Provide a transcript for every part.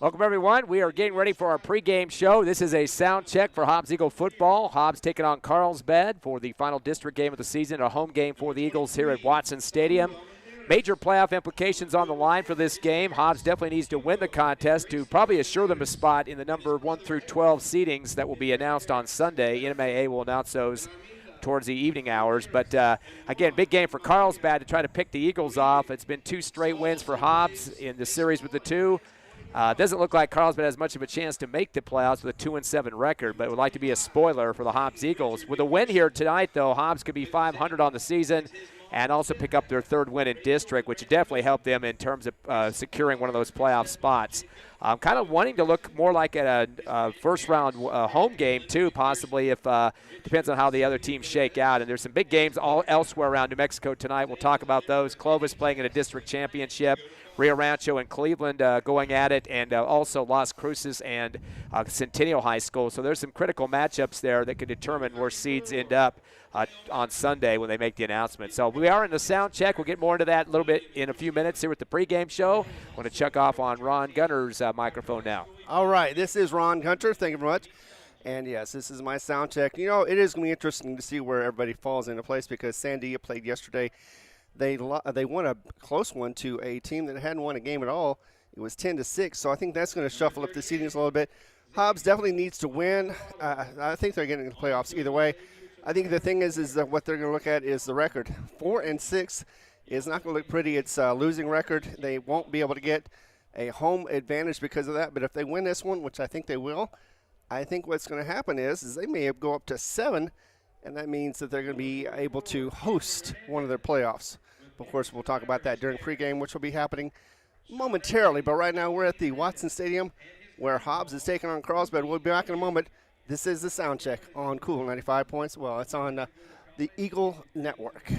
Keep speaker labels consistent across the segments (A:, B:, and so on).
A: Welcome, everyone. We are getting ready for our pregame show. This is a sound check for Hobbs Eagle football. Hobbs taking on Carlsbad for the final district game of the season, a home game for the Eagles here at Watson Stadium. Major playoff implications on the line for this game. Hobbs definitely needs to win the contest to probably assure them a spot in the number 1 through 12 seedings that will be announced on Sunday. NMAA will announce those towards the evening hours. But, again, big game for Carlsbad to try to pick the Eagles off. It's been 2 straight wins for Hobbs in the series with the 2. Doesn't look like Carlsbad has much of a chance to make the playoffs with a 2-7 record, but would like to be a spoiler for the Hobbs Eagles. With a win here tonight, though, Hobbs could be 500 on the season and also pick up their 3rd win in district, which would definitely help them in terms of securing one of those playoff spots. I'm kind of wanting to look more like at a first-round home game, too, possibly, if depends on how the other teams shake out. And there's some big games all elsewhere around New Mexico tonight. We'll talk about those. Clovis playing in a district championship. Rio Rancho and Cleveland going at it, and also Las Cruces and Centennial High School. So there's some critical matchups there that could determine where seeds end up on Sunday when they make the announcement. So we are in the sound check. We'll get more into that a little bit in a few minutes here with the pregame show. I'm going to check off on Ron Gunter's microphone now.
B: All right, this is Ron Gunter. Thank you very much. And, yes, this is my sound check. You know, it is going to be interesting to see where everybody falls into place because Sandia played yesterday. They won a close one to a team that hadn't won a game at all. It was 10-6, so I think that's going to shuffle up the seedings a little bit. Hobbs definitely needs to win. I think they're getting to the playoffs either way. I think the thing is that what they're going to look at is the record. 4-6 is not going to look pretty. It's a losing record. They won't be able to get a home advantage because of that. But if they win this one, which I think they will, I think what's going to happen is they may go up to 7, and that means that they're going to be able to host one of their playoffs. Of course, we'll talk about that during pregame, which will be happening momentarily. But right now we're at the Watson Stadium where Hobbs is taking on Carlsbad. We'll be back in a moment. This is the sound check on Cool 95 Points. Well, it's on the Eagle Network.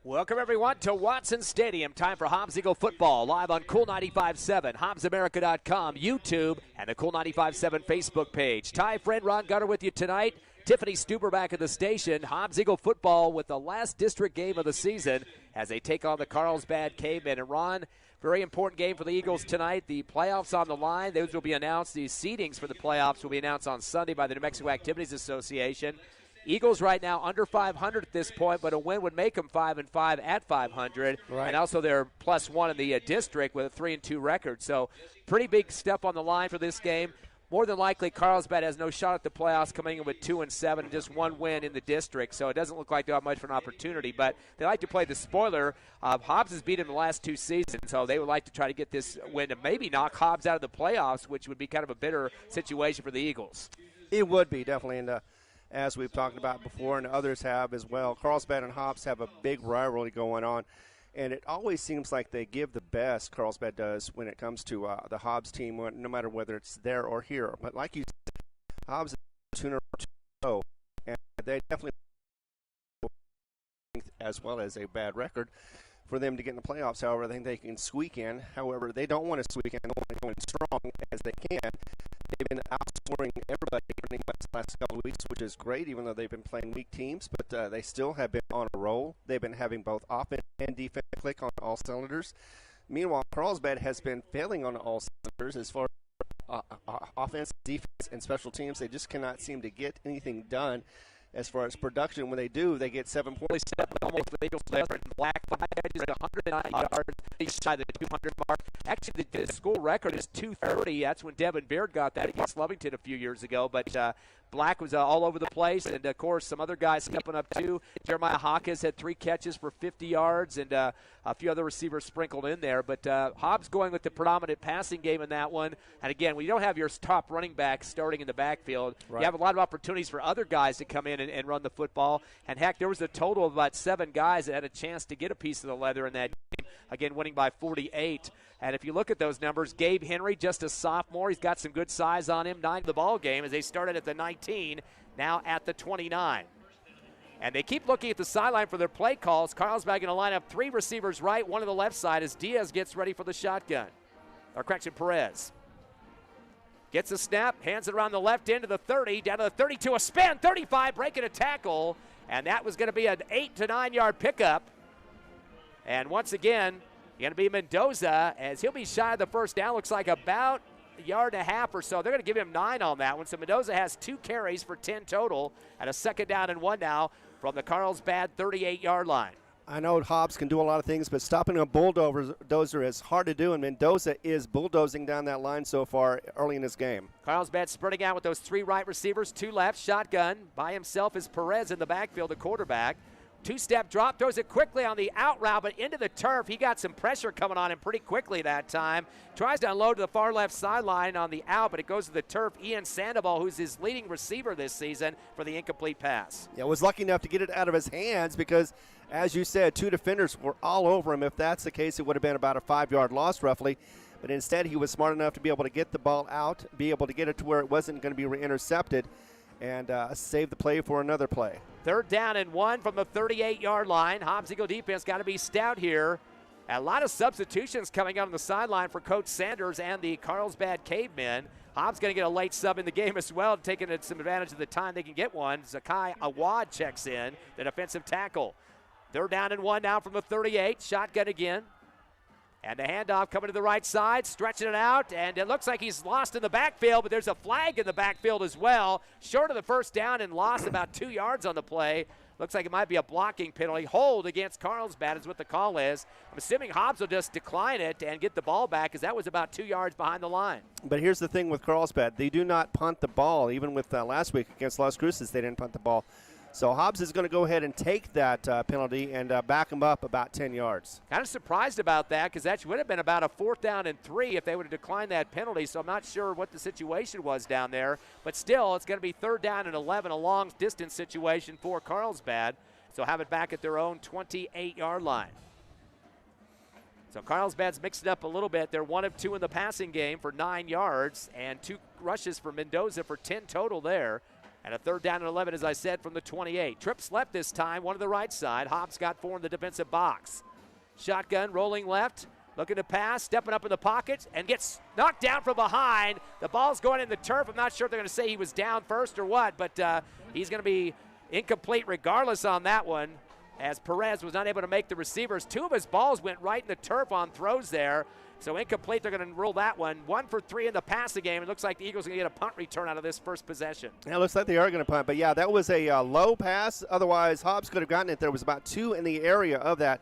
A: Welcome, everyone, to Watson Stadium. Time for Hobbs Eagle football, live on Cool 95.7, HobbsAmerica.com, YouTube, and the Cool 95.7 Facebook page. Ty, friend, Ron Gunner with you tonight. Tiffany Stuber back at the station. Hobbs Eagle football with the last district game of the season as they take on the Carlsbad Cavemen. And Ron, very important game for the Eagles tonight. The playoffs on the line. Those will be announced. The seedings for the playoffs will be announced on Sunday by the New Mexico Activities Association. Eagles right now under 500 at this point, but a win would make them 5-5 at 500. Right. And also they're +1 in the district with a 3-2 record. So pretty big step on the line for this game. More than likely, Carlsbad has no shot at the playoffs, coming in with 2-7 and just one win in the district. So it doesn't look like they have much of an opportunity. But they like to play the spoiler. Hobbs has beaten them the last 2 seasons, so they would like to try to get this win to maybe knock Hobbs out of the playoffs, which would be kind of a bitter situation for the Eagles.
B: It would be, definitely. And as we've talked about before, and others have as well, Carlsbad and Hobbs have a big rivalry going on. And it always seems like they give the best, Carlsbad does, when it comes to the Hobbs team, no matter whether it's there or here. But like you said, Hobbs is 2-0, and they definitely, as well as a bad record, for them to get in the playoffs. However, I think they can squeak in. However, they don't want to squeak in. They want to go in strong as they can. They've been outscoring everybody pretty much the last couple of weeks, which is great, even though they've been playing weak teams. But they still have been on a roll. They've been having both offense and defense click on all cylinders. Meanwhile, Carlsbad has been failing on all cylinders as far as offense, defense, and special teams. They just cannot seem to get anything done as far as production. When they do, they get 7 points.
A: Almost the Eagles in black, 5 edges at 109 yards, inside the 200 mark. Actually, the school record is 230. That's when Devin Beard got that against Lovington a few years ago. But Black was all over the place, and, of course, some other guys stepping up, too. Jeremiah Hawkins had 3 catches for 50 yards, and a few other receivers sprinkled in there. But Hobbs going with the predominant passing game in that one. And, again, when you don't have your top running back starting in the backfield, right, you have a lot of opportunities for other guys to come in and run the football. And, heck, there was a total of about 7 guys that had a chance to get a piece of the leather in that game, again, winning by 48. And if you look at those numbers, Gabe Henry, just a sophomore, he's got some good size on him, 9 to the ball game as they started at the 19, now at the 29. And they keep looking at the sideline for their play calls. Carlsbad going to line up 3 receivers right, 1 to the left side as Diaz gets ready for the shotgun. Or correction, Perez. Gets a snap, hands it around the left end to the 30, down to the 32, a spin, 35, breaking a tackle. And that was going to be an 8 to 9 yard pickup. And once again, going to be Mendoza as he'll be shy of the first down. Looks like about a yard and a half or so. They're going to give him 9 on that one. So Mendoza has 2 carries for 10 total and a 2nd down and 1 now from the Carlsbad 38-yard line.
B: I know Hobbs can do a lot of things, but stopping a bulldozer is hard to do, and Mendoza is bulldozing down that line so far early in this game.
A: Carlsbad spreading out with those 3 right receivers, 2 left, shotgun. By himself is Perez in the backfield, the quarterback. 2-step drop, throws it quickly on the out route, but into the turf. He got some pressure coming on him pretty quickly that time. Tries to unload to the far left sideline on the out, but it goes to the turf. Ian Sandoval, who's his leading receiver this season, for the incomplete pass.
B: Yeah, was lucky enough to get it out of his hands because, as you said, 2 defenders were all over him. If that's the case, it would have been about a 5-yard loss roughly. But instead, he was smart enough to be able to get the ball out, be able to get it to where it wasn't going to be intercepted, and save the play for another play.
A: 3rd down and 1 from the 38-yard line. Hobbs Eagle defense got to be stout here. A lot of substitutions coming out on the sideline for Coach Sanders and the Carlsbad Cavemen. Hobbs going to get a late sub in the game as well, taking some advantage of the time they can get one. Zakai Awad checks in, the defensive tackle. 3rd down and 1 now from the 38. Shotgun again. And the handoff coming to the right side, stretching it out, and it looks like he's lost in the backfield, but there's a flag in the backfield as well. Short of the first down and lost about 2 yards on the play. Looks like it might be a blocking penalty. Hold against Carlsbad is what the call is. I'm assuming Hobbs will just decline it and get the ball back because that was about 2 yards behind the line.
B: But here's the thing with Carlsbad. They do not punt the ball. Even with last week against Las Cruces, they didn't punt the ball. So Hobbs is going to go ahead and take that penalty and back him up about 10 yards.
A: Kind of surprised about that because that would have been about a 4th down and 3 if they would have declined that penalty. So I'm not sure what the situation was down there. But still, it's going to be 3rd down and 11, a long distance situation for Carlsbad. So have it back at their own 28-yard line. So Carlsbad's mixed it up a little bit. They're 1 of 2 in the passing game for 9 yards and 2 rushes for Mendoza for 10 total there. And a 3rd down and 11, as I said, from the 28. Trips left this time, one to the right side. Hobbs got 4 in the defensive box. Shotgun, rolling left, looking to pass, stepping up in the pocket, and gets knocked down from behind. The ball's going in the turf. I'm not sure if they're going to say he was down first or what, but he's going to be incomplete regardless on that one, as Perez was not able to make the receivers. 2 of his balls went right in the turf on throws there. So incomplete, they're going to rule that one. 1 for 3 in the passing game. It looks like the Eagles are going to get a punt return out of this first possession.
B: Yeah, it looks like they are going to punt. But, yeah, that was a low pass. Otherwise, Hobbs could have gotten it. There was about 2 in the area of that.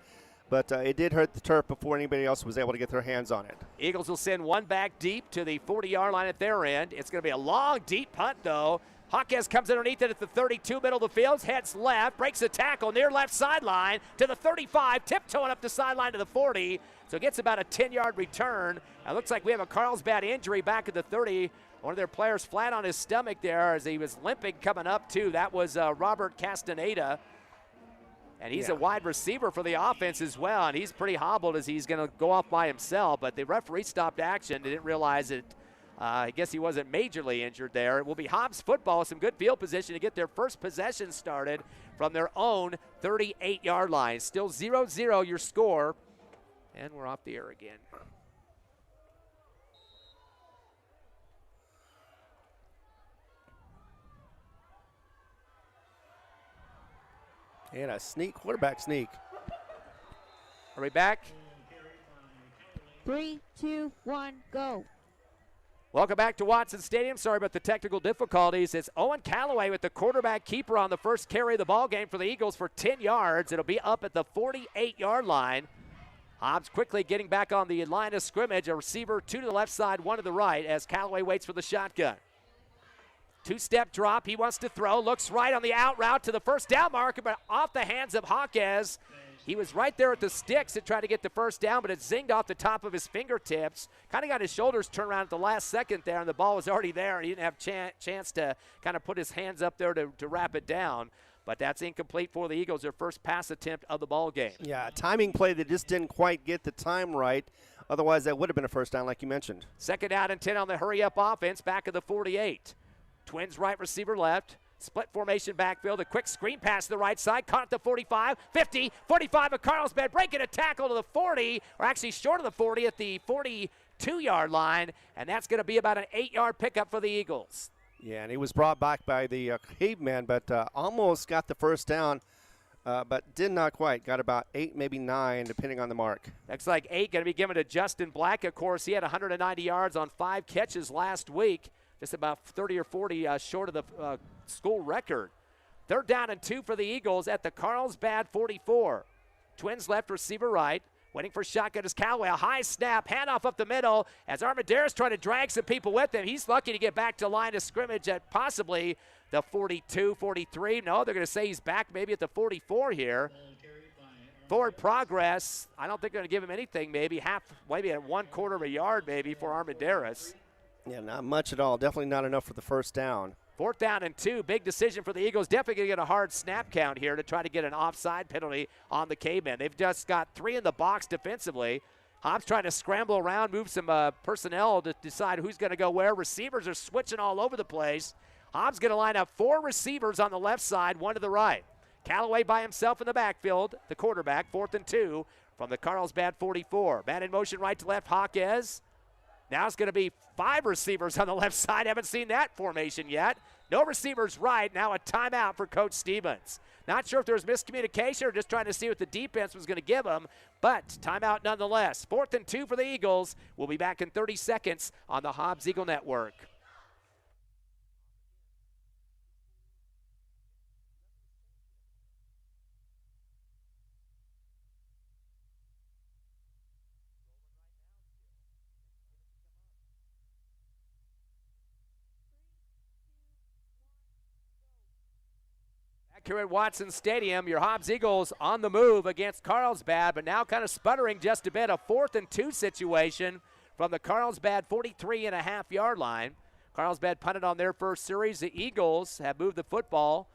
B: But it did hurt the turf before anybody else was able to get their hands on it.
A: Eagles will send 1 back deep to the 40-yard line at their end. It's going to be a long, deep punt, though. Hawkes comes underneath it at the 32, middle of the field, heads left, breaks a tackle near left sideline to the 35, tiptoeing up the sideline to the 40. So gets about a 10-yard return. It looks like we have a Carlsbad injury back at the 30. One of their players flat on his stomach there as he was limping coming up, too. That was Robert Castaneda. And he's a wide receiver for the offense as well, and he's pretty hobbled as he's going to go off by himself. But the referee stopped action. They didn't realize it. I guess he wasn't majorly injured there. It will be Hobbs football, some good field position to get their first possession started from their own 38-yard line. Still 0-0 your score, and we're off the air again.
B: And a quarterback sneak.
A: Are we back?
C: 3, 2, 1, go.
A: Welcome back to Watson Stadium. Sorry about the technical difficulties. It's Owen Callaway with the quarterback keeper on the first carry of the ball game for the Eagles for 10 yards. It'll be up at the 48-yard line. Hobbs quickly getting back on the line of scrimmage. A receiver, 2 to the left side, 1 to the right as Callaway waits for the shotgun. 2-step drop. He wants to throw. Looks right on the out route to the first down marker, but off the hands of Hawkes. He was right there at the sticks to try to get the first down, but it zinged off the top of his fingertips. Kind of got his shoulders turned around at the last second there, and the ball was already there, and he didn't have chance to kind of put his hands up there to wrap it down. But that's incomplete for the Eagles, their first pass attempt of the ball game.
B: Yeah, a timing play that just didn't quite get the time right. Otherwise, that would have been a first down like you mentioned.
A: 2nd down and 10 on the hurry-up offense, back of the 48. Twins right, receiver left. Split formation backfield, a quick screen pass to the right side, caught at the 45, 50, 45 of Carlsbad, breaking a tackle to the 40, or actually short of the 40 at the 42-yard line, and that's going to be about an 8-yard pickup for the Eagles.
B: Yeah, and he was brought back by the Cavemen, but almost got the first down, but did not quite. Got about 8, maybe 9, depending on the mark.
A: Looks like 8 going to be given to Justin Black. Of course, he had 190 yards on 5 catches last week. Just about 30 or 40 short of the school record. 3rd down and 2 for the Eagles at the Carlsbad 44. Twins left, receiver right. Waiting for shotgun is Callaway. A high snap, handoff up the middle as Armendariz trying to drag some people with him. He's lucky to get back to line of scrimmage at possibly the 42, 43. No, they're going to say he's back maybe at the 44 here. Forward progress. I don't think they're going to give him anything, maybe maybe at 1/4 of a yard maybe for Armendariz.
B: Yeah, not much at all. Definitely not enough for the first down.
A: 4th down and 2. Big decision for the Eagles. Definitely going to get a hard snap count here to try to get an offside penalty on the Cavemen. They've just got 3 in the box defensively. Hobbs trying to scramble around, move some personnel to decide who's going to go where. Receivers are switching all over the place. Hobbs going to line up 4 receivers on the left side, 1 to the right. Callaway by himself in the backfield, the quarterback, 4th and 2 from the Carlsbad 44. Man in motion right to left, Hawkes. Now it's going to be 5 receivers on the left side. Haven't seen that formation yet. No receivers right. Now a timeout for Coach Stevens. Not sure if there was miscommunication or just trying to see what the defense was going to give him, but timeout nonetheless. 4th and 2 for the Eagles. We'll be back in 30 seconds on the Hobbs Eagle Network. Here at Watson Stadium, your Hobbs Eagles on the move against Carlsbad, but now kind of sputtering just a bit. A 4th and 2 situation from the Carlsbad 43.5-yard line. Carlsbad punted on their first series. The Eagles have moved the football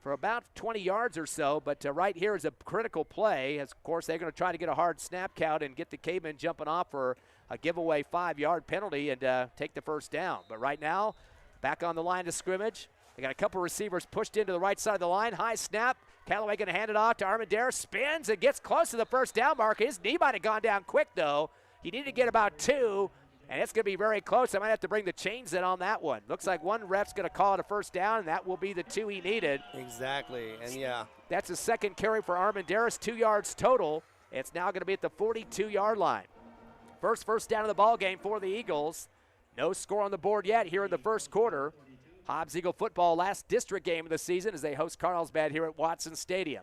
A: for about 20 yards or so, but right here is a critical play. As of course, they're going to try to get a hard snap count and get the Cavemen jumping off for a giveaway 5-yard penalty and take the first down. But right now, back on the line of scrimmage, They got a couple receivers pushed into the right side of the line. High snap. Callaway going to hand it off to Armendariz. Spins and gets close to the first down marker. His knee might have gone down quick, though. He needed to get about 2, and it's going to be very close. I might have to bring the chains in on that one. Looks like one ref's going to call it a first down, and that will be the 2 he needed.
B: Exactly, and yeah.
A: That's a second carry for Armendariz, 2 yards total. It's now going to be at the 42-yard line. First down of the ball game for the Eagles. No score on the board yet here in the first quarter. Hobbs Eagle football, last district game of the season as they host Carlsbad here at Watson Stadium.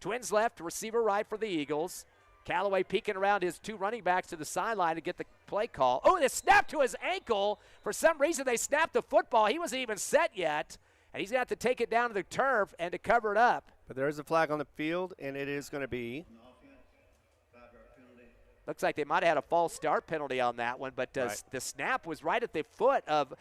A: Twins left, receiver right for the Eagles. Callaway peeking around his 2 running backs to the sideline to get the play call. Oh, they snapped to his ankle. For some reason, they snapped the football. He wasn't even set yet, and he's going to have to take it down to the turf and to cover it up.
B: But there is a flag on the field, and it is going to be.
A: Looks like they might have had a false start penalty on that one, but
B: Right.
A: the snap was right at the foot of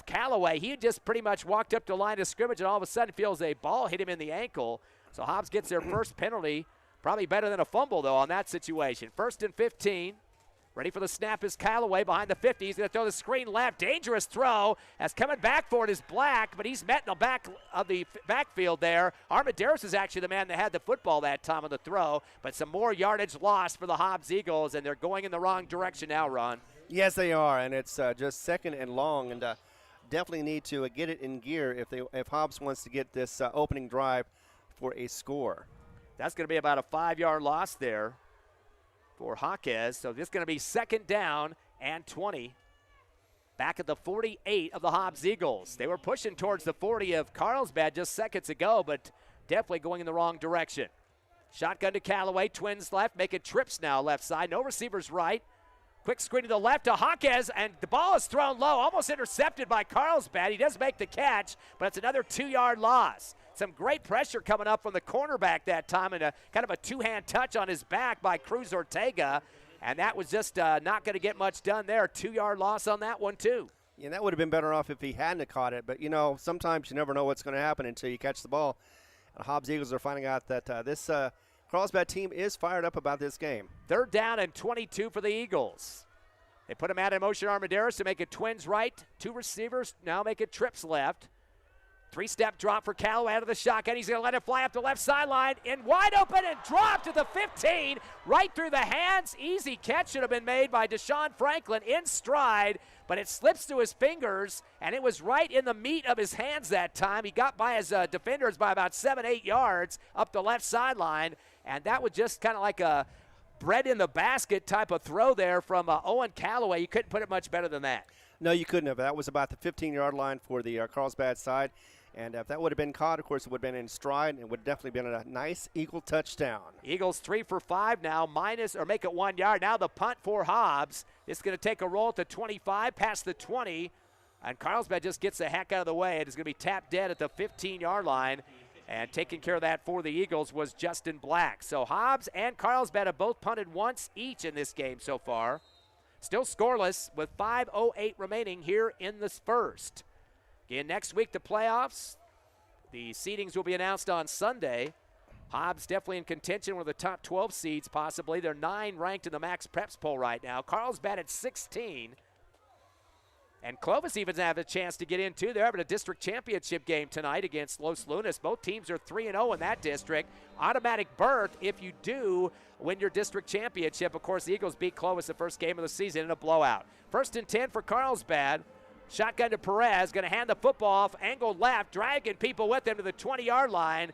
A: Callaway. He had just pretty much walked up to the line of scrimmage and all of a sudden feels a ball hit him in the ankle. So Hobbs gets their first penalty. Probably better than a fumble, though, on that situation. 1st and 15. Ready for the snap is Callaway behind the 50. He's going to throw the screen left. Dangerous throw as coming back for it is Black, but he's met in the back of the backfield there. Armendariz is actually the man that had the football that time on the throw, but some more yardage lost for the Hobbs Eagles, and they're going in the wrong direction now, Ron.
B: Yes, they are, and it's just 2nd and long, and definitely need to get it in gear if Hobbs wants to get this opening drive for a score.
A: That's going to be about a 5-yard loss there for Jaquez. So this is going to be 2nd down and 20. Back at the 48 of the Hobbs Eagles. They were pushing towards the 40 of Carlsbad just seconds ago, but definitely going in the wrong direction. Shotgun to Callaway. Twins left, making trips now left side. No receivers right. Quick screen to the left to Jaquez, and the ball is thrown low, almost intercepted by Carlsbad. He does make the catch, but it's another 2-yard loss. Some great pressure coming up from the cornerback that time, and a kind of a 2-hand touch on his back by Cruz Ortega, and that was just not going to get much done there. 2-yard loss on that one, too.
B: Yeah, that would have been better off if he hadn't have caught it, but, you know, sometimes you never know what's going to happen until you catch the ball. And Hobbs Eagles are finding out that this Carlsbad team is fired up about this game.
A: 3rd down and 22 for the Eagles. They put him out in motion, Armendariz, to make it Twins right. 2 receivers, now make it trips left. 3-step drop for Callaway out of the shotgun. He's going to let it fly up the left sideline. In wide open and drop to the 15. Right through the hands. Easy catch should have been made by Deshaun Franklin in stride, but it slips through his fingers, and it was right in the meat of his hands that time. He got by his defenders by about 7-8 yards up the left sideline, and that was just kind of like a bread in the basket type of throw there from Owen Callaway. You couldn't put it much better than that.
B: No, you couldn't have. That was about the 15-yard line for the Carlsbad side. And if that would have been caught, of course, it would have been in stride and would have definitely been a nice Eagle touchdown.
A: Eagles 3 for 5 now, make it 1 yard. Now the punt for Hobbs. It's going to take a roll at the 25, past the 20, and Carlsbad just gets the heck out of the way. It is going to be tapped dead at the 15-yard line, and taking care of that for the Eagles was Justin Black. So Hobbs and Carlsbad have both punted once each in this game so far. Still scoreless with 5:08 remaining here in this first. Again, next week, the playoffs. The seedings will be announced on Sunday. Hobbs definitely in contention with the top 12 seeds, possibly. They're 9 ranked in the Max Preps poll right now. Carlsbad at 16. And Clovis even have a chance to get in, too. They're having a district championship game tonight against Los Lunas. Both teams are 3-0 in that district. Automatic berth if you do win your district championship. Of course, the Eagles beat Clovis the first game of the season in a blowout. 1st and 10 for Carlsbad. Shotgun to Perez, going to hand the football off, angled left, dragging people with him to the 20-yard line.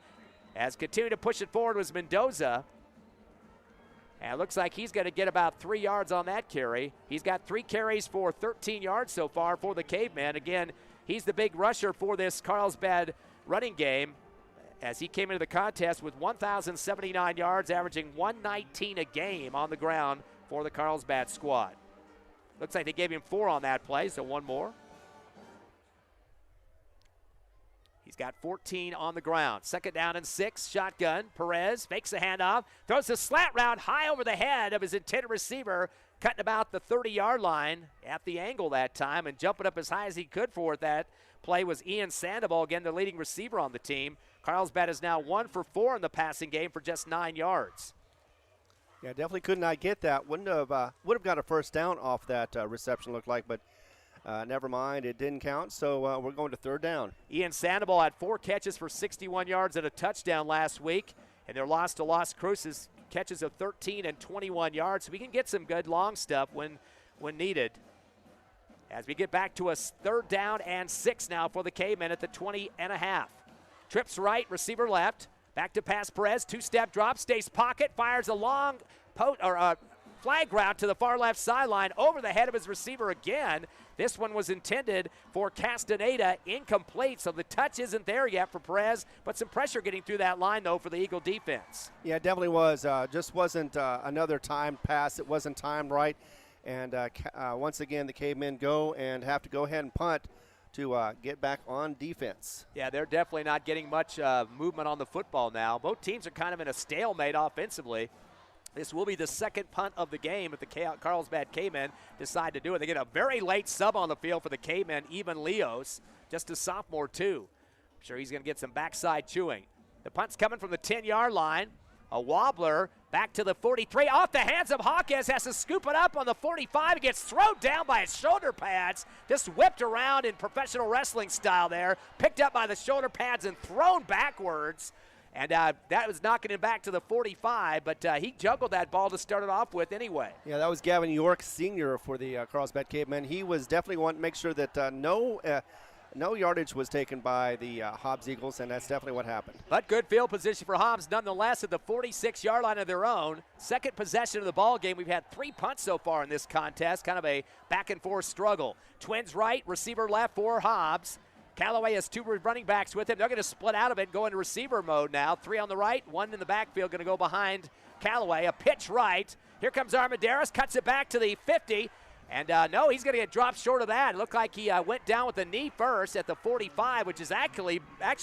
A: As continuing to push it forward was Mendoza. And it looks like he's going to get about 3 yards on that carry. He's got 3 carries for 13 yards so far for the Cavemen. Again, he's the big rusher for this Carlsbad running game, as he came into the contest with 1,079 yards, averaging 119 a game on the ground for the Carlsbad squad. Looks like they gave him 4 on that play, so 1 more. He's got 14 on the ground. 2nd down and 6, shotgun. Perez fakes the handoff, throws a slant route high over the head of his intended receiver, cutting about the 30-yard line at the angle that time, and jumping up as high as he could for it. That play was Ian Sandoval, again the leading receiver on the team. Carlsbad is now 1 for 4 in the passing game for just 9 yards.
B: Yeah, definitely could not get that. Would have got a first down off that reception, looked like. But never mind, it didn't count, so we're going to third down.
A: Ian Sandoval had 4 catches for 61 yards and a touchdown last week, and their loss to Las Cruces catches of 13 and 21 yards. So we can get some good long stuff when needed. As we get back to a third down and 6 now for the Cavemen at the 20.5. Trips right, receiver left. Back to pass Perez, 2-step drop, stays pocket, fires a long flag route to the far left sideline over the head of his receiver again. This one was intended for Castaneda, incomplete, so the touch isn't there yet for Perez, but some pressure getting through that line, though, for the Eagle defense.
B: Yeah, it definitely was. Just wasn't another timed pass. It wasn't timed right. And once again, the Cavemen go and have to go ahead and punt to get back on defense.
A: Yeah, they're definitely not getting much movement on the football now. Both teams are kind of in a stalemate offensively. This will be the second punt of the game if the Carlsbad Cavemen decide to do it. They get a very late sub on the field for the Cavemen, even Leos, just a sophomore too. I'm sure he's going to get some backside chewing. The punt's coming from the 10-yard line. A wobbler back to the 43. Off the hands of Hawkes, has to scoop it up on the 45. It gets thrown down by his shoulder pads. Just whipped around in professional wrestling style there. Picked up by the shoulder pads and thrown backwards. And that was knocking him back to the 45, but he juggled that ball to start it off with anyway.
B: Yeah, that was Gavin York Sr. for the Carlsbad Cavemen. He was definitely wanting to make sure that no yardage was taken by the Hobbs Eagles, and that's definitely what happened.
A: But good field position for Hobbs nonetheless at the 46-yard line of their own. Second possession of the ball game. We've had 3 punts so far in this contest, kind of a back-and-forth struggle. Twins right, receiver left for Hobbs. Callaway has 2 running backs with him. They're going to split out of it and go into receiver mode now. 3 on the right, 1 in the backfield, going to go behind Callaway. A pitch right. Here comes Armendariz, cuts it back to the 50. And no, he's going to get dropped short of that. It looked like he went down with the knee first at the 45, which is actually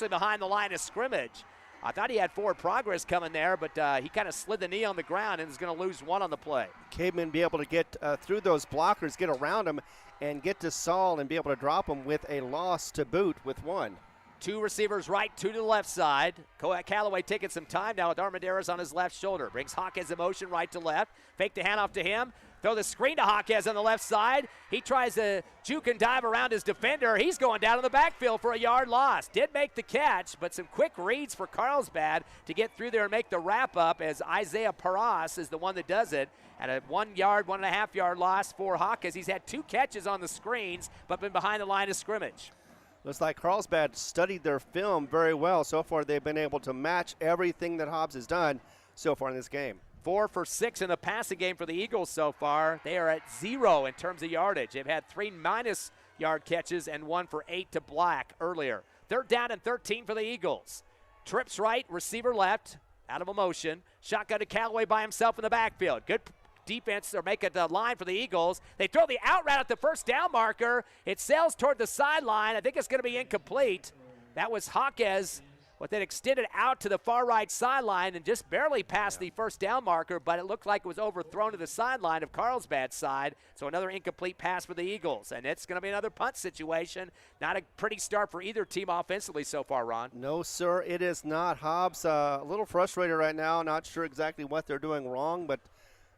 A: behind the line of scrimmage. I thought he had forward progress coming there, but he kind of slid the knee on the ground and is going to lose 1 on the play.
B: Cavemen be able to get through those blockers, get around him, and get to Saul and be able to drop him with a loss to boot with 1.
A: 2 receivers right, 2 to the left side. Callaway taking some time now with Armendariz on his left shoulder. Brings Hawkes in motion right to left. Fake the handoff to him. Throw the screen to Hawkes on the left side. He tries to juke and dive around his defender. He's going down in the backfield for a yard loss. Did make the catch, but some quick reads for Carlsbad to get through there and make the wrap up, as Isaiah Paras is the one that does it. At a 1 yard, 1.5 yard loss for Hawkes. He's had 2 catches on the screens, but been behind the line of scrimmage.
B: Looks like Carlsbad studied their film very well. So far, they've been able to match everything that Hobbs has done so far in this game.
A: 4 for 6 in the passing game for the Eagles so far. They are at 0 in terms of yardage. They've had 3 minus-yard catches and 1 for 8 to Black earlier. Third down and 13 for the Eagles. Trips right, receiver left, out of a motion. Shotgun to Callaway by himself in the backfield. Good defense, or make a line for the Eagles. They throw the out route at the first down marker. It sails toward the sideline. I think it's going to be incomplete. That was Hawkes, but then extended out to the far right sideline and just barely past the first down marker, but it looked like it was overthrown to the sideline of Carlsbad's side. So another incomplete pass for the Eagles, and it's going to be another punt situation. Not a pretty start for either team offensively so far, Ron.
B: No, sir, it is not. Hobbs a little frustrated right now, not sure exactly what they're doing wrong, but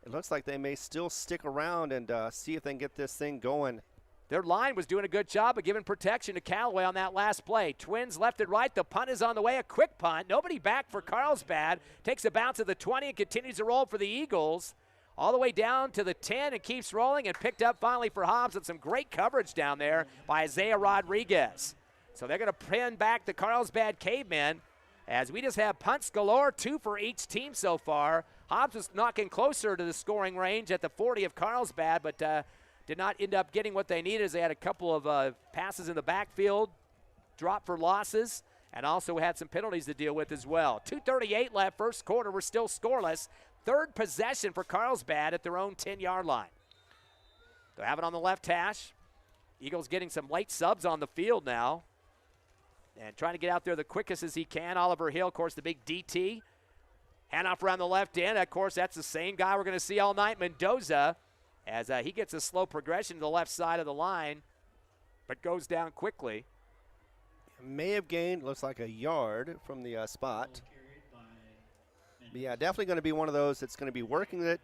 B: it looks like they may still stick around and see if they can get this thing going.
A: Their line was doing a good job of giving protection to Callaway on that last play. Twins left and right. The punt is on the way. A quick punt. Nobody back for Carlsbad. Takes a bounce at the 20 and continues to roll for the Eagles. All the way down to the 10 and keeps rolling, and picked up finally for Hobbs with some great coverage down there by Isaiah Rodriguez. So they're going to pin back the Carlsbad Cavemen, as we just have punts galore, 2 for each team so far. Hobbs was knocking closer to the scoring range at the 40 of Carlsbad, but did not end up getting what they needed, as they had a couple of passes in the backfield, drop for losses, and also had some penalties to deal with as well. 2:38 left, first quarter. We're still scoreless. Third possession for Carlsbad at their own 10-yard line. They'll have it on the left hash. Eagles getting some late subs on the field now, and trying to get out there the quickest as he can. Oliver Hill, of course, the big DT. Handoff around the left end. Of course, that's the same guy we're going to see all night, Mendoza, as he gets a slow progression to the left side of the line, but goes down quickly.
B: May have gained, looks like a yard from the spot. But yeah, definitely going to be one of those that's going to be working it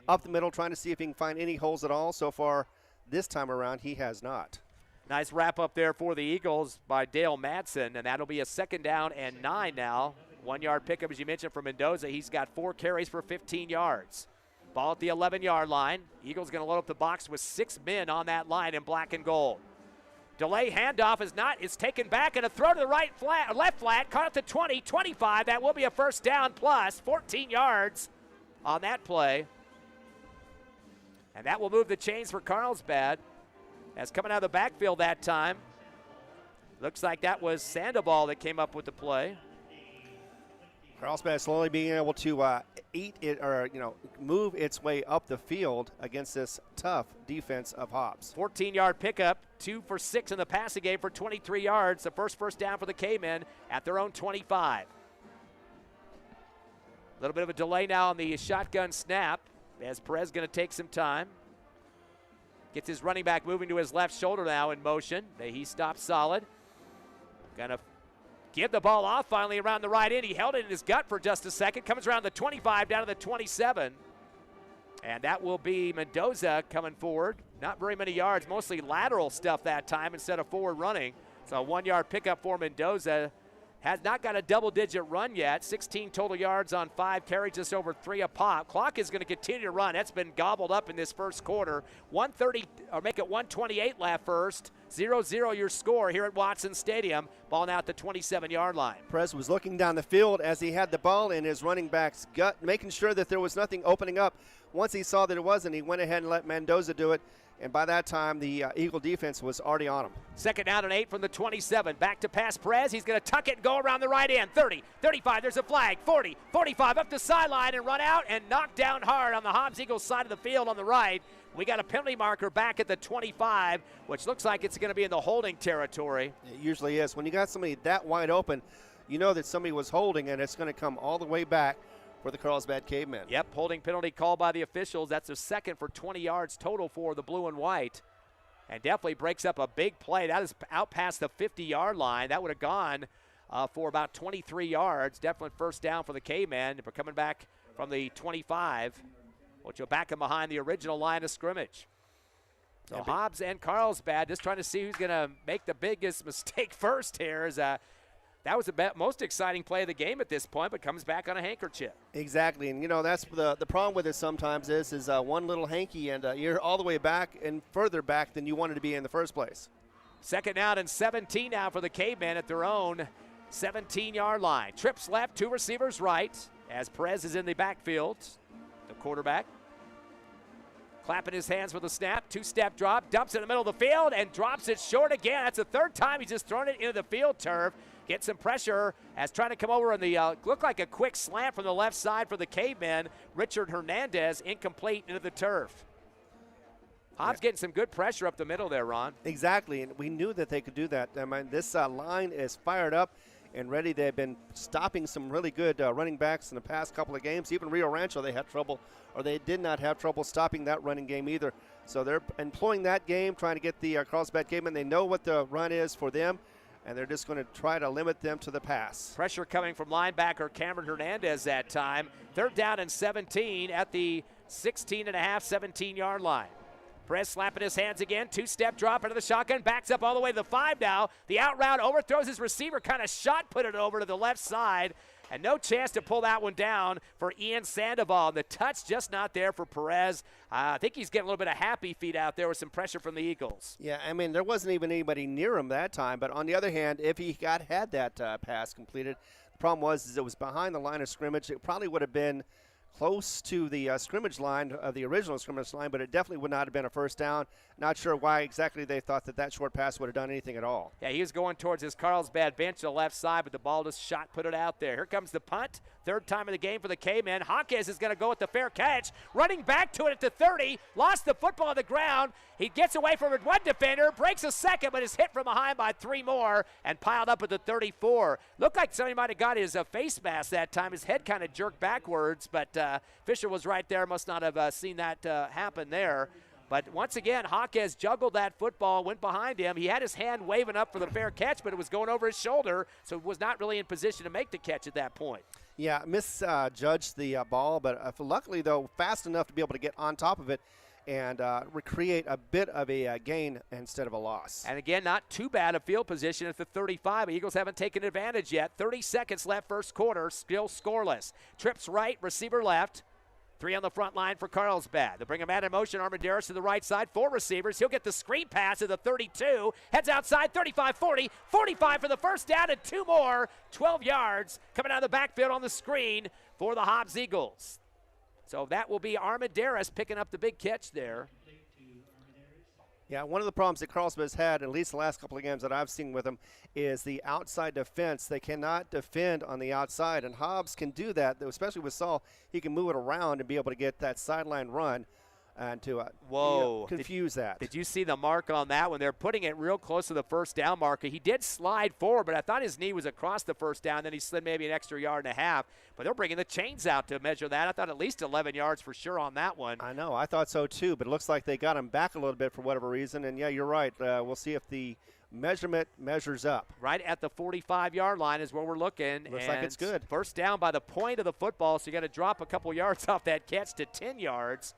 B: up the middle, trying to see if he can find any holes at all. So far, this time around, he has not.
A: Nice wrap up there for the Eagles by Dale Madsen, and that'll be a 2nd down and 9 now. 1-yard pickup, as you mentioned, for Mendoza. He's got 4 carries for 15 yards. Ball at the 11-yard line. Eagles going to load up the box with 6 men on that line in black and gold. Delay handoff is taken back, and a throw to the left flat, caught at the 20, 25. That will be a 1st down plus 14 yards on that play. And that will move the chains for Carlsbad. As coming out of the backfield that time, looks like that was Sandoval that came up with the play.
B: Carlsbad slowly being able to move its way up the field against this tough defense of Hobbs.
A: 14-yard pickup, 2 for 6 in the passing game for 23 yards. The first down for the Cavemen at their own 25. A little bit of a delay now on the shotgun snap as Perez going to take some time. Gets his running back moving to his left shoulder now in motion. He stops solid. Going to give the ball off finally around the right end. He held it in his gut for just a second. Comes around the 25 down to the 27. And that will be Mendoza coming forward. Not very many yards, mostly lateral stuff that time instead of forward running. So a 1-yard pickup for Mendoza. Has not got a double-digit run yet. 16 total yards on 5 carries, just over 3 a pop. Clock is going to continue to run. That's been gobbled up in this first quarter. 1:30, or make it 1:28 left first. 0-0 your score here at Watson Stadium. Ball now at the 27-yard line.
B: Perez was looking down the field as he had the ball in his running back's gut, making sure that there was nothing opening up. Once he saw that it wasn't, he went ahead and let Mendoza do it. And by that time, the Eagle defense was already on him.
A: 2nd down and 8 from the 27. Back to pass Perez. He's going to tuck it and go around the right end. 30, 35, there's a flag. 40, 45, up the sideline and run out and knock down hard on the Hobbs Eagles side of the field on the right. We got a penalty marker back at the 25, which looks like it's going to be in the holding territory.
B: It usually is. When you got somebody that wide open, you know that somebody was holding, and it's going to come all the way back for the Carlsbad Cavemen.
A: Yep, holding penalty called by the officials. That's a 2nd for 20 yards total for the blue and white. And definitely breaks up a big play. That is out past the 50-yard line. That would have gone for about 23 yards. Definitely 1st down for the Cavemen. They're coming back from the 25, which will back them behind the original line of scrimmage. So Hobbs and Carlsbad just trying to see who's going to make the biggest mistake first here. That was the most exciting play of the game at this point, but comes back on a handkerchief.
B: Exactly, and that's the problem with it sometimes is one little hanky, and you're all the way back and further back than you wanted to be in the first place.
A: 2nd down and 17 now for the Cavemen at their own 17-yard line. Trips left, 2 receivers right, as Perez is in the backfield. The quarterback clapping his hands for the snap, 2-step drop, dumps it in the middle of the field, and drops it short again. That's the 3rd time he's just thrown it into the field turf. Get some pressure as trying to come over on the, looked like a quick slant from the left side for the Cavemen. Richard Hernandez incomplete into the turf. Hobbs getting some good pressure up the middle there, Ron.
B: Exactly, and we knew that they could do that. I mean, this line is fired up and ready. They've been stopping some really good running backs in the past couple of games. Even Rio Rancho, they had trouble, or they did not have trouble stopping that running game either. So they're employing that game, trying to get the Carlsbad Cavemen. They know what the run is for them, and they're just going to try to limit them to the pass.
A: Pressure coming from linebacker Cameron Hernandez that time. 3rd down and 17 at the 16.5, 17-yard line. Perez slapping his hands again. 2-step drop into the shotgun. Backs up all the way to the 5 now. The out route overthrows his receiver. Kind of shot put it over to the left side. And no chance to pull that one down for Ian Sandoval. The touch just not there for Perez. I think he's getting a little bit of happy feet out there with some pressure from the Eagles.
B: Yeah, I mean, there wasn't even anybody near him that time. But on the other hand, if he had that pass completed, the problem was it was behind the line of scrimmage. It probably would have been close to the scrimmage line, the original scrimmage line, but it definitely would not have been a 1st down. Not sure why exactly they thought that short pass would have done anything at all.
A: Yeah, he was going towards his Carlsbad bench to the left side, but the ball just shot put it out there. Here comes the punt. 3rd time of the game for the Cavemen. Hawkes is going to go with the fair catch. Running back to it at the 30. Lost the football on the ground. He gets away from it. One defender, breaks a second, but is hit from behind by 3 more and piled up at the 34. Looked like somebody might have got his face mask that time. His head kind of jerked backwards, but Fisher was right there. Must not have seen that happen there. But once again, Hawkes juggled that football, went behind him. He had his hand waving up for the fair catch, but it was going over his shoulder, so was not really in position to make the catch at that point.
B: Yeah, misjudged the ball, but luckily, though, fast enough to be able to get on top of it and recreate a bit of a gain instead of a loss.
A: And again, not too bad a field position at the 35. Eagles haven't taken advantage yet. 30 seconds left first quarter, still scoreless. Trips right, receiver left. 3 on the front line for Carlsbad. They bring a man in motion. Armendariz to the right side. 4 receivers. He'll get the screen pass at the 32. Heads outside, 35, 40. 45 for the first down and 2 more. 12 yards coming out of the backfield on the screen for the Hobbs Eagles. So that will be Armendariz picking up the big catch there.
B: Yeah, one of the problems that Carlsbad has had, at least the last couple of games that I've seen with them, is the outside defense. They cannot defend on the outside, and Hobbs can do that, especially with Saul. He can move it around and be able to get that sideline run and to confuse that.
A: Did you see the mark on that when they're putting it real close to the first down marker? He did slide forward, but I thought his knee was across the first down. Then he slid maybe an extra yard and a half. But they're bringing the chains out to measure that. I thought at least 11 yards for sure on that one.
B: I know. I thought so too, but it looks like they got him back a little bit for whatever reason. And, yeah, you're right. We'll see if the measurement measures up.
A: Right at the 45-yard line is where we're looking.
B: Looks like it's good.
A: First down by the point of the football, so you got to drop a couple yards off that catch to 10 yards.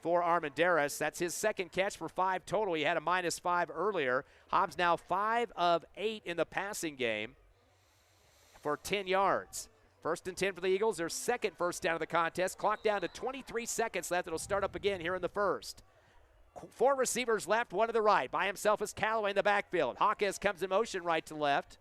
A: For Armendariz. That's his second catch for 5 total. He had a -5 earlier. Hobbs now 5 of 8 in the passing game for 10 yards. First and 10 for the Eagles. Their second first down of the contest. Clock down to 23 seconds left. It'll start up again here in the first. 4 receivers left, 1 to the right. By himself is Callaway in the backfield. Hawkes comes in motion right to left.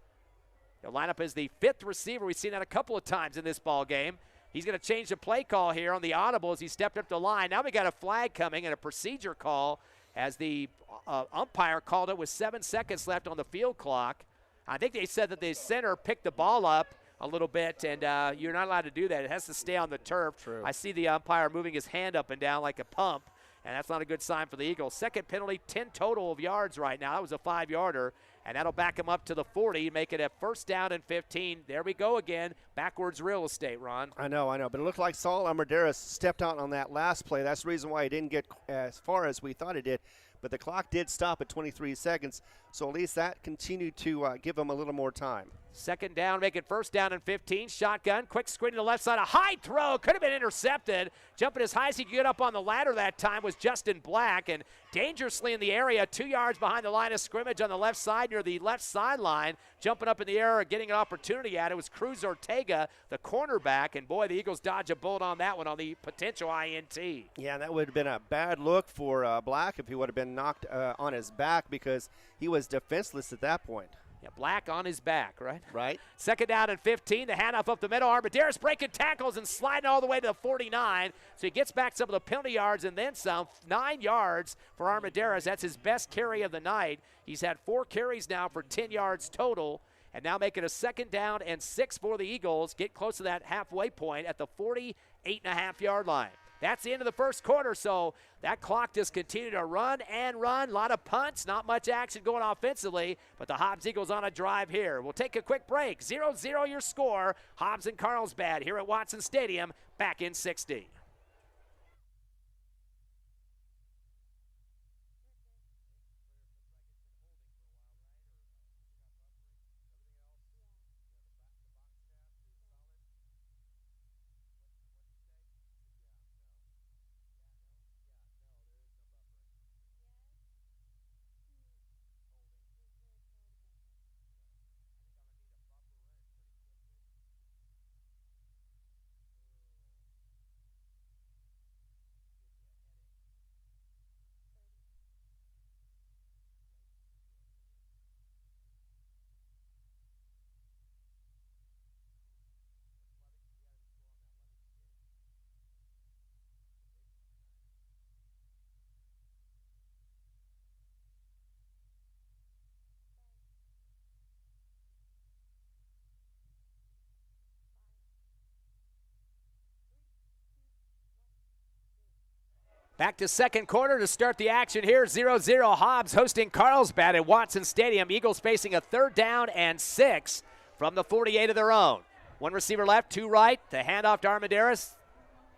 A: He'll line up as the 5th receiver. We've seen that a couple of times in this ball game. He's going to change the play call here on the audible as he stepped up the line. Now we got a flag coming and a procedure call as the umpire called it with 7 seconds left on the field clock. I think they said that the center picked the ball up a little bit, and you're not allowed to do that. It has to stay on the turf.
B: True.
A: I see the umpire moving his hand up and down like a pump, and that's not a good sign for the Eagles. Second penalty, 10 total of yards right now. That was a 5-yarder. And that'll back him up to the 40, make it a first down and 15. There we go again. Backwards real estate, Ron.
B: I know. But it looked like Saul Armendariz stepped out on that last play. That's the reason why he didn't get as far as we thought it did. But the clock did stop at 23 seconds, so at least that continued to give him a little more time.
A: Second down, make it first down and 15. Shotgun, quick screen to the left side. A high throw, could have been intercepted. Jumping as high as he could get up on the ladder that time was Justin Black, and dangerously in the area, 2 yards behind the line of scrimmage on the left side near the left sideline. Jumping up in the air, getting an opportunity at it was Cruz Ortega, the cornerback, and boy, the Eagles dodge a bullet on that one on the potential INT.
B: Yeah, that would have been a bad look for Black if he would have been knocked on his back because he was defenseless at that point.
A: Yeah, Black on his back, right?
B: Right.
A: Second down and 15. The handoff up the middle. Armendariz breaking tackles and sliding all the way to the 49. So he gets back some of the penalty yards and then some. 9 yards for Armendariz. That's his best carry of the night. He's had 4 carries now for 10 yards total. And now making a second down and 6 for the Eagles. Get close to that halfway point at the 48.5-yard line. That's the end of the first quarter, so that clock just continued to run and run. A lot of punts, not much action going offensively, but the Hobbs Eagles on a drive here. We'll take a quick break. 0-0 your score. Hobbs and Carlsbad here at Watson Stadium, back in 60. Back to second quarter to start the action here. 0-0 Hobbs hosting Carlsbad at Watson Stadium. Eagles facing a third down and 6 from the 48 of their own. 1 receiver left, 2 right. The handoff to Armendariz.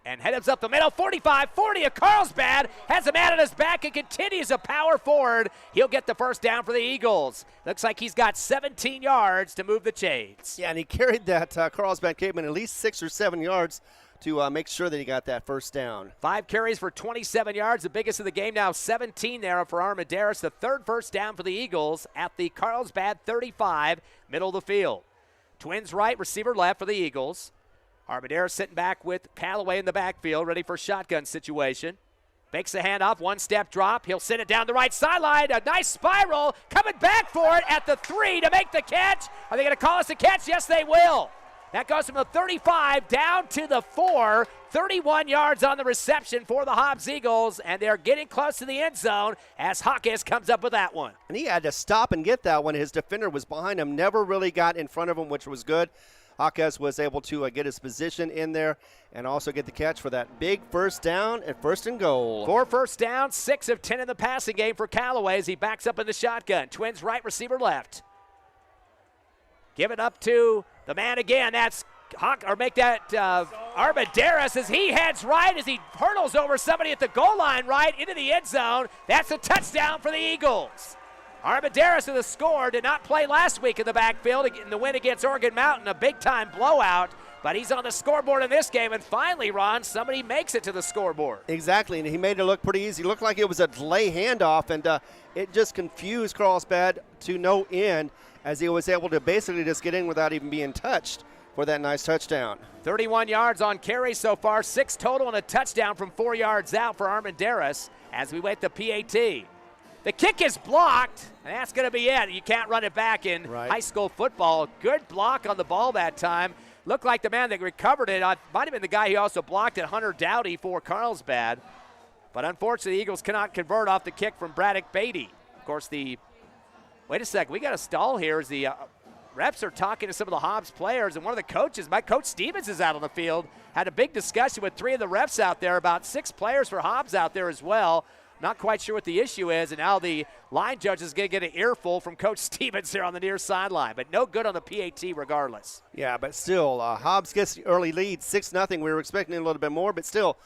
A: And heads up the middle, 45-40 of Carlsbad. Has a man on his back and continues to power forward. He'll get the first down for the Eagles. Looks like he's got 17 yards to move the chains.
B: Yeah, and he carried that Carlsbad Cavemen at least 6 or 7 yards to make sure that he got that first down.
A: 5 carries for 27 yards, the biggest of the game now, 17 there for Armendariz. The third first down for the Eagles at the Carlsbad 35, middle of the field. Twins right, receiver left for the Eagles. Armendariz sitting back with Callaway in the backfield, ready for a shotgun situation. Makes the handoff, one-step drop. He'll send it down the right sideline. A nice spiral, coming back for it at the 3 to make the catch. Are they going to call us a catch? Yes, they will. That goes from the 35 down to the 4. 31 yards on the reception for the Hobbs Eagles, and they're getting close to the end zone as Hawkins comes up with that one.
B: And he had to stop and get that one. His defender was behind him, never really got in front of him, which was good. Hawkins was able to get his position in there and also get the catch for that big first down and first and goal.
A: 4 first downs, 6 of 10 in the passing game for Callaway as he backs up in the shotgun. Twins right, receiver left. Give it up to the man again. That's Armendariz as he heads right as he hurdles over somebody at the goal line right into the end zone. That's a touchdown for the Eagles. Armendariz with the score, did not play last week in the backfield in the win against Oregon Mountain, a big-time blowout, but he's on the scoreboard in this game, and finally, Ron, somebody makes it to the scoreboard.
B: Exactly, and he made it look pretty easy. It looked like it was a delay handoff, and it just confused Carlsbad to no end as he was able to basically just get in without even being touched for that nice touchdown.
A: 31 yards on carry so far, 6 total and a touchdown from 4 yards out for Armendariz as we wait the PAT. The kick is blocked, and that's going to be it. You can't run it back in high school football. Good block on the ball that time. Looked like the man that recovered it might have been the guy who also blocked it, Hunter Dowdy for Carlsbad. But unfortunately, the Eagles cannot convert off the kick from Braddock Beatty. Of course, wait a second, we got a stall here as the reps are talking to some of the Hobbs players, and one of the coaches, my coach Stevens, is out on the field. Had a big discussion with 3 of the refs out there, about 6 players for Hobbs out there as well. Not quite sure what the issue is, and now the line judge is going to get an earful from Coach Stevens here on the near sideline, but no good on the PAT regardless.
B: Yeah, but still, Hobbs gets the early lead, 6-0. We were expecting a little bit more, but still,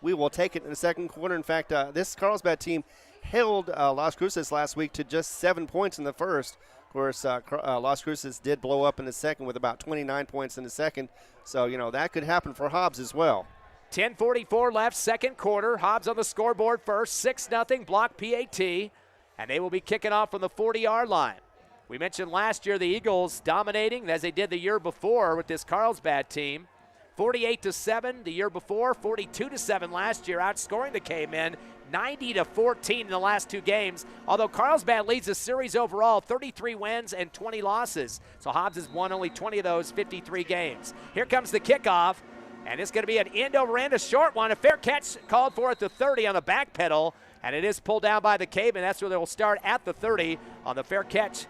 B: we will take it in the second quarter. In fact, this Carlsbad team held Las Cruces last week to just 7 points in the first. Of course, Las Cruces did blow up in the second with about 29 points in the second, so, that could happen for Hobbs as well.
A: 10:44 left, second quarter. Hobbs on the scoreboard first, 6-0, block PAT, and they will be kicking off from the 40-yard line. We mentioned last year the Eagles dominating, as they did the year before with this Carlsbad team. 48-7 the year before, 42-7 last year, outscoring the Cavemen 90-14 in the last 2 games. Although Carlsbad leads the series overall, 33 wins and 20 losses. So Hobbs has won only 20 of those 53 games. Here comes the kickoff. And it's going to be an end-over-end, a short one. A fair catch called for at the 30 on the back pedal, and it is pulled down by the Cavemen. That's where they will start at the 30 on the fair catch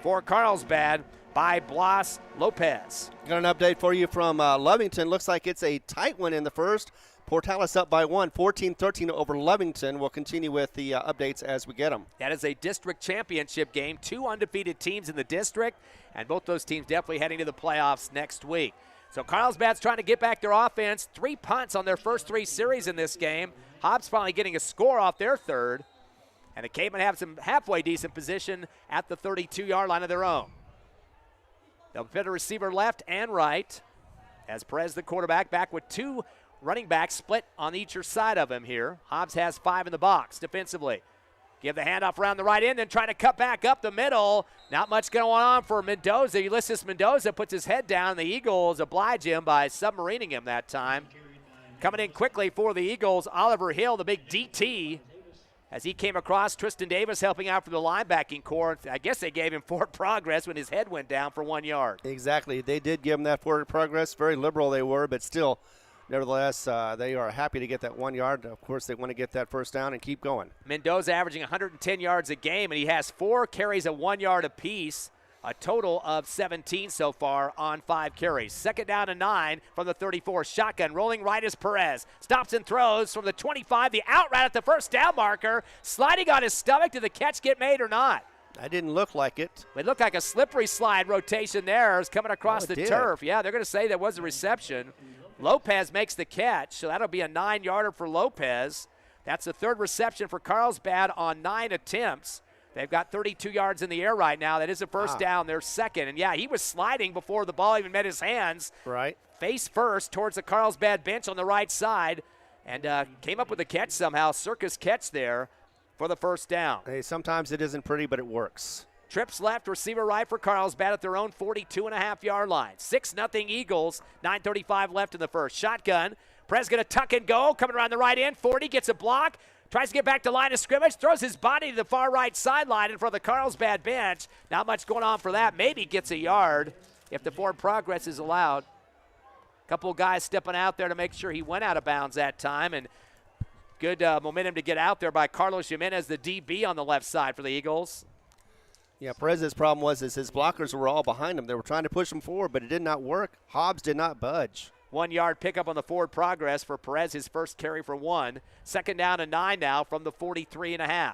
A: for Carlsbad by Blas Lopez.
B: Got an update for you from Lovington. Looks like it's a tight one in the first. Portales up by 1, 14-13 over Lovington. We'll continue with the updates as we get them.
A: That is a district championship game. 2 undefeated teams in the district, and both those teams definitely heading to the playoffs next week. So Carlsbad's trying to get back their offense. 3 punts on their first 3 series in this game. Hobbs finally getting a score off their third. And the Cavemen have some halfway decent position at the 32-yard line of their own. They'll fit a receiver left and right. As Perez, the quarterback, back with 2 running backs split on each side of him here. Hobbs has 5 in the box defensively. Give the handoff around the right end, then try to cut back up the middle. Not much going on for Mendoza. Ulysses Mendoza puts his head down. The Eagles oblige him by submarining him that time. Coming in quickly for the Eagles, Oliver Hill, the big DT, as he came across. Tristan Davis helping out for the linebacking core. I guess they gave him forward progress when his head went down for 1 yard.
B: Exactly. They did give him that forward progress. Very liberal they were, but still, nevertheless, they are happy to get that 1 yard. Of course, they want to get that first down and keep going.
A: Mendoza averaging 110 yards a game, and he has 4 carries of 1 yard apiece, a total of 17 so far on 5 carries. Second down and 9 from the 34. Shotgun rolling right is Perez. Stops and throws from the 25. The out route at the first down marker. Sliding on his stomach. Did the catch get made or not?
B: That didn't look like it.
A: It looked like a slippery slide rotation there. Is coming across the turf. Yeah, they're going to say there was a reception. Lopez makes the catch, so that'll be a 9-yarder for Lopez. That's the 3rd reception for Carlsbad on 9 attempts. They've got 32 yards in the air right now. That is a first down. They're second. And, yeah, he was sliding before the ball even met his hands.
B: Right.
A: face first towards the Carlsbad bench on the right side and came up with a catch somehow, circus catch there for the first down.
B: Hey, sometimes it isn't pretty, but it works.
A: Trips left, receiver right for Carlsbad at their own 42.5-yard line. 6-0 Eagles, 9:35 left in the first. Shotgun, Prez going to tuck and go, coming around the right end, 40, gets a block, tries to get back to line of scrimmage, throws his body to the far right sideline in front of the Carlsbad bench. Not much going on for that. Maybe gets a yard if the forward progress is allowed. A couple of guys stepping out there to make sure he went out of bounds that time, and good momentum to get out there by Carlos Jimenez, the DB on the left side for the Eagles.
B: Yeah, Perez's problem was his blockers were all behind him. They were trying to push him forward, but it did not work. Hobbs did not budge.
A: 1 yard pickup on the forward progress for Perez, his first carry for 1. Second down and 9 now from the 43.5.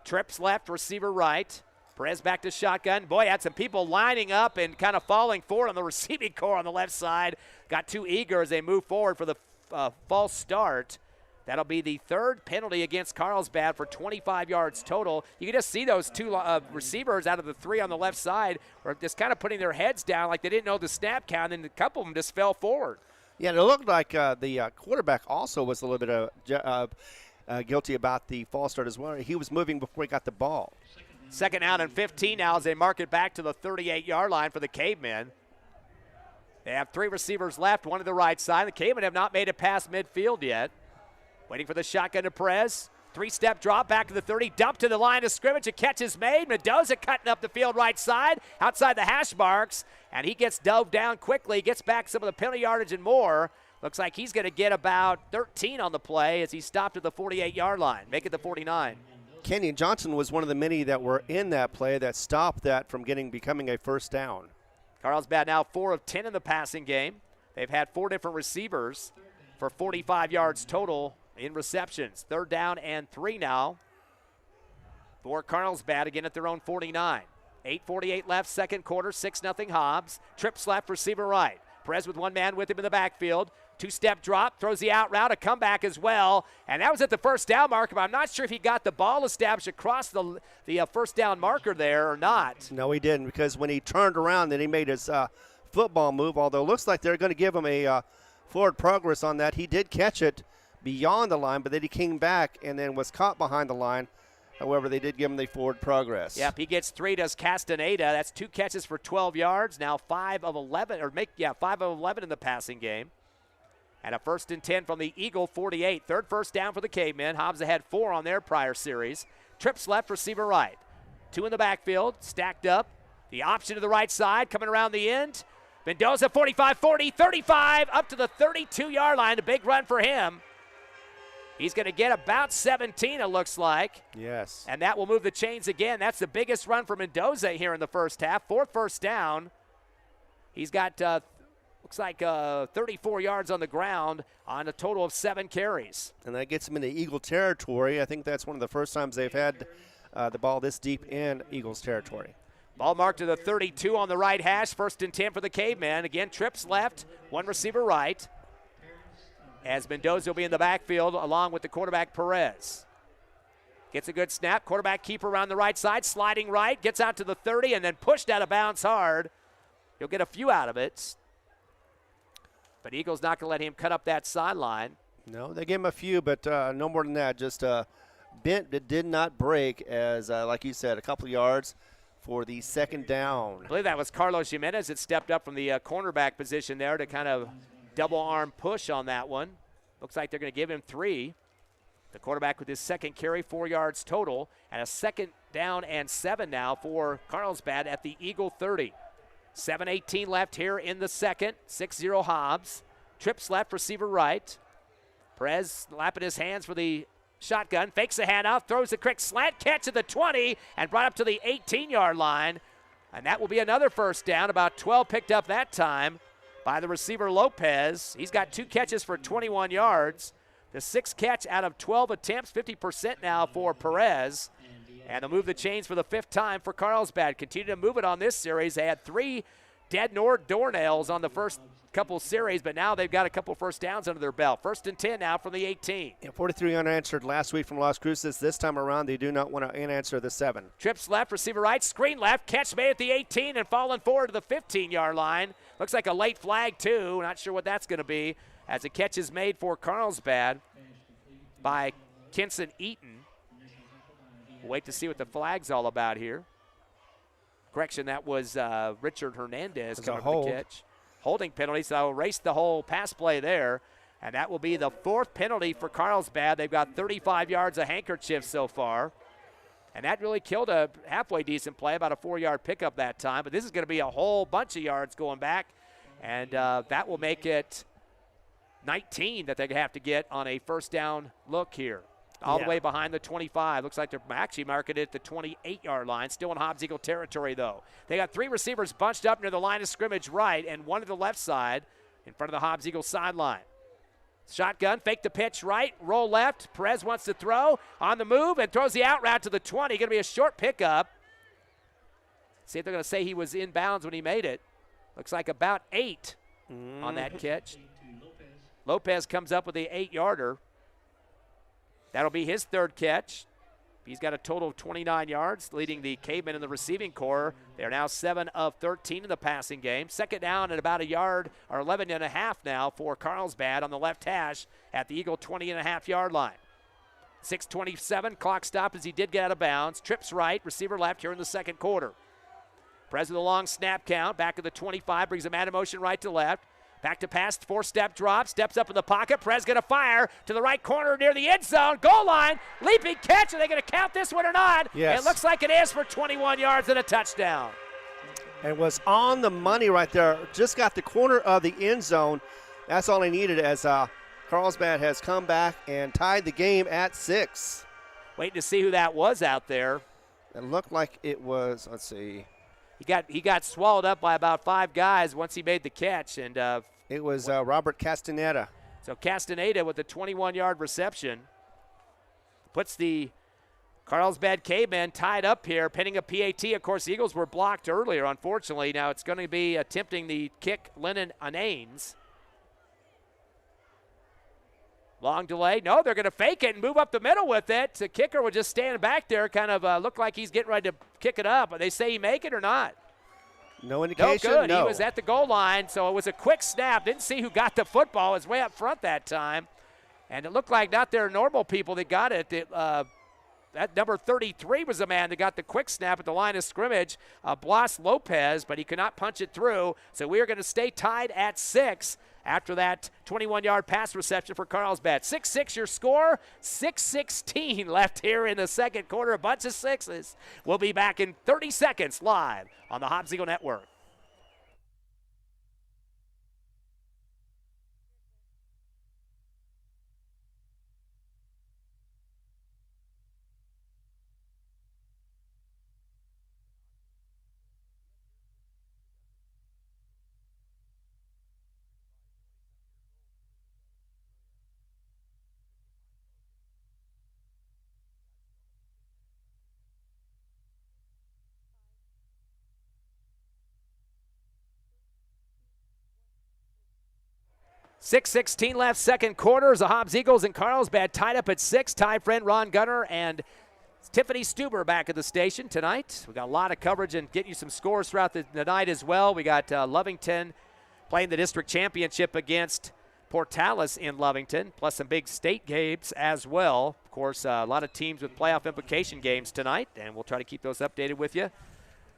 A: Trips left, receiver right. Perez back to shotgun. Boy, had some people lining up and kind of falling forward on the receiving core on the left side. Got too eager as they move forward for the false start. That'll be the third penalty against Carlsbad for 25 yards total. You can just see those two receivers out of the 3 on the left side were just kind of putting their heads down like they didn't know the snap count, and a couple of them just fell forward.
B: Yeah, and it looked like the quarterback also was a little bit guilty about the false start as well. He was moving before he got the ball.
A: Second down and 15 now as they mark it back to the 38-yard line for the Cavemen. They have 3 receivers left, one to the right side. The Cavemen have not made it past midfield yet. Waiting for the shotgun to Perez. 3-step drop back to the 30. Dump to the line of scrimmage. A catch is made. Mendoza cutting up the field right side. Outside the hash marks. And he gets dove down quickly. Gets back some of the penalty yardage and more. Looks like he's going to get about 13 on the play as he stopped at the 48-yard line. Make it the 49.
B: Kenyon Johnson was one of the many that were in that play that stopped that from becoming a first down.
A: Carlsbad now 4 of 10 in the passing game. They've had 4 different receivers for 45 yards total in receptions. Third down and 3 now for Carlsbad, again at their own 49. 8:48 left, second quarter, 6-0 Hobbs. Trips left, receiver right. Perez with one man with him in the backfield. 2-step drop, throws the out route, a comeback as well. And that was at the first down marker, but I'm not sure if he got the ball established across the first down marker there or not.
B: No, he didn't, because when he turned around, then he made his football move, although it looks like they're going to give him a forward progress on that. He did catch it beyond the line, but then he came back and then was caught behind the line. However, they did give him the forward progress.
A: Yep, he gets 3, does Castaneda. That's 2 catches for 12 yards. Now 5 of 11 in the passing game. And a 1st and 10 from the Eagle 48. Third first down for the Cavemen. Hobbs had 4 on their prior series. Trips left, receiver right. 2 in the backfield, stacked up. The option to the right side, coming around the end. Mendoza 45, 40, 35, up to the 32-yard line. A big run for him. He's going to get about 17, it looks like.
B: Yes.
A: And that will move the chains again. That's the biggest run for Mendoza here in the first half. 4th first down. He's got, looks like 34 yards on the ground on a total of 7 carries.
B: And that gets him into Eagle territory. I think that's one of the first times they've had the ball this deep in Eagles territory.
A: Ball marked to the 32 on the right hash. 1st and 10 for the Cavemen. Again, trips left, 1 receiver right. As Mendoza will be in the backfield along with the quarterback Perez. Gets a good snap. Quarterback keeper around the right side, sliding right, gets out to the 30 and then pushed out of bounds hard. He'll get a few out of it. But Eagles not going to let him cut up that sideline.
B: No, they gave him a few, but no more than that. Just bent that did not break as, like you said, a couple yards for the second down.
A: I believe that was Carlos Jimenez that stepped up from the cornerback position there to kind of double arm push on that one. Looks like they're going to give him 3. The quarterback with his second carry, 4 yards total, and a 2nd down and 7 now for Carlsbad at the Eagle 30. 7:18 left here in the second. 6-0 Hobbs. Trips left, receiver right. Perez lapping his hands for the shotgun. Fakes the handoff, throws a quick slant catch at the 20 and brought up to the 18-yard line. And that will be another first down. About 12 picked up that time by the receiver Lopez. He's got 2 catches for 21 yards. The 6th catch out of 12 attempts, 50% now for Perez. And they'll move the chains for the 5th time for Carlsbad. Continue to move it on this series. They had 3 dead doornails on the first couple series, but now they've got a couple first downs under their belt. 1st and 10 now from the 18.
B: Yeah, 43 unanswered last week from Las Cruces. This time around, they do not want to unanswer the 7.
A: Trips left, receiver right, screen left, catch made at the 18 and falling forward to the 15-yard line. Looks like a late flag, too. Not sure what that's going to be, as a catch is made for Carlsbad by Kinson Eaton. We'll wait to see what the flag's all about here. Correction, that was Richard Hernandez coming for the catch. Holding penalty, so erase the whole pass play there. And that will be the 4th penalty for Carlsbad. They've got 35 yards of handkerchief so far. And that really killed a halfway decent play, about a 4-yard pickup that time. But this is going to be a whole bunch of yards going back. And that will make it 19 that they have to get on a first down look here. All the way behind the 25. Looks like they're actually marking it at the 28-yard line. Still in Hobbs Eagle territory, though. They got 3 receivers bunched up near the line of scrimmage right and one to the left side in front of the Hobbs Eagle sideline. Shotgun, fake the pitch right, roll left. Perez wants to throw on the move and throws the out route to the 20. Going to be a short pickup. See if they're going to say he was in bounds when he made it. Looks like about 8 on that catch. Lopez comes up with the 8-yarder. That'll be his 3rd catch. He's got a total of 29 yards, leading the Cavemen in the receiving corps. They're now 7 of 13 in the passing game. 2nd down at about a yard, or 11 and a half now for Carlsbad on the left hash at the Eagle 20-and-a-half-yard line. 6:27, clock stop as he did get out of bounds. Trips right, receiver left here in the 2nd quarter. Prez with a long snap count, back of the 25, brings a man in motion right to left. Back to pass, 4-step drop, steps up in the pocket. Perez going to fire to the right corner near the end zone. Goal line, leaping catch. Are they going to count this one or not?
B: Yes.
A: It looks like it is for 21 yards and a touchdown.
B: And was on the money right there. Just got the corner of the end zone. That's all he needed as Carlsbad has come back and tied the game at 6.
A: Waiting to see who that was out there.
B: It looked like it was, let's see.
A: He got swallowed up by about 5 guys once he made the catch. And
B: it was Robert Castaneda.
A: So Castaneda with the 21-yard reception puts the Carlsbad Cavemen tied up here, pending a PAT. Of course, the Eagles were blocked earlier, unfortunately. Now it's going to be attempting the kick, Lennon Ananes. Long delay. No, they're going to fake it and move up the middle with it. The kicker would just stand back there, kind of look like he's getting ready to kick it up. They say he make it or not?
B: No indication.
A: No good.
B: No.
A: He was at the goal line, so it was a quick snap. Didn't see who got the football. It was way up front that time. And it looked like not their normal people that got it. That number 33 was the man that got the quick snap at the line of scrimmage, Blas Lopez, but he could not punch it through. So we are going to stay tied at 6 after that 21-yard pass reception for Carlsbad. 6-6 your score, 6:16 left here in the 2nd quarter, a bunch of 6s. We'll be back in 30 seconds live on the Hobbs Eagle Network. .6:16 left, 2nd quarter. The Hobbs Eagles and Carlsbad tied up at 6. Ty friend Ron Gunner and Tiffany Stuber back at the station tonight. We got a lot of coverage and getting you some scores throughout the night as well. We got Lovington playing the district championship against Portales in Lovington, plus some big state games as well. Of course, a lot of teams with playoff implication games tonight, and we'll try to keep those updated with you.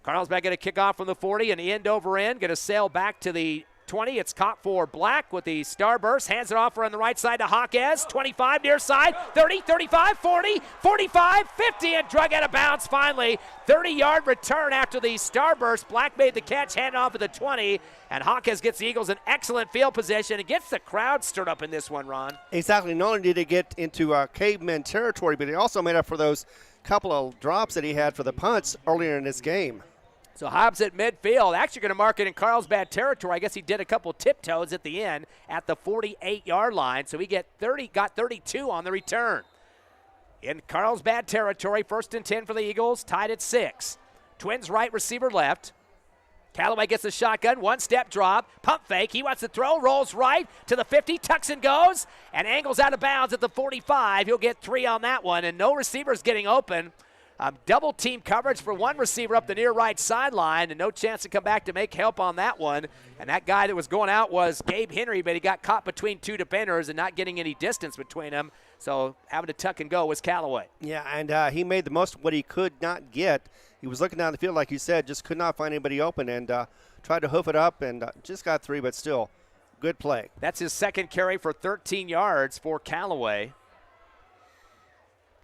A: Carlsbad going to kick off from the 40 and end over end. Going to sail back to the 20. It's caught for Black with the starburst. Hands it off on the right side to Hawkes. 25 near side. 30, 35, 40, 45, 50, and drug out of bounds finally. 30-yard return after the starburst. Black made the catch, handed off at the 20, and Hawkes gets the Eagles in excellent field position and gets the crowd stirred up in this one, Ron.
B: Exactly. Not only did he get into Cavemen territory, but he also made up for those couple of drops that he had for the punts earlier in this game.
A: So Hobbs at midfield, actually going to mark it in Carlsbad territory. I guess he did a couple tiptoes at the end at the 48-yard line. So he got 32 on the return. In Carlsbad territory, 1st and 10 for the Eagles, tied at 6. Twins right, receiver left. Callaway gets the shotgun, one-step drop, pump fake. He wants to throw, rolls right to the 50, tucks and goes, and angles out of bounds at the 45. He'll get 3 on that one, and no receivers getting open. Double team coverage for one receiver up the near right sideline, and no chance to come back to make help on that one. And that guy that was going out was Gabe Henry, but he got caught between 2 defenders and not getting any distance between them. So having to tuck and go was Callaway.
B: Yeah, and he made the most of what he could not get. He was looking down the field, like you said, just could not find anybody open, and tried to hoof it up and just got 3, but still, good play.
A: That's his second carry for 13 yards for Callaway.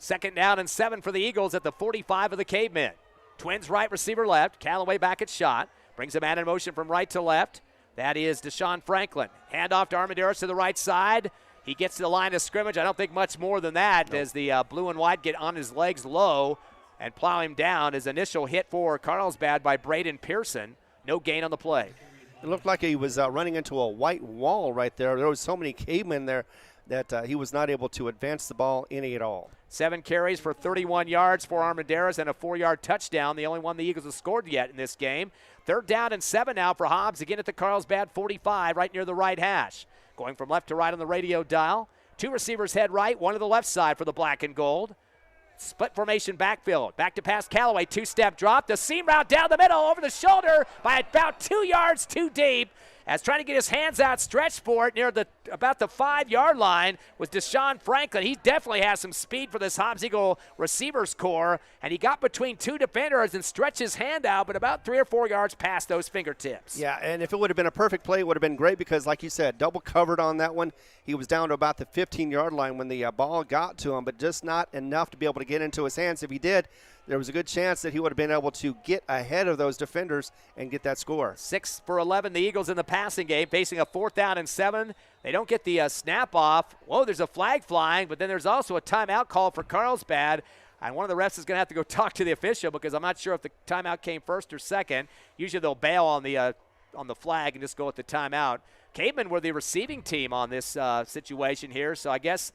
A: 2nd down and 7 for the Eagles at the 45 of the Cavemen. Twins right, receiver left. Callaway back at shot. Brings a man in motion from right to left. That is Deshaun Franklin. Handoff to Armendariz to the right side. He gets to the line of scrimmage. I don't think much more than that as the blue and white get on his legs low and plow him down. His initial hit for Carlsbad by Braden Pearson. No gain on the play.
B: It looked like he was running into a white wall right there. There was so many cavemen there that he was not able to advance the ball any at all.
A: 7 carries for 31 yards for Armendariz and a 4-yard touchdown, the only one the Eagles have scored yet in this game. 3rd down and 7 now for Hobbs, again at the Carlsbad 45, right near the right hash. Going from left to right on the radio dial. 2 receivers head right, 1 to the left side for the black and gold. Split formation backfield. Back to pass Callaway, 2-step drop. The seam route down the middle, over the shoulder by about 2 yards too deep. As trying to get his hands out, stretched for it near about the 5-yard line was Deshaun Franklin. He definitely has some speed for this Hobbs Eagle receivers core, and he got between 2 defenders and stretched his hand out, but about 3 or 4 yards past those fingertips.
B: Yeah, and if it would have been a perfect play, it would have been great because, like you said, double covered on that one. He was down to about the 15-yard line when the ball got to him, but just not enough to be able to get into his hands. If he did, there was a good chance that he would have been able to get ahead of those defenders and get that score.
A: 6 for 11, the Eagles in the passing game, facing a 4th down and 7. They don't get the snap off. Whoa, there's a flag flying, but then there's also a timeout call for Carlsbad. And one of the refs is going to have to go talk to the official because I'm not sure if the timeout came first or second. Usually they'll bail on the flag and just go with the timeout. Cavemen were the receiving team on this situation here, so I guess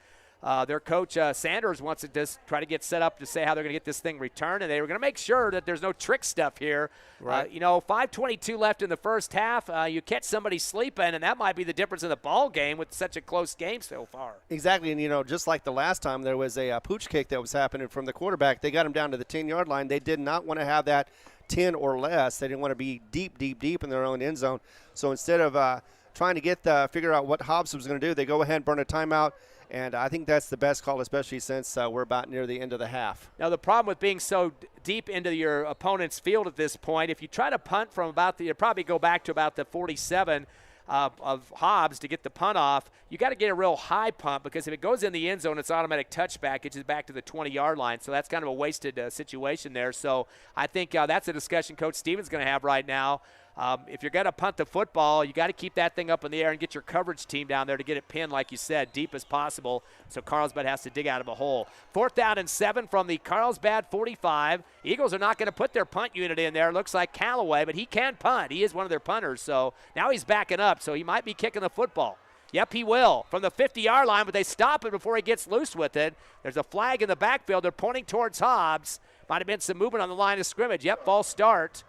A: their coach Sanders wants to just try to get set up to say how they're going to get this thing returned, and they were going to make sure that there's no trick stuff here.
B: Right.
A: 5:22 left in the first half. You catch somebody sleeping, and that might be the difference in the ball game with such a close game so far.
B: Exactly, and just like the last time, there was a pooch kick that was happening from the quarterback. They got him down to the 10-yard line. They did not want to have that 10 or less. They didn't want to be deep in their own end zone. So instead of trying to figure out what Hobbs was going to do, they go ahead and burn a timeout. And I think that's the best call, especially since we're about near the end of the half.
A: Now, the problem with being so deep into your opponent's field at this point, if you try to punt from you probably go back to about the 47 of Hobbs to get the punt off, you got to get a real high punt because if it goes in the end zone, it's automatic touchback. It's just back to the 20-yard line. So that's kind of a wasted situation there. So I think that's a discussion Coach Stevens going to have right now. If you're going to punt the football, you got to keep that thing up in the air and get your coverage team down there to get it pinned, like you said, deep as possible. So Carlsbad has to dig out of a hole. 4th down and 7 from the Carlsbad 45. Eagles are not going to put their punt unit in there. Looks like Callaway, but he can punt. He is one of their punters. So now he's backing up, so he might be kicking the football. Yep, he will. From the 50-yard line, but they stop it before he gets loose with it. There's a flag in the backfield. They're pointing towards Hobbs. Might have been some movement on the line of scrimmage. Yep, false start.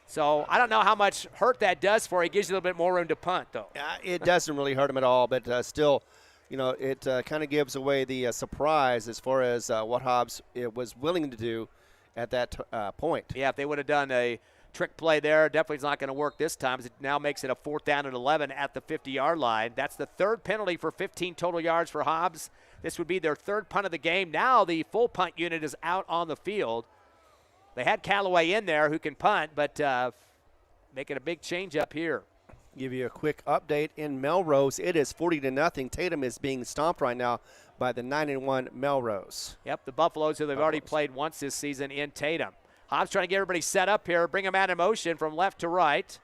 A: So I don't know how much hurt that does for him. It gives you a little bit more room to punt, though.
B: It doesn't really hurt him at all, but still, it kind of gives away the surprise as far as what Hobbs was willing to do at that point.
A: Yeah, if they would have done a trick play there, definitely it's not going to work this time. It now makes it a 4th down and 11 at the 50-yard line. That's the 3rd penalty for 15 total yards for Hobbs. This would be their 3rd punt of the game. Now the full punt unit is out on the field. They had Callaway in there who can punt, but making a big change up here.
B: Give you a quick update in Melrose. It is 40-0. Tatum is being stomped right now by the 9-1 Melrose.
A: Yep, the Buffaloes, who they've already played once this season in Tatum. Hobbs trying to get everybody set up here, bring them out in motion from left to right.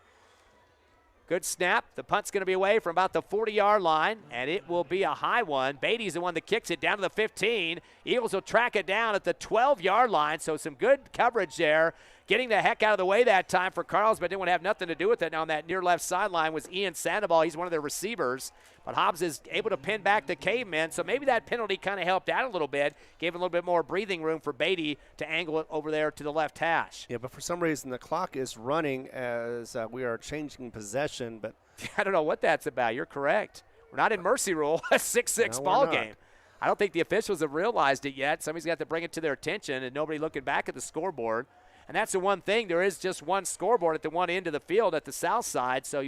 A: Good snap. The punt's going to be away from about the 40-yard line, and it will be a high one. Beatty's the one that kicks it down to the 15. Eagles will track it down at the 12-yard line, so some good coverage there. getting the heck out of the way that time for Carlsbad. Didn't want to have nothing to do with it. Now on that near left sideline was Ian Sandoval. He's one of their receivers. But Hobbs is able to pin back the Cavemen, so maybe that penalty kind of helped out a little bit, gave a little bit more breathing room for Beatty to angle it over there to the left hash.
B: Yeah, but for some reason the clock is running as we are changing possession. But
A: I don't know what that's about. You're correct. We're not in mercy rule. A 6-6 ball game. I don't think the officials have realized it yet. Somebody's got to bring it to their attention, and nobody looking back at the scoreboard. And that's the one thing. There is just one scoreboard at the one end of the field at the south side, so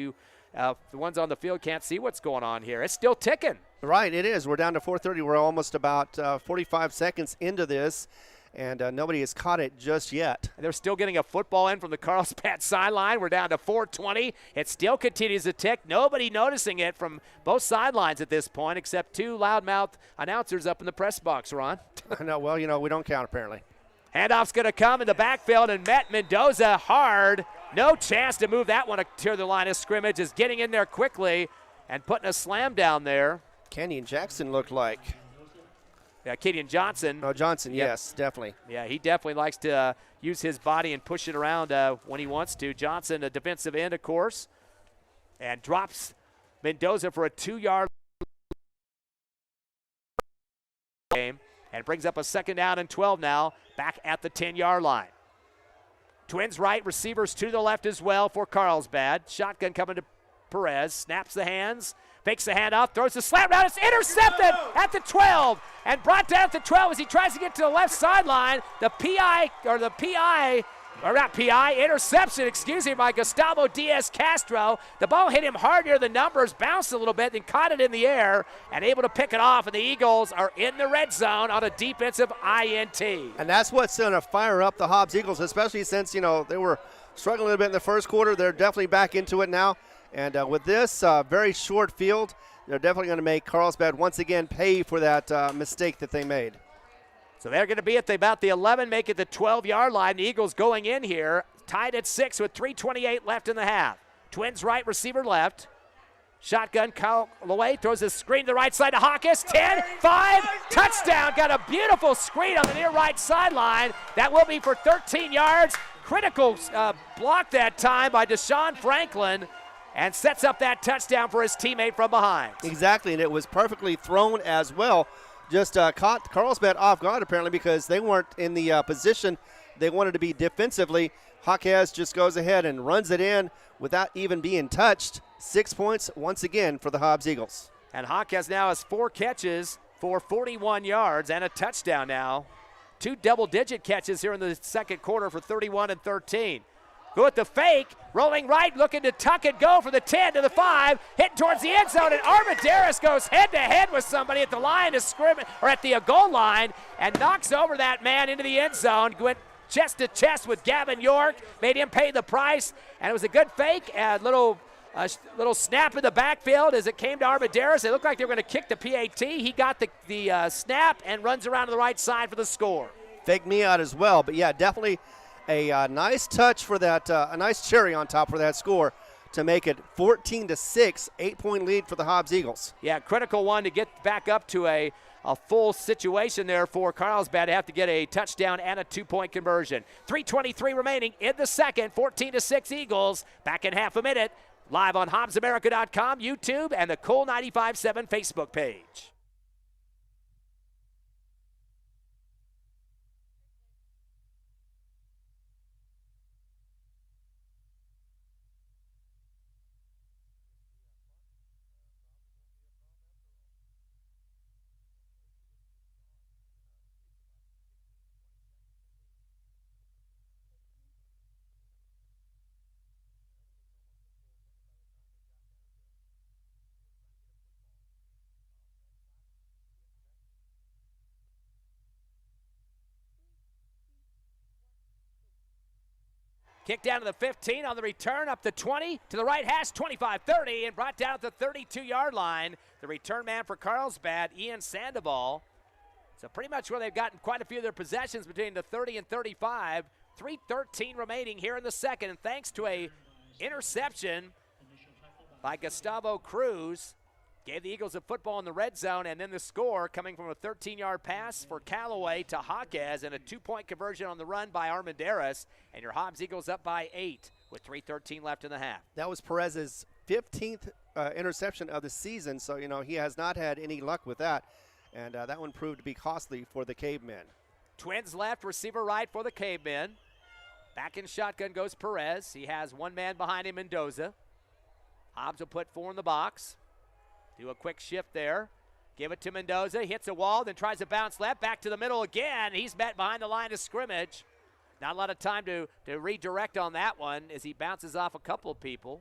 A: the ones on the field can't see what's going on here. It's still ticking.
B: Right, it is. We're down to 4:30. We're almost about 45 seconds into this, and nobody has caught it just yet.
A: And they're still getting a football in from the Carlsbad sideline. We're down to 4:20. It still continues to tick. Nobody noticing it from both sidelines at this point except two loudmouth announcers up in the press box, Ron.
B: No, well, we don't count apparently.
A: Handoff's going to come in the backfield and met Mendoza hard. No chance to move that one to the line of scrimmage. Is getting in there quickly and putting a slam down there.
B: Kenyon Jackson looked like.
A: Yeah, Kenyon Johnson.
B: Oh, Johnson,
A: Yep.
B: Yes, definitely.
A: Yeah, he definitely likes to use his body and push it around when he wants to. Johnson, a defensive end, of course, and drops Mendoza for a 2-yard game and brings up a 2nd down and 12 now, back at the 10-yard line. Twins right, receivers to the left as well for Carlsbad. Shotgun coming to Perez, snaps the hands, fakes the handoff, throws the slant route. It's intercepted at the 12 and brought down at the 12 as he tries to get to the left sideline. Interception, by Gustavo Diaz Castro. The ball hit him hard near the numbers, bounced a little bit, then caught it in the air and able to pick it off. And the Eagles are in the red zone on a defensive INT.
B: And that's what's going to fire up the Hobbs Eagles, especially since, they were struggling a little bit in the first quarter. They're definitely back into it now. And with this very short field, they're definitely going to make Carlsbad once again pay for that mistake that they made.
A: So they're going to be at about the 11, make it the 12-yard line. The Eagles going in here, tied at 6 with 3:28 left in the half. Twins right, receiver left. Shotgun, Kyle Lowe throws a screen to the right side to Hawkins. 10, 5, touchdown. Got a beautiful screen on the near right sideline. That will be for 13 yards. Critical block that time by Deshaun Franklin, and sets up that touchdown for his teammate from behind.
B: Exactly, and it was perfectly thrown as well. Just caught Carlsbad off guard apparently because they weren't in the position they wanted to be defensively. Hawkins just goes ahead and runs it in without even being touched. 6 points once again for the Hobbs Eagles.
A: And Hawkins now has 4 catches for 41 yards and a touchdown now. 2 double-digit catches here in the second quarter for 31 and 13. Go with the fake, rolling right, looking to tuck and go for the 10 to the 5, hitting towards the end zone, and Armendariz goes head-to-head with somebody at the line of scrimmage, or at the goal line, and knocks over that man into the end zone. Went chest-to-chest with Gavin York, made him pay the price, and it was a good fake, a little snap in the backfield as it came to Armendariz. It looked like they were going to kick the PAT. He got the snap and runs around to the right side for the score.
B: Faked me out as well, but yeah, definitely a nice touch for that, a nice cherry on top for that score to make it 14-6, 8-point lead for the Hobbs Eagles.
A: Yeah, critical one to get back up to a full situation there for Carlsbad to have to get a touchdown and a 2-point conversion. 3:23 remaining in the second, 14-6 Eagles. Back in half a minute, live on HobbsAmerica.com, YouTube, and the Cool 95.7 Facebook page. Kick down to the 15 on the return, up the 20 to the right hash, 25-30, and brought down at the 32-yard line. The return man for Carlsbad, Ian Sandoval. So pretty much where they've gotten quite a few of their possessions between the 30 and 35. 3:13 remaining here in the second, and thanks to a interception by Gustavo Cruz, Gave the Eagles a football in the red zone, and then the score coming from a 13-yard pass for Callaway to Jaquez and a 2-point conversion on the run by Armendariz. And your Hobbs Eagles up by 8 with 3:13 left in the half.
B: That was Perez's 15th interception of the season, so, he has not had any luck with that. And that one proved to be costly for the Cavemen.
A: Twins left, receiver right for the Cavemen. Back in shotgun goes Perez. He has one man behind him, Mendoza. Hobbs will put 4 in the box. Do a quick shift there. Give it to Mendoza. Hits a wall, then tries to bounce left. Back to the middle again. He's met behind the line of scrimmage. Not a lot of time to redirect on that one as he bounces off a couple of people.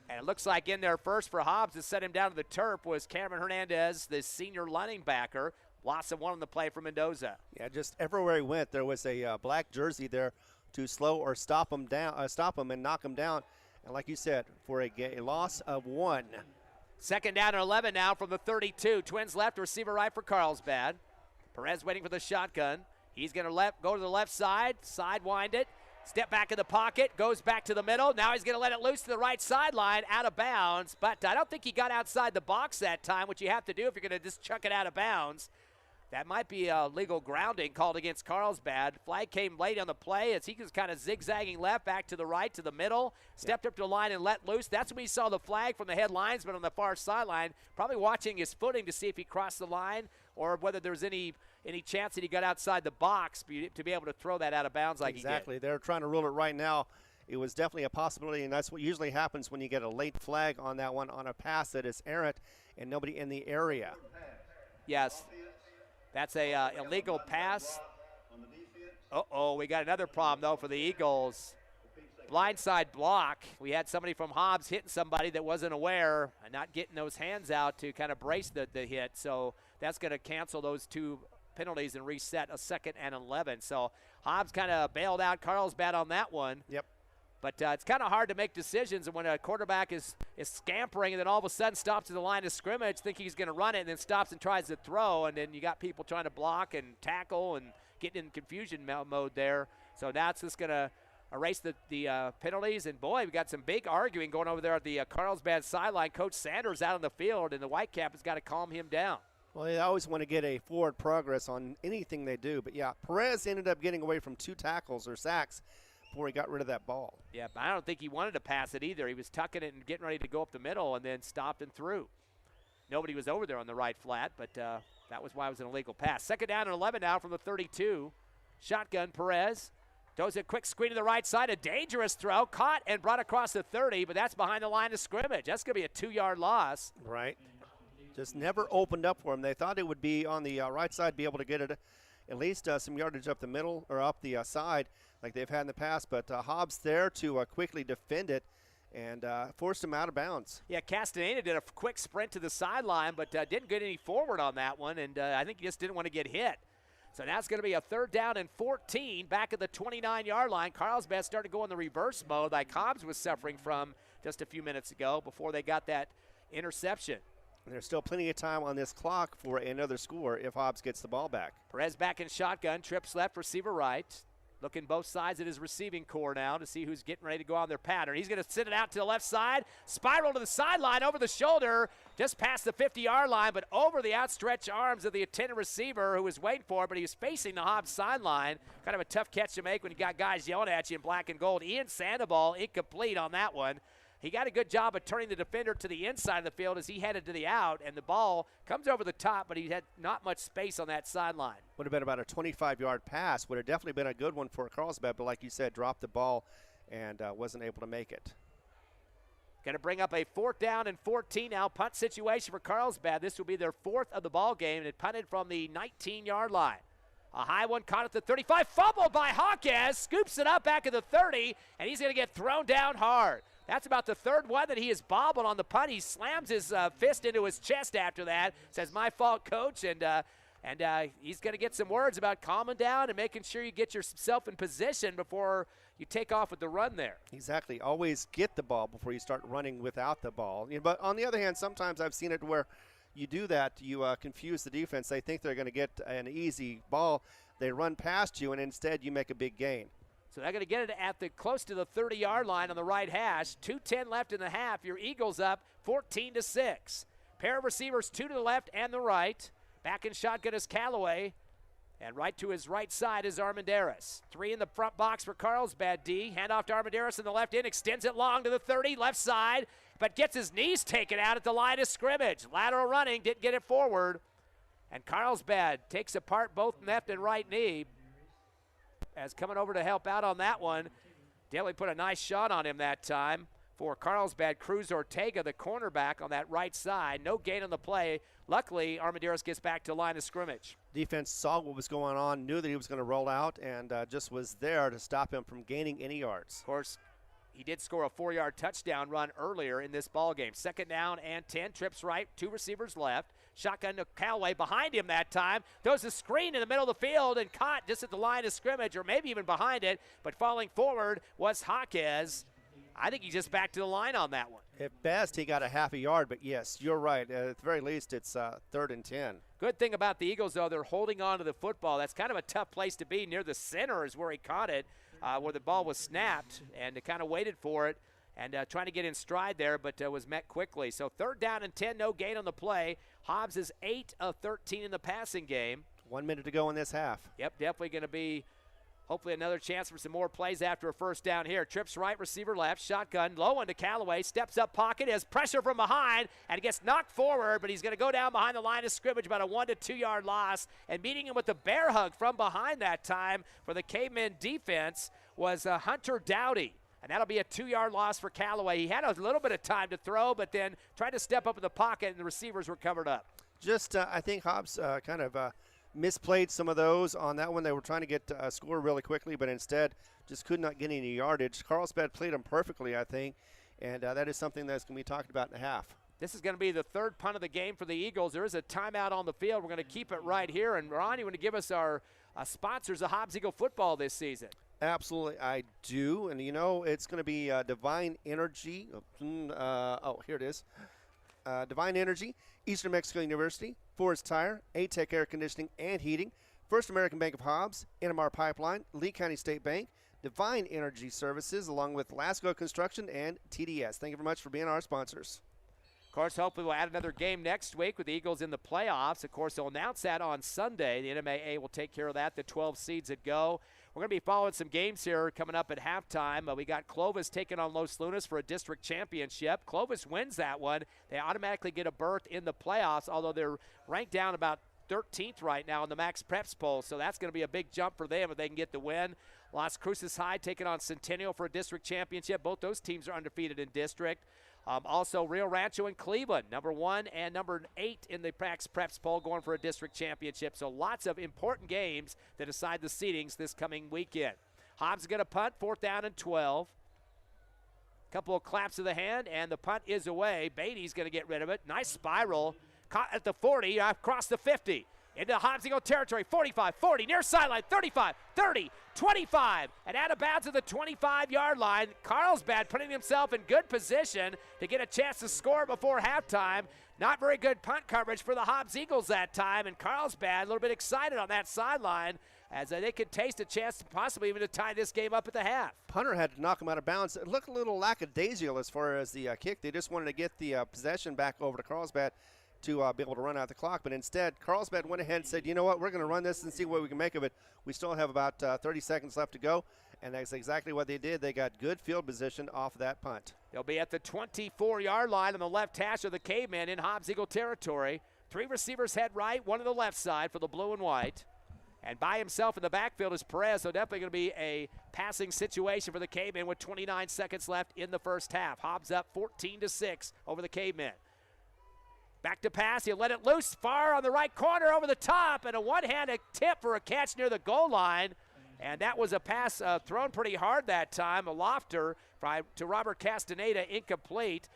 A: And it looks like in there first for Hobbs to set him down to the turf was Cameron Hernandez, the senior linebacker. Loss of 1 on the play for Mendoza.
B: Yeah, just everywhere he went, there was a black jersey there to slow or stop him and knock him down. And like you said, for a loss of 1.
A: Second down and 11 now from the 32. Twins left, receiver right for Carlsbad. Perez waiting for the shotgun. He's going to go to the left side, sidewind it, step back in the pocket, goes back to the middle. Now he's going to let it loose to the right sideline, out of bounds. But I don't think he got outside the box that time, which you have to do if you're going to just chuck it out of bounds. That might be a legal grounding called against Carlsbad. Flag came late on the play as he was kind of zigzagging left, back to the right, to the middle, stepped up to the line and let loose. That's when we saw the flag from the head linesman on the far sideline, probably watching his footing to see if he crossed the line or whether there's any chance that he got outside the box to be able to throw that out of bounds like he did.
B: Exactly. They're trying to rule it right now. It was definitely a possibility, and that's what usually happens when you get a late flag on that one on a pass that is errant and nobody in the area.
A: Yes. That's a illegal pass. Uh-oh, we got another problem, though, for the Eagles. Blindside block. We had somebody from Hobbs hitting somebody that wasn't aware and not getting those hands out to kind of brace the hit. So that's going to cancel those 2 penalties and reset a 2nd and 11. So Hobbs kind of bailed out Carlsbad on that one.
B: Yep.
A: But it's kind of hard to make decisions when a quarterback is scampering and then all of a sudden stops at the line of scrimmage, thinking he's going to run it, and then stops and tries to throw, and then you got people trying to block and tackle and getting in confusion mode there. So now it's just going to erase the penalties. And, boy, we got some big arguing going over there at the Carlsbad sideline. Coach Sanders out on the field, and the Whitecap has got to calm him down.
B: Well, they always want to get a forward progress on anything they do. But, yeah, Perez ended up getting away from 2 tackles or sacks before he got rid of that ball.
A: Yeah, but I don't think he wanted to pass it either. He was tucking it and getting ready to go up the middle and then stopped and threw. Nobody was over there on the right flat, but that was why it was an illegal pass. Second down and 11 now from the 32. Shotgun, Perez. Does a quick screen to the right side. A dangerous throw. Caught and brought across the 30, but that's behind the line of scrimmage. That's going to be a 2-yard loss.
B: Right. Just never opened up for him. They thought it would be on the right side, be able to get it at least some yardage up the middle or up the side like they've had in the past. But Hobbs there to quickly defend it and forced him out of bounds.
A: Yeah, Castaneda did a quick sprint to the sideline, but didn't get any forward on that one, and I think he just didn't want to get hit. So now it's going to be a 3rd down and 14 back at the 29-yard line. Carlsbad started to go in the reverse mode like Hobbs was suffering from just a few minutes ago before they got that interception.
B: And there's still plenty of time on this clock for another score if Hobbs gets the ball back.
A: Perez back in shotgun, trips left, receiver right. Looking both sides of his receiving core now to see who's getting ready to go on their pattern. He's going to send it out to the left side, spiral to the sideline, over the shoulder, just past the 50-yard line, but over the outstretched arms of the intended receiver who was waiting for it, but he was facing the Hobbs sideline. Kind of a tough catch to make when you got guys yelling at you in black and gold. Ian Sandoval incomplete on that one. He got a good job of turning the defender to the inside of the field as he headed to the out, and the ball comes over the top, but he had not much space on that sideline.
B: Would have been about a 25-yard pass. Would have definitely been a good one for Carlsbad, but like you said, dropped the ball and wasn't able to make it.
A: Going to bring up a 4th down and 14 now. Punt situation for Carlsbad. This will be their 4th of the ball game, and it punted from the 19-yard line. A high one caught at the 35, fumbled by Jaquez, scoops it up back at the 30, and he's going to get thrown down hard. That's about the 3rd one that he has bobbled on the punt. He slams his fist into his chest after that, says, "My fault, coach," and he's going to get some words about calming down and making sure you get yourself in position before you take off with the run there.
B: Exactly. Always get the ball before you start running without the ball. But on the other hand, sometimes I've seen it where you do that, you confuse the defense. They think they're going to get an easy ball. They run past you, and instead you make a big gain.
A: So they're going to get it at the close to the 30-yard line on the right hash. 2:10 left in the half. Your Eagles up 14-6. Pair of receivers, 2 to the left and the right. Back in shotgun is Callaway. And right to his right side is Armendariz. 3 in the front box for Carlsbad D. Handoff to Armendariz in the left end. Extends it long to the 30, left side. But gets his knees taken out at the line of scrimmage. Lateral running, didn't get it forward. And Carlsbad takes apart both left and right knee. As coming over to help out on that one. Daly put a nice shot on him that time. For Carlsbad, Cruz Ortega, the cornerback on that right side. No gain on the play. Luckily, Armendariz gets back to line of scrimmage.
B: Defense saw what was going on, knew that he was going to roll out, and just was there to stop him from gaining any yards.
A: Of course, he did score a 4-yard touchdown run earlier in this ball game. 2nd down and 10. Trips right, 2 receivers left. Shotgun to Callaway behind him that time. Throws a screen in the middle of the field and caught just at the line of scrimmage, or maybe even behind it. But falling forward was Jaquez. I think he's just back to the line on that one.
B: At best, he got a half a yard, but yes, you're right. At the very least, it's 3rd and 10.
A: Good thing about the Eagles, though, they're holding on to the football. That's kind of a tough place to be. Near the center is where he caught it, where the ball was snapped, and they kind of waited for it and trying to get in stride there, but was met quickly. So 3rd down and 10, no gain on the play. Hobbs is 8 of 13 in the passing game.
B: 1 minute to go in this half.
A: Yep, definitely going to be hopefully another chance for some more plays after a 1st down here. Trips right, receiver left, shotgun, low one to Callaway, steps up pocket, has pressure from behind, and gets knocked forward, but he's going to go down behind the line of scrimmage, about a 1 to 2 yard loss. And meeting him with the bear hug from behind that time for the Cavemen defense was Hunter Dowdy. And that'll be a 2-yard loss for Callaway. He had a little bit of time to throw, but then tried to step up in the pocket, and the receivers were covered up.
B: Just, I think Hobbs kind of misplayed some of those on that one. They were trying to get a score really quickly, but instead just could not get any yardage. Carlsbad played them perfectly, I think, and that is something that's going to be talked about in the half.
A: This is going to be the 3rd punt of the game for the Eagles. There is a timeout on the field. We're going to keep it right here. And, Ron, you want to give us our sponsors of Hobbs Eagle football this season?
B: Absolutely, I do. And, you know, it's going to be Divine Energy. Here it is. Divine Energy, Eastern Mexico University, Forest Tire, A-Tech Air Conditioning and Heating, First American Bank of Hobbs, NMR Pipeline, Lee County State Bank, Divine Energy Services, along with Lasco Construction and TDS. Thank you very much for being our sponsors.
A: Of course, hopefully we'll add another game next week with the Eagles in the playoffs. Of course, they'll announce that on Sunday. The NMAA will take care of that, the 12 seeds that go. We're going to be following some games here coming up at halftime. We got Clovis taking on Los Lunas for a district championship. Clovis wins that one. They automatically get a berth in the playoffs, although they're ranked down about 13th right now in the Max Preps poll, so that's going to be a big jump for them if they can get the win. Las Cruces High taking on Centennial for a district championship. Both those teams are undefeated in district. Also, Rio Rancho and Cleveland, number 1 and number 8 in the Max Preps poll, going for a district championship. So lots of important games that decide the seedings this coming weekend. Hobbs is going to punt, 4th down and 12. Couple of claps of the hand, and the punt is away. Beatty's going to get rid of it. Nice spiral. Caught at the 40, across the 50. Into Hobbs Eagle territory, 45, 40, near sideline, 35, 30, 25, and out of bounds at the 25-yard line. Carlsbad putting himself in good position to get a chance to score before halftime. Not very good punt coverage for the Hobbs Eagles that time, and Carlsbad a little bit excited on that sideline as they could taste a chance to possibly even to tie this game up at the half.
B: Punter had to knock him out of bounds. It looked a little lackadaisical as far as the kick. They just wanted to get the possession back over to Carlsbad to be able to run out the clock. But instead, Carlsbad went ahead and said, you know what, we're going to run this and see what we can make of it. We still have about 30 seconds left to go, and that's exactly what they did. They got good field position off of that punt.
A: They'll be at the 24-yard line on the left hash of the Cavemen in Hobbs Eagle territory. 3 receivers head right, 1 on the left side for the blue and white. And by himself in the backfield is Perez, so definitely going to be a passing situation for the Cavemen with 29 seconds left in the first half. Hobbs up 14-6 over the Cavemen. Back to pass, he'll let it loose far on the right corner over the top, and a one-handed tip for a catch near the goal line. And that was a pass thrown pretty hard that time, a lofter to Robert Castaneda, incomplete.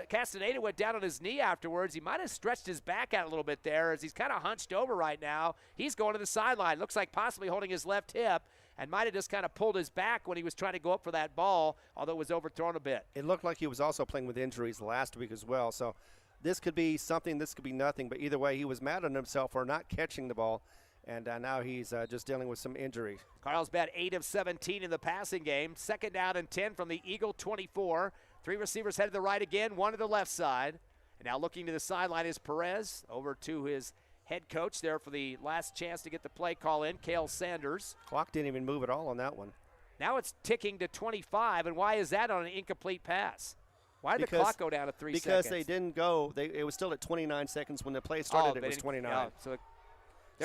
A: Castaneda went down on his knee afterwards. He might have stretched his back out a little bit there as he's kind of hunched over right now. He's going to the sideline, looks like possibly holding his left hip, and might have just kind of pulled his back when he was trying to go up for that ball, although it was overthrown a bit.
B: It looked like he was also playing with injuries last week as well, so this could be something, this could be nothing, but either way, he was mad on himself for not catching the ball, and now he's just dealing with some injury.
A: Carlsbad 8 of 17 in the passing game. 2nd down and 10 from the Eagle 24. 3 receivers headed to the right again, 1 to the left side. And now looking to the sideline is Perez, over to his head coach there for the last chance to get the play call in, Cale Sanders.
B: Clock didn't even move at all on that one.
A: Now it's ticking to 25, and why is that on an incomplete pass? Why did the clock go down to 3 seconds?
B: Because they didn't go. It was still at 29 seconds when the play started. It was 29.
A: So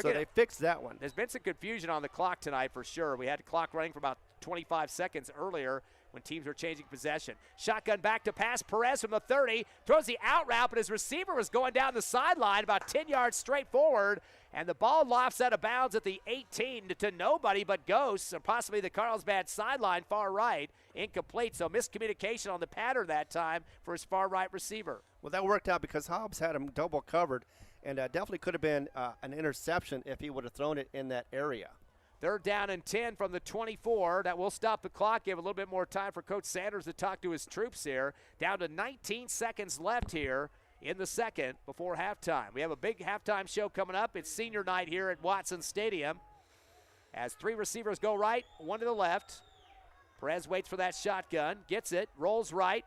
B: they fixed that one.
A: There's been some confusion on the clock tonight for sure. We had the clock running for about 25 seconds earlier when teams were changing possession. Shotgun back to pass. Perez from the 30. Throws the out route, but his receiver was going down the sideline about 10 yards straight forward. And the ball lofts out of bounds at the 18 to nobody but Ghosts, or possibly the Carlsbad sideline far right. Incomplete, so miscommunication on the pattern that time for his far right receiver.
B: Well, that worked out because Hobbs had him double covered, and definitely could have been an interception if he would have thrown it in that area.
A: 3rd down and 10 from the 24. That will stop the clock, give a little bit more time for Coach Sanders to talk to his troops here. Down to 19 seconds left here in the second before halftime. We have a big halftime show coming up. It's senior night here at Watson Stadium. As 3 receivers go right, 1 to the left. Perez waits for that shotgun, gets it, rolls right.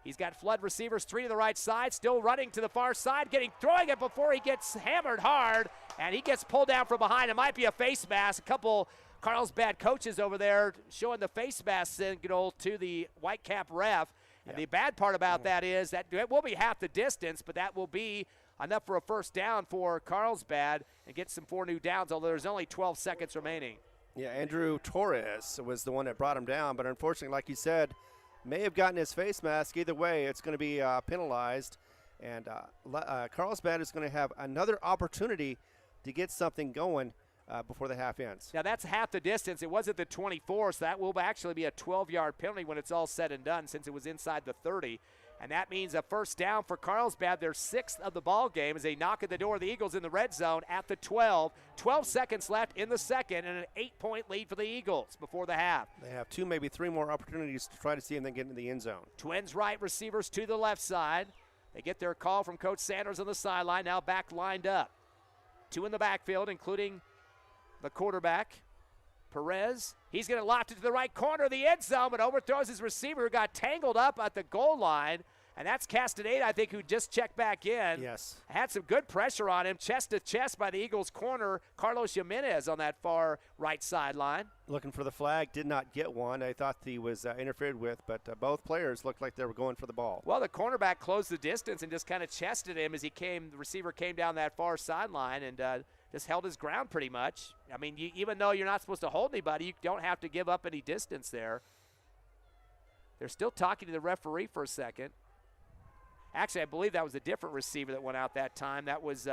A: He's got flood receivers, 3 to the right side, still running to the far side, throwing it before he gets hammered hard, and he gets pulled down from behind. It might be a face mask. A couple Carlsbad coaches over there showing the face mask signal to the white cap ref. And the bad part about that is that it will be half the distance, but that will be enough for a first down for Carlsbad and get some 4 new downs, although there's only 12 seconds remaining.
B: Yeah, Andrew Torres was the one that brought him down, but unfortunately, like you said, may have gotten his face mask. Either way, it's going to be penalized, and Carlsbad is going to have another opportunity to get something going before the half ends.
A: Now, that's half the distance. It was at the 24, so that will actually be a 12-yard penalty when it's all said and done, since it was inside the 30. And that means a first down for Carlsbad, their 6th of the ball game, as they knock at the door of the Eagles in the red zone at the 12. 12 seconds left in the second, and an 8-point lead for the Eagles before the half.
B: They have 2, maybe 3 more opportunities to try to see if they get into the end zone.
A: Twins right receivers to the left side. They get their call from Coach Sanders on the sideline, now back lined up. 2 in the backfield, including the quarterback, Perez. He's going to loft it to the right corner of the end zone, but overthrows his receiver, who got tangled up at the goal line. And that's Castaneda, I think, who just checked back in.
B: Yes.
A: Had some good pressure on him, chest to chest by the Eagles corner, Carlos Jimenez on that far right sideline.
B: Looking for the flag, did not get one. I thought he was interfered with, but both players looked like they were going for the ball.
A: Well, the cornerback closed the distance and just kind of chested him as the receiver came down that far sideline and just held his ground pretty much. I mean, even though you're not supposed to hold anybody, you don't have to give up any distance there. They're still talking to the referee for a second. Actually, I believe that was a different receiver that went out that time. That was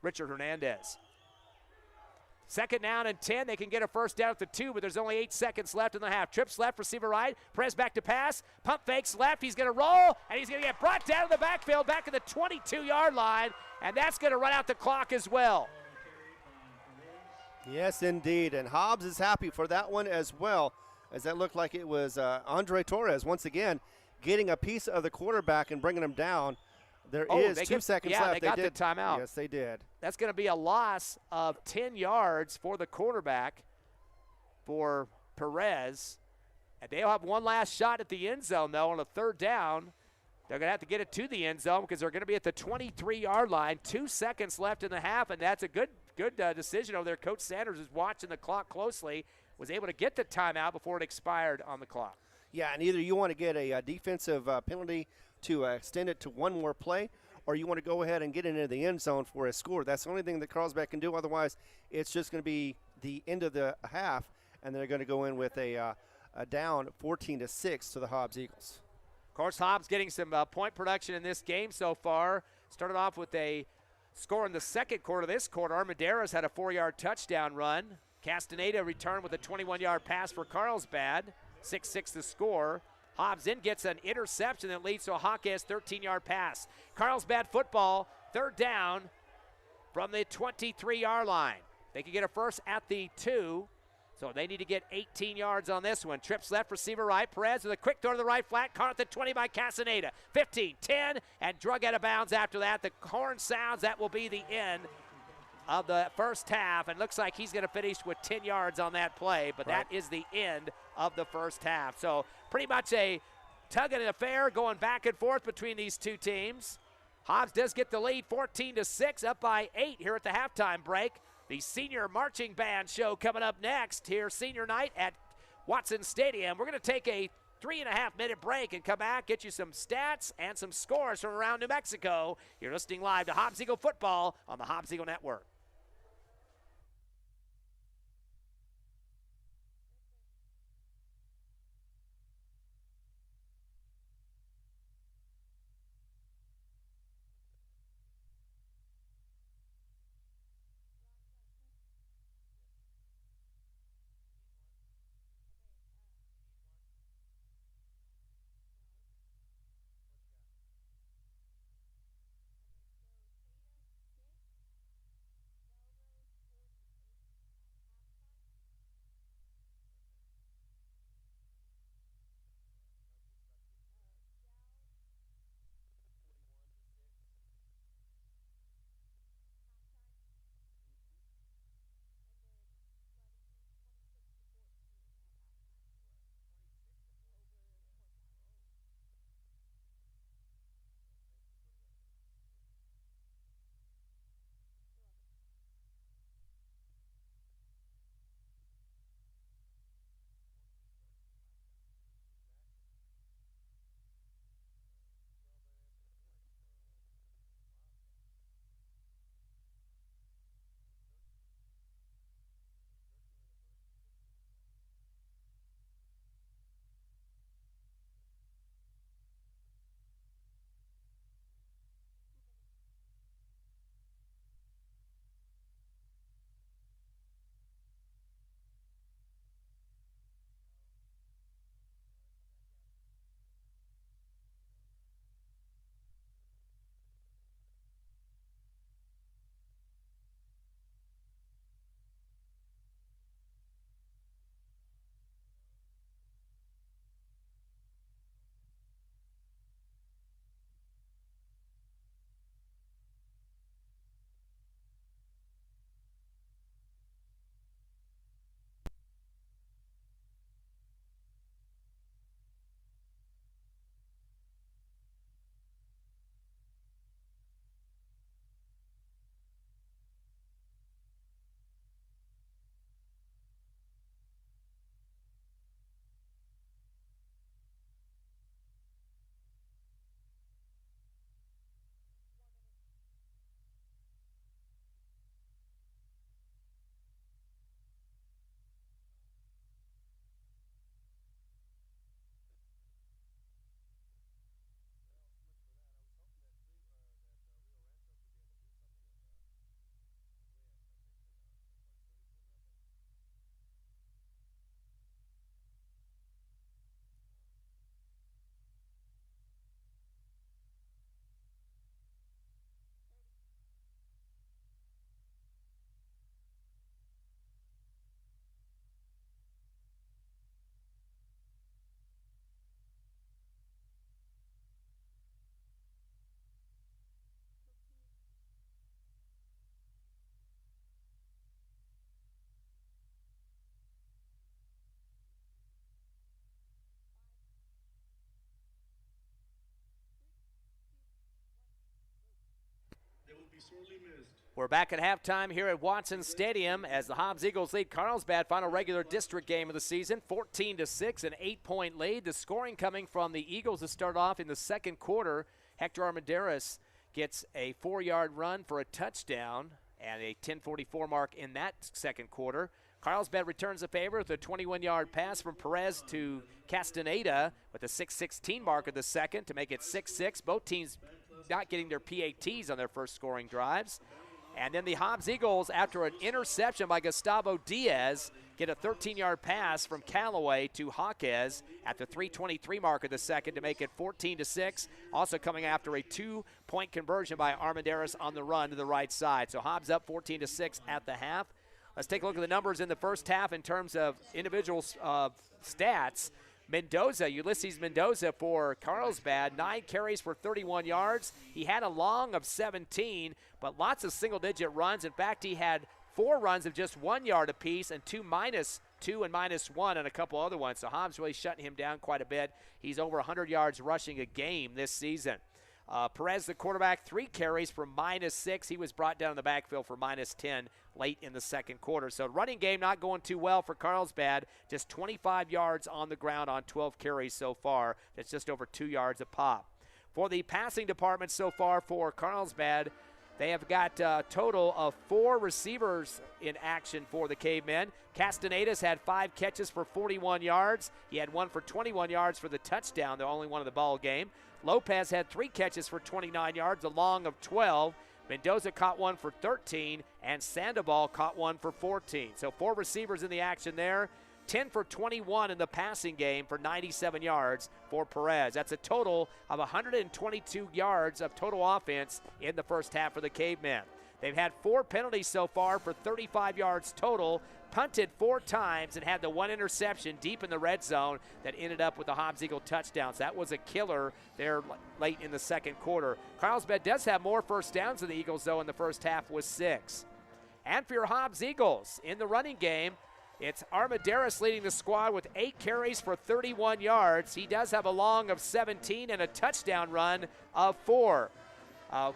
A: Richard Hernandez. 2nd down and 10. They can get a first down at the 2, but there's only 8 seconds left in the half. Trips left, receiver right. Perez back to pass. Pump fakes left. He's going to roll, and he's going to get brought down to the backfield, back at the 22-yard line, and that's going to run out the clock as well.
B: Yes, indeed, and Hobbs is happy for that one as well, as that looked like it was Andre Torres once again getting a piece of the quarterback and bringing him down. There is 2 seconds left.
A: Yeah, they got the timeout.
B: Yes, they did.
A: That's going to be a loss of 10 yards for the quarterback for Perez. And they'll have one last shot at the end zone, though, on a 3rd down. They're going to have to get it to the end zone because they're going to be at the 23-yard line. 2 seconds left in the half, and that's a good decision over there. Coach Sanders is watching the clock closely, was able to get the timeout before it expired on the clock.
B: Yeah, and either you want to get a defensive penalty to extend it to one more play, or you want to go ahead and get into the end zone for a score. That's the only thing that Carlsbad can do. Otherwise, it's just going to be the end of the half, and they're going to go in with a down 14-6 to the Hobbs Eagles.
A: Of course, Hobbs getting some point production in this game so far. Started off with a score in the second quarter. This quarter, Armendariz had a 4-yard touchdown run. Castaneda returned with a 21-yard pass for Carlsbad. 6-6 the score. Hobbs then gets an interception that leads to a Hawkes 13-yard pass. Carlsbad football, 3rd down from the 23-yard line. They can get a first at the 2, so they need to get 18 yards on this one. Trips left, receiver right. Perez with a quick throw to the right flat. Caught at the 20 by Castaneda. 15, 10, and drug out of bounds after that. The horn sounds. That will be the end of the first half, and looks like he's going to finish with 10 yards on that play, but that is the end of the first half. So pretty much a tug and affair going back and forth between these two teams. Hobbs does get the lead, 14-6, up by 8 here at the halftime break. The senior marching band show coming up next here, senior night at Watson Stadium. We're going to take a 3.5-minute break and come back, get you some stats and some scores from around New Mexico. You're listening live to Hobbs Eagle Football on the Hobbs Eagle Network. We're back at halftime here at Watson Stadium as the Hobbs Eagles lead Carlsbad, final regular district game of the season, 14-6, an 8-point lead. The scoring coming from the Eagles to start off in the second quarter. Hector Armendariz gets a 4-yard run for a touchdown and a 10:44 mark in that second quarter. Carlsbad returns the favor with a 21-yard pass from Perez to Castaneda with a 6:16 mark of the second to make it 6-6. Both teams not getting their PATs on their first scoring drives. And then the Hobbs Eagles, after an interception by Gustavo Diaz, get a 13-yard pass from Callaway to Jaquez at the 3:23 mark of the second to make it 14-6. Also coming after a 2-point conversion by Armendariz on the run to the right side. So Hobbs up 14-6 at the half. Let's take a look at the numbers in the first half in terms of individual stats. Mendoza, Ulysses Mendoza for Carlsbad, 9 carries for 31 yards. He had a long of 17, but lots of single-digit runs. In fact, he had 4 runs of just 1 yard apiece and 2 -2 and -1 and a couple other ones. So Hobbs really shutting him down quite a bit. He's over 100 yards rushing a game this season. Perez, the quarterback, 3 carries for -6. He was brought down in the backfield for -10 late in the second quarter. So running game not going too well for Carlsbad. Just 25 yards on the ground on 12 carries so far. That's just over 2 yards a pop. For the passing department so far for Carlsbad, they have got a total of 4 receivers in action for the Cavemen. Castaneda's had 5 catches for 41 yards. He had 1 for 21 yards for the touchdown, the only one of the ball game. Lopez had 3 catches for 29 yards, a long of 12. Mendoza caught 1 for 13, and Sandoval caught 1 for 14. So 4 receivers in the action there. 10 for 21 in the passing game for 97 yards for Perez. That's a total of 122 yards of total offense in the first half for the Cavemen. They've had 4 penalties so far for 35 yards total, punted 4 times, and had the 1 interception deep in the red zone that ended up with the Hobbs Eagle touchdowns. That was a killer there late in the second quarter. Carlsbad does have more first downs than the Eagles, though, in the first half with 6. And for your Hobbs Eagles, in the running game, it's Armendariz leading the squad with 8 carries for 31 yards. He does have a long of 17 and a touchdown run of 4.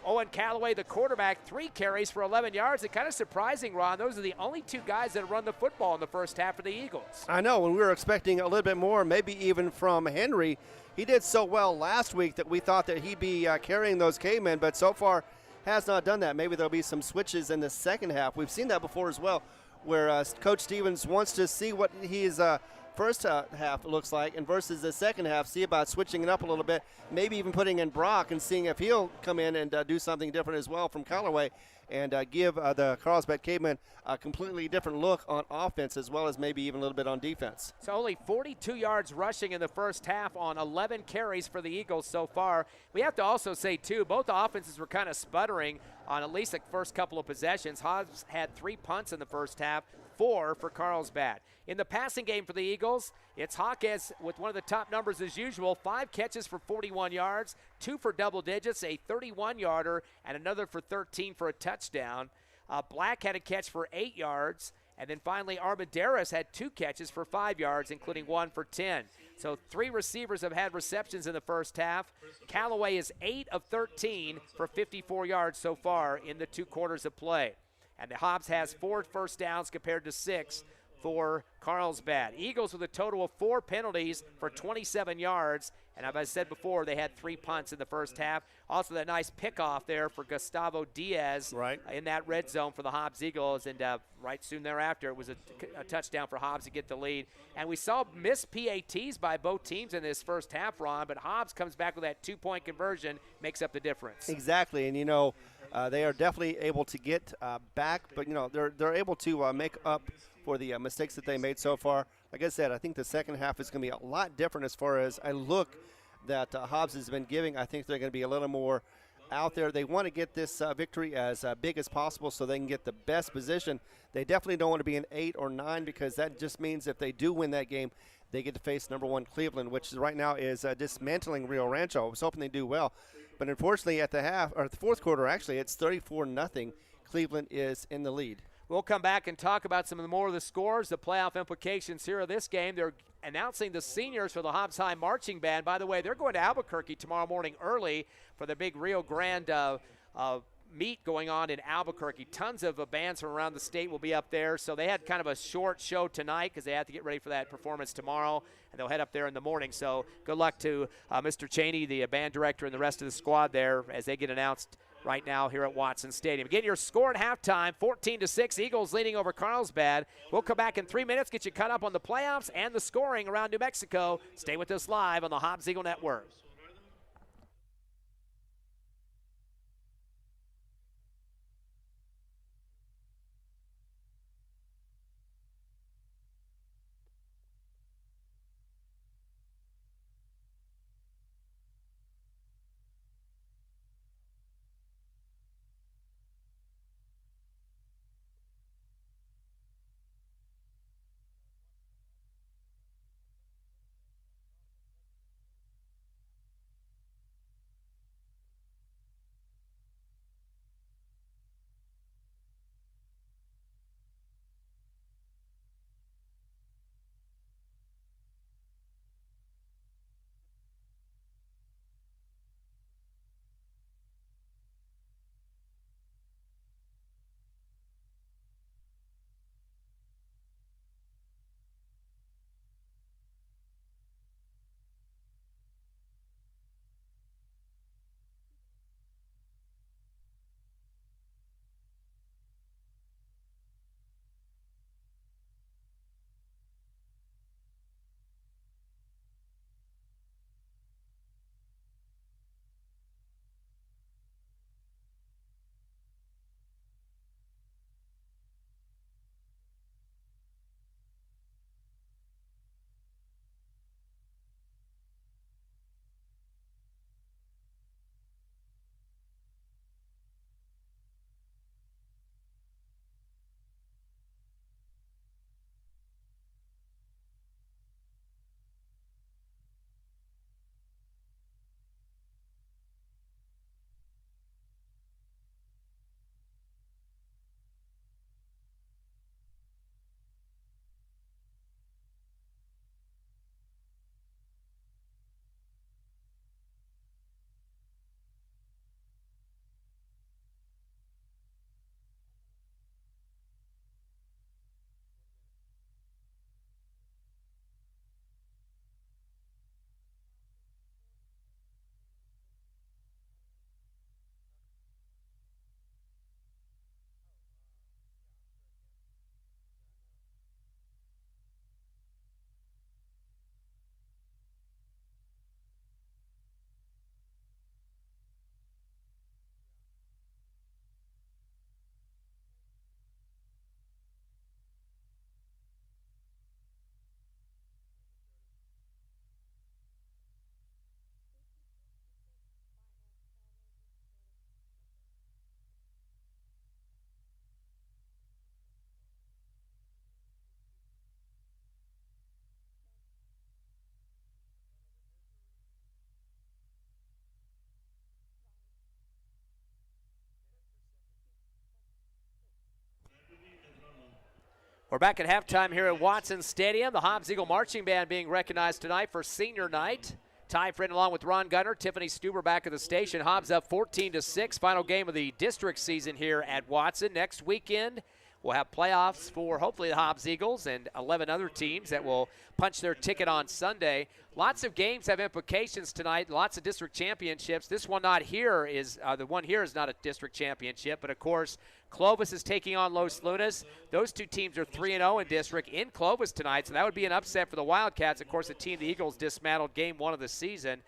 A: Owen Callaway, the quarterback, 3 carries for 11 yards. It's kind of surprising, Ron. Those are the only 2 guys that run the football in the first half for the Eagles.
B: I know. When we were expecting a little bit more, maybe even from Henry, he did so well last week that we thought that he'd be carrying those Cavemen, but so far has not done that. Maybe there'll be some switches in the second half. We've seen that before as well, where Coach Stevens wants to see what his first half looks like and versus the second half, see about switching it up a little bit, maybe even putting in Brock and seeing if he'll come in and do something different as well from Callaway and give the Carlsbad Cavemen a completely different look on offense as well as maybe even a little bit on defense.
A: So only 42 yards rushing in the first half on 11 carries for the Eagles so far. We have to also say, too, both offenses were kind of sputtering on at least the first couple of possessions. Hobbs had 3 punts in the first half, 4 for Carlsbad. In the passing game for the Eagles, it's Hawkes with one of the top numbers as usual, 5 catches for 41 yards, 2 for double digits, a 31-yarder, and another for 13 for a touchdown. Black had a catch for 8 yards, and then finally Armendariz had 2 catches for 5 yards, including 1 for 10. So 3 receivers have had receptions in the first half. Callaway is 8 of 13 for 54 yards so far in the 2 quarters of play. And the Hobbs has 4 first downs compared to 6 for Carlsbad. Eagles with a total of 4 penalties for 27 yards. And as I said before, they had 3 punts in the first half. Also, that nice pickoff there for Gustavo Diaz in that red zone for the Hobbs Eagles. And right soon thereafter, it was a touchdown for Hobbs to get the lead. And we saw missed PATs by both teams in this first half, Ron, but Hobbs comes back with that 2-point conversion, makes up the difference.
B: Exactly, and they are definitely able to get back, but they're able to make up for the mistakes that they made so far. Like I said, I think the second half is going to be a lot different as far as I look that Hobbs has been giving. I think they're going to be a little more out there. They want to get this victory as big as possible so they can get the best position. They definitely don't want to be an 8 or 9 because that just means if they do win that game, they get to face number 1 Cleveland, which right now is dismantling Rio Rancho. I was hoping they do well. But unfortunately at the fourth quarter, actually, it's 34-0. Cleveland is in the lead.
A: We'll come back and talk about some of the more of the scores, the playoff implications here of this game. They're announcing the seniors for the Hobbs High Marching Band. By the way, they're going to Albuquerque tomorrow morning early for the big Rio Grande meet going on in Albuquerque. Tons of bands from around the state will be up there. So they had kind of a short show tonight because they have to get ready for that performance tomorrow, and they'll head up there in the morning. So good luck to Mr. Cheney, the band director, and the rest of the squad there as they get announced right now here at Watson Stadium. Again, your score at halftime, 14-6, Eagles leading over Carlsbad. We'll come back in 3 minutes, get you caught up on the playoffs and the scoring around New Mexico. Stay with us live on the Hobbs Eagle Network. We're back at halftime here at Watson Stadium. The Hobbs Eagle Marching Band being recognized tonight for senior night. Ty Friend along with Ron Gunner, Tiffany Stuber back at the station. Hobbs up 14-6. Final game of the district season here at Watson. Next weekend, we'll have playoffs for hopefully the Hobbs Eagles and 11 other teams that will punch their ticket on Sunday. Lots of games have implications tonight. Lots of district championships. This one not here is the one here is not a district championship, but of course Clovis is taking on Los Lunas. Those two teams are 3-0 in district in Clovis tonight, so that would be an upset for the Wildcats. Of course, the team the Eagles dismantled game 1 of the season.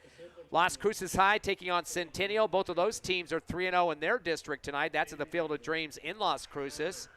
A: Las Cruces High taking on Centennial. Both of those teams are 3-0 in their district tonight. That's at the Field of Dreams in Las Cruces.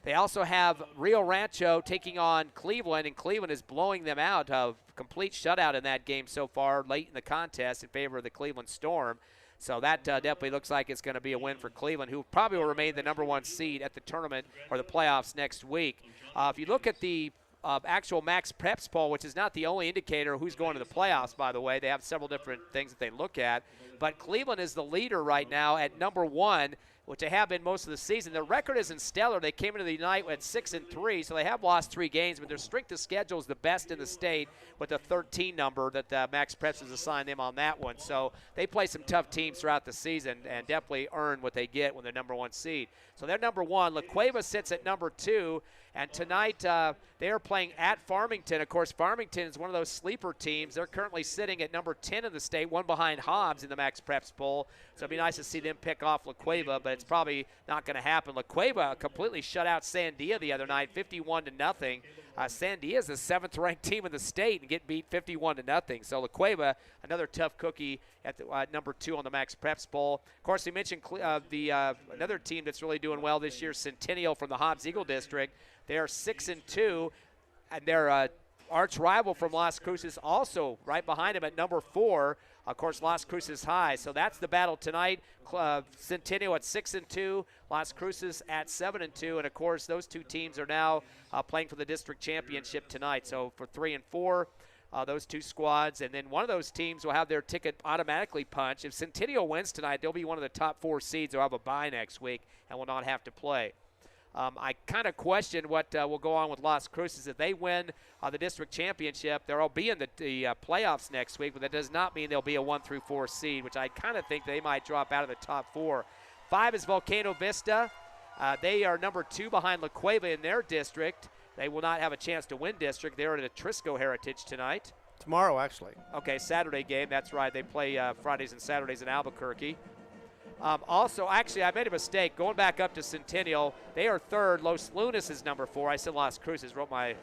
A: They also have Rio Rancho taking on Cleveland, and Cleveland is blowing them out. A complete shutout in that game so far late in the contest in favor of the Cleveland Storm. So that definitely looks like it's going to be a win for Cleveland, who probably will remain the #1 seed at the tournament or the playoffs next week. If you look at the actual Max Preps poll, which is not the only indicator of who's going to the playoffs, by the way. They have several different things that they look at. But Cleveland is the leader right now at #1, which they have been most of the season. Their record isn't stellar. They came into the night at 6-3, so they have lost 3 games, but their strength of schedule is the best in the state with a 13 number that Max Preps has assigned them on that one. So they play some tough teams throughout the season and definitely earn what they get when they're #1 seed. So they're #1. La Cueva sits at #2, and tonight they are playing at Farmington. Of course, Farmington is one of those sleeper teams. They're currently sitting at #10 in the state, one behind Hobbs in the Max Preps poll. So it'd be nice to see them pick off La Cueva, but it's probably not going to happen. La Cueva completely shut out Sandia the other night, 51-0. Sandia is the 7th-ranked team in the state and get beat 51-0. So La Cueva, another tough cookie at the, #2 on the Max Preps poll. Of course, we mentioned another team that's really doing well this year, Centennial from the Hobbs Eagle District. They are 6-2, and their arch rival from Las Cruces also right behind them at #4. Of course, Las Cruces High. So that's the battle tonight. Centennial at 6-2, Las Cruces at 7-2, and of course, those two teams are now playing for the district championship tonight. So for 3 and 4, those two squads, and then one of those teams will have their ticket automatically punched. If Centennial wins tonight, they'll be one of the top 4 seeds. They'll have a bye next week and will not have to play. I kind of question what will go on with Las Cruces. If they win the district championship, they'll be in the playoffs next week, but that does not mean they'll be a 1 through 4 seed, which I kind of think they might drop out of the top 4. 5 is Volcano Vista. They are #2 behind La Cueva in their district. They will not have a chance to win district. They're at a Trisco Heritage tonight.
B: Tomorrow, actually.
A: Okay, Saturday game. That's right. They play Fridays and Saturdays in Albuquerque. Also, actually, I made a mistake. Going back up to Centennial, they are 3rd. Los Lunas is #4. I said Las Cruces. Wrote my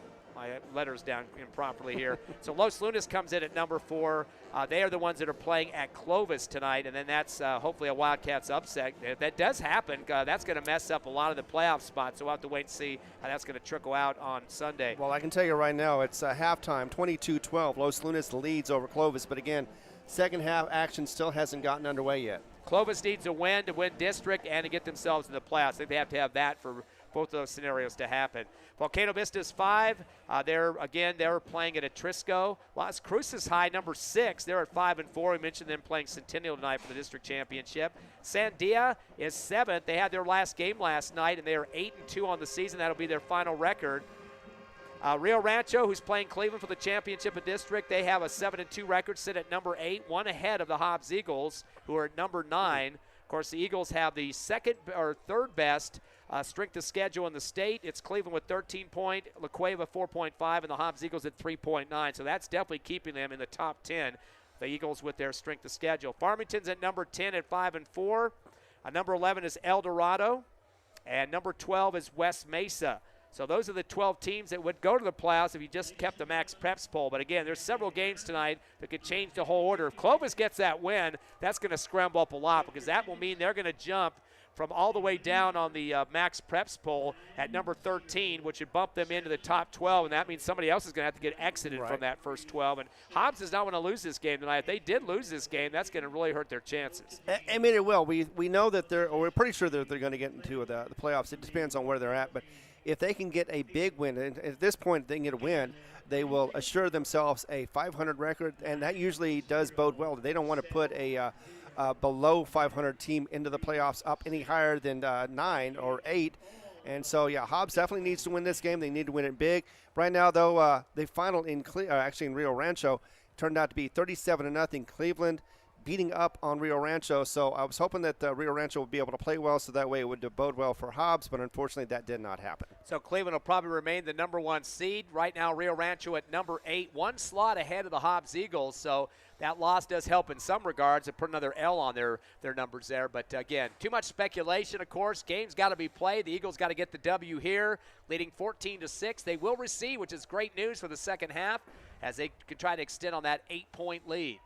A: letters down improperly here. So Los Lunas comes in at #4. They are the ones that are playing at Clovis tonight, and then that's hopefully a Wildcats upset. If that does happen, that's going to mess up a lot of the playoff spots, so we'll have to wait and see how that's going to trickle out on Sunday.
B: Well, I can tell you right now, it's halftime, 22-12. Los Lunas leads over Clovis, but again, second half action still hasn't gotten underway yet.
A: Clovis needs a win to win district and to get themselves in the playoffs. I think they have to have that for both of those scenarios to happen. Volcano Vista's 5. They're playing at Atrisco. Las Cruces High, #6. They're at 5 and 4. We mentioned them playing Centennial tonight for the district championship. Sandia is 7th. They had their last game last night, and they are 8-2 on the season. That'll be their final record. Rio Rancho, who's playing Cleveland for the championship of district, they have a 7-2 record, sit at #8, one ahead of the Hobbs Eagles, who are at #9. Of course, the Eagles have the 2nd or 3rd best strength of schedule in the state. It's Cleveland with 13 point, La Cueva 4.5, and the Hobbs Eagles at 3.9. So that's definitely keeping them in the top 10. The Eagles with their strength of schedule. Farmington's at #10 at 5 and 4. #11 is El Dorado, and #12 is West Mesa. So those are the 12 teams that would go to the playoffs if you just kept the Max Preps poll. But again, there's several games tonight that could change the whole order. If Clovis gets that win, that's going to scramble up a lot, because that will mean they're going to jump from all the way down on the Max Preps poll at #13, which would bump them into the top 12, and that means somebody else is going to have to get exited from that first 12. And Hobbs does not want to lose this game tonight. If they did lose this game, that's going to really hurt their chances.
B: I mean, it will. We know that we're pretty sure that they're going to get into the playoffs. It depends on where they're at, but if they can get a big win, and at this point if they can get a win, they will assure themselves a 500 record, and that usually does bode well. They don't want to put a below 500 team into the playoffs up any higher than 9 or 8, And so, yeah, Hobbs definitely needs to win this game. They need to win it big. Right now, though, the final in Rio Rancho turned out to be 37-0 Cleveland beating up on Rio Rancho. So I was hoping that Rio Rancho would be able to play well, so that way it would bode well for Hobbs, but unfortunately that did not happen.
A: So Cleveland will probably remain the number 1 seed. Right now, Rio Rancho at number 8, 1 slot ahead of the Hobbs Eagles. So that loss does help in some regards. It put another L on their numbers there. But, again, too much speculation, of course. Game's got to be played. The Eagles got to get the W here, leading 14-6. They will receive, which is great news for the second half, as they could try to extend on that 8-point lead.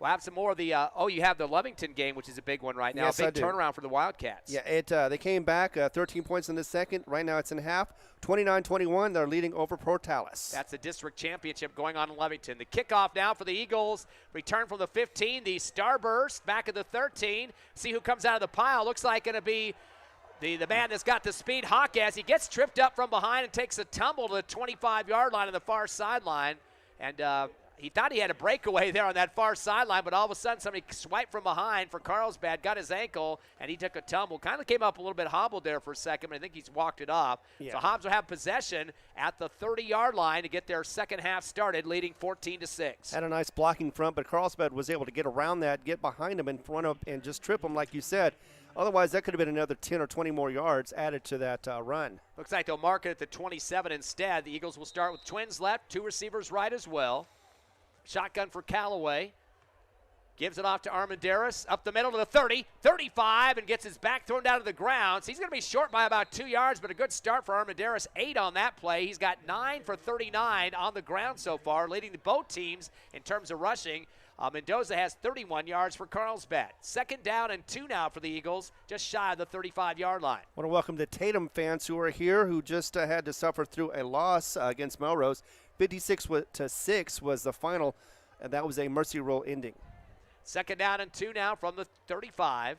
A: We'll have some more of the you have the Lovington game, which is a big one right now.
B: Yes,
A: big turnaround for the Wildcats.
B: Yeah, they came back 13 points in the second. Right now it's in half. 29-21, they're leading over Portales.
A: That's the district championship going on in Lovington. The kickoff now for the Eagles. Return from the 15. The Starburst back at the 13. See who comes out of the pile. Looks like going to be the man that's got the speed, Hawkes. He gets tripped up from behind and takes a tumble to the 25-yard line on the far sideline. And he thought he had a breakaway there on that far sideline, but all of a sudden somebody swiped from behind for Carlsbad, got his ankle, and he took a tumble. Kind of came up a little bit hobbled there for a second, but I think he's walked it off.
B: Yeah.
A: So Hobbs will have possession at the 30-yard line to get their second half started, leading 14-6.
B: Had a nice blocking front, but Carlsbad was able to get around that, get behind him in front of, and just trip him like you said. Otherwise, that could have been another 10 or 20 more yards added to that run.
A: Looks like they'll mark it at the 27 instead. The Eagles will start with twins left, 2 receivers right as well. Shotgun for Callaway. Gives it off to Armendariz. Up the middle to the 30, 35, and gets his back thrown down to the ground. So he's going to be short by about 2 yards, but a good start for Armendariz. 8 on that play. He's got 9 for 39 on the ground so far, leading both teams in terms of rushing. Mendoza has 31 yards for Carlsbad. 2nd down and 2 now for the Eagles, just shy of the 35-yard line.
B: I want to welcome the Tatum fans who are here, who just had to suffer through a loss against Melrose. 56-6 was the final, and that was a mercy rule ending.
A: 2nd down and 2 now from the 35.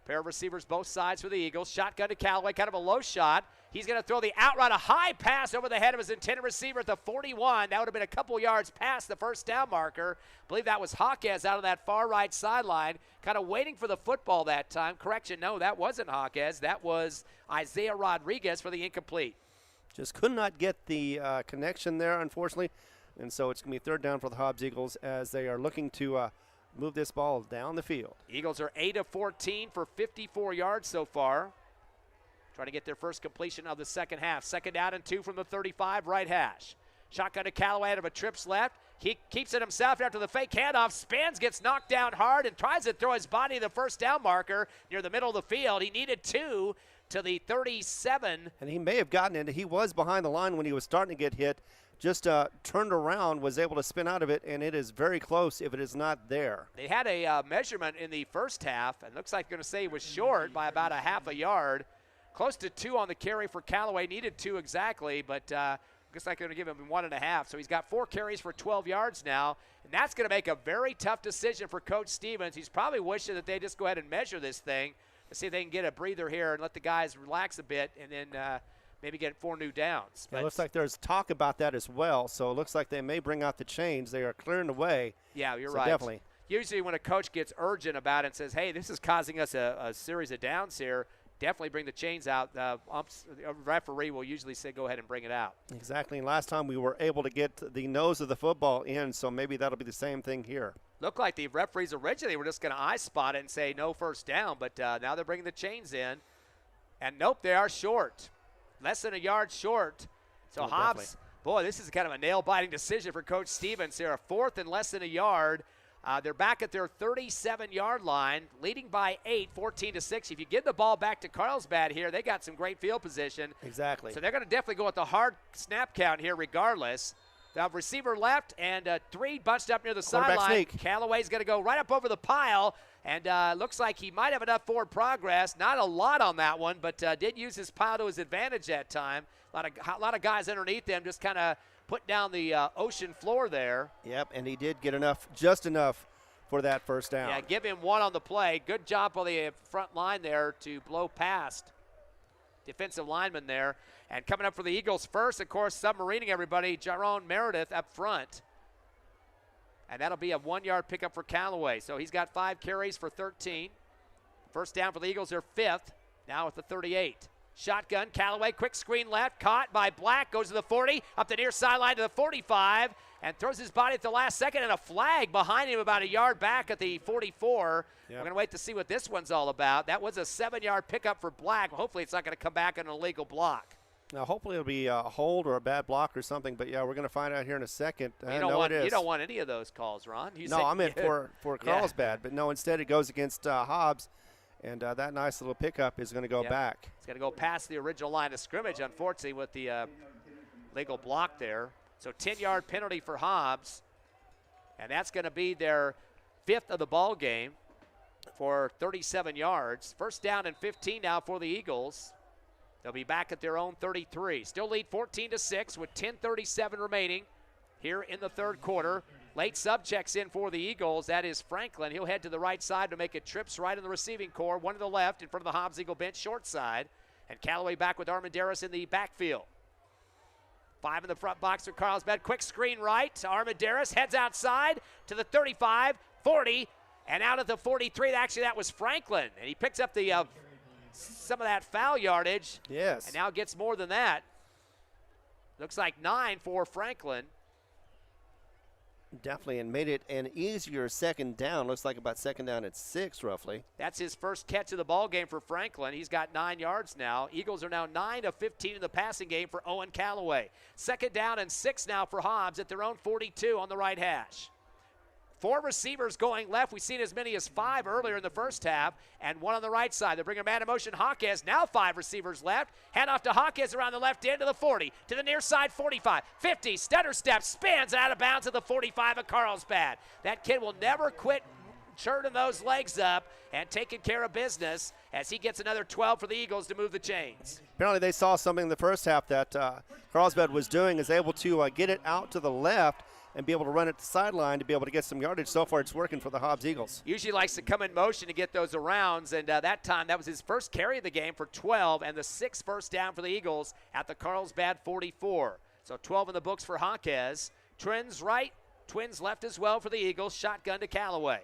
A: Pair of receivers both sides for the Eagles. Shotgun to Callaway, kind of a low shot. He's going to throw the out route, a high pass over the head of his intended receiver at the 41. That would have been a couple yards past the first down marker. I believe that was Hawkes out on that far right sideline, kind of waiting for the football that time. Correction, no, that wasn't Hawkes. That was Isaiah Rodriguez for the incomplete.
B: Just could not get the connection there, unfortunately. And so it's going to be 3rd down for the Hobbs Eagles as they are looking to move this ball down the field.
A: Eagles are 8 of 14 for 54 yards so far. Trying to get their first completion of the second half. 2nd down and 2 from the 35, right hash. Shotgun to Callaway out of a trips left. He keeps it himself after the fake handoff. Spans, gets knocked down hard, and tries to throw his body to the first down marker near the middle of the field. He needed 2 to the 37.
B: And he may have gotten it. He was behind the line when he was starting to get hit. Just turned around, was able to spin out of it, and it is very close if it is not there.
A: They had a measurement in the first half, and looks like going to say he was short by about a half a yard. Close to 2 on the carry for Callaway. Needed 2 exactly, but looks like they're going to give him 1.5. So he's got 4 carries for 12 yards now, and that's going to make a very tough decision for Coach Stevens. He's probably wishing that they just go ahead and measure this thing to see if they can get a breather here and let the guys relax a bit, and then maybe get 4 new downs.
B: It looks like there's talk about that as well, so it looks like they may bring out the chains. They are clearing the way.
A: Yeah, you're
B: so
A: right.
B: Definitely.
A: Usually when a coach gets urgent about it and says, hey, this is causing us a series of downs here, definitely bring the chains out. The referee will usually say go ahead and bring it out.
B: Exactly. And last time we were able to get the nose of the football in, so maybe that'll be the same thing here.
A: Looked like the referees originally were just going to eye spot it and say no first down, but now they're bringing the chains in. And nope, they are short. Less than a yard short. So Hobbs,
B: definitely.
A: Boy, this is kind of a nail-biting decision for Coach Stevens. They're 4th and less than a yard. They're back at their 37-yard line, leading by 8, 14-6. If you give the ball back to Carlsbad here, they got some great field position.
B: Exactly.
A: So they're going to definitely go with the hard snap count here regardless. They have receiver left and 3 bunched up near the sideline. Callaway's going to go right up over the pile, and looks like he might have enough forward progress. Not a lot on that one, but did use his pile to his advantage that time. A lot of guys underneath them just kind of put down the ocean floor there.
B: Yep, and he did get enough, just enough for that first down.
A: Yeah, give him 1 on the play. Good job on the front line there to blow past defensive lineman there. And coming up for the Eagles first, of course, submarining everybody, Jaron Meredith up front. And that'll be a 1-yard pickup for Callaway. So he's got 5 carries for 13. First down for the Eagles, they're 5th, now at the 38. Shotgun, Callaway, quick screen left, caught by Black, goes to the 40, up the near sideline to the 45, and throws his body at the last second, and a flag behind him about a yard back at the 44. Yep. We're going to wait to see what this one's all about. That was a 7-yard pickup for Black. Hopefully it's not going to come back on an illegal block.
B: Now, hopefully it'll be a hold or a bad block or something, but yeah, we're going to find out here in a second.
A: You don't want any of those calls, Ron.
B: I meant for Carlsbad, but no, instead it goes against Hobbs, and that nice little pickup is going to go back.
A: It's going to go past the original line of scrimmage, unfortunately, with the legal block there. So 10-yard penalty for Hobbs, and that's going to be their 5th of the ball game for 37 yards. First down and 15 now for the Eagles. They'll be back at their own 33. Still lead 14-6 with 10:37 remaining here in the third quarter. Late sub checks in for the Eagles. That is Franklin. He'll head to the right side to make it trips right in the receiving core. One to the left in front of the Hobbs Eagle bench, short side. And Callaway back with Armendariz in the backfield. 5 in the front box for Carlsbad. Quick screen right. Armendariz heads outside to the 35, 40, and out at the 43. Actually, that was Franklin. And he picks up the some of that foul yardage.
B: Yes.
A: And now gets more than that. Looks like 9 for Franklin.
B: Definitely, and made it an easier second down. Looks like about second down at 6, roughly.
A: That's his first catch of the ball game for Franklin. He's got 9 yards now. Eagles are now 9 of 15 in the passing game for Owen Callaway. Second down and 6 now for Hobbs at their own 42 on the right hash. 4 receivers going left. We've seen as many as 5 earlier in the first half, and 1 on the right side. They bring a man in motion. Hawkes, now 5 receivers left. Hand off to Hawkes around the left end to the 40, to the near side 45, 50, stutter step, spins out of bounds at the 45 of Carlsbad. That kid will never quit churning those legs up and taking care of business as he gets another 12 for the Eagles to move the chains.
B: Apparently they saw something in the first half that Carlsbad was doing, is able to get it out to the left and be able to run it to the sideline to be able to get some yardage. So far, it's working for the Hobbs Eagles.
A: Usually likes to come in motion to get those arounds, and that time that was his first carry of the game for 12 and the 6th first down for the Eagles at the Carlsbad 44. So 12 in the books for Hawkes. Twins right, twins left as well for the Eagles. Shotgun to Callaway.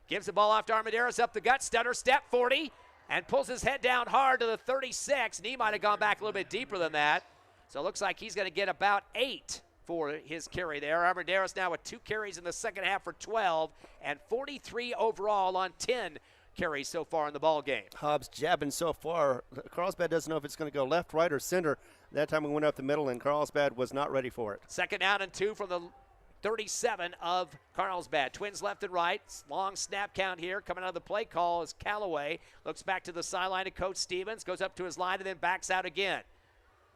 A: Gives the ball off to Armendariz up the gut, stutter step 40, and pulls his head down hard to the 36, and he might have gone back a little bit deeper than that. So it looks like he's going to get about 8 for his carry there. Armendariz now with 2 carries in the second half for 12 and 43 overall on 10 carries so far in the ball game.
B: Hobbs jabbing so far. Carlsbad doesn't know if it's going to go left, right, or center. That time we went up the middle, and Carlsbad was not ready for it.
A: Second down and 2 from the 37 of Carlsbad. Twins left and right. Long snap count here. Coming out of the play call is Callaway. Looks back to the sideline to Coach Stevens. Goes up to his line and then backs out again.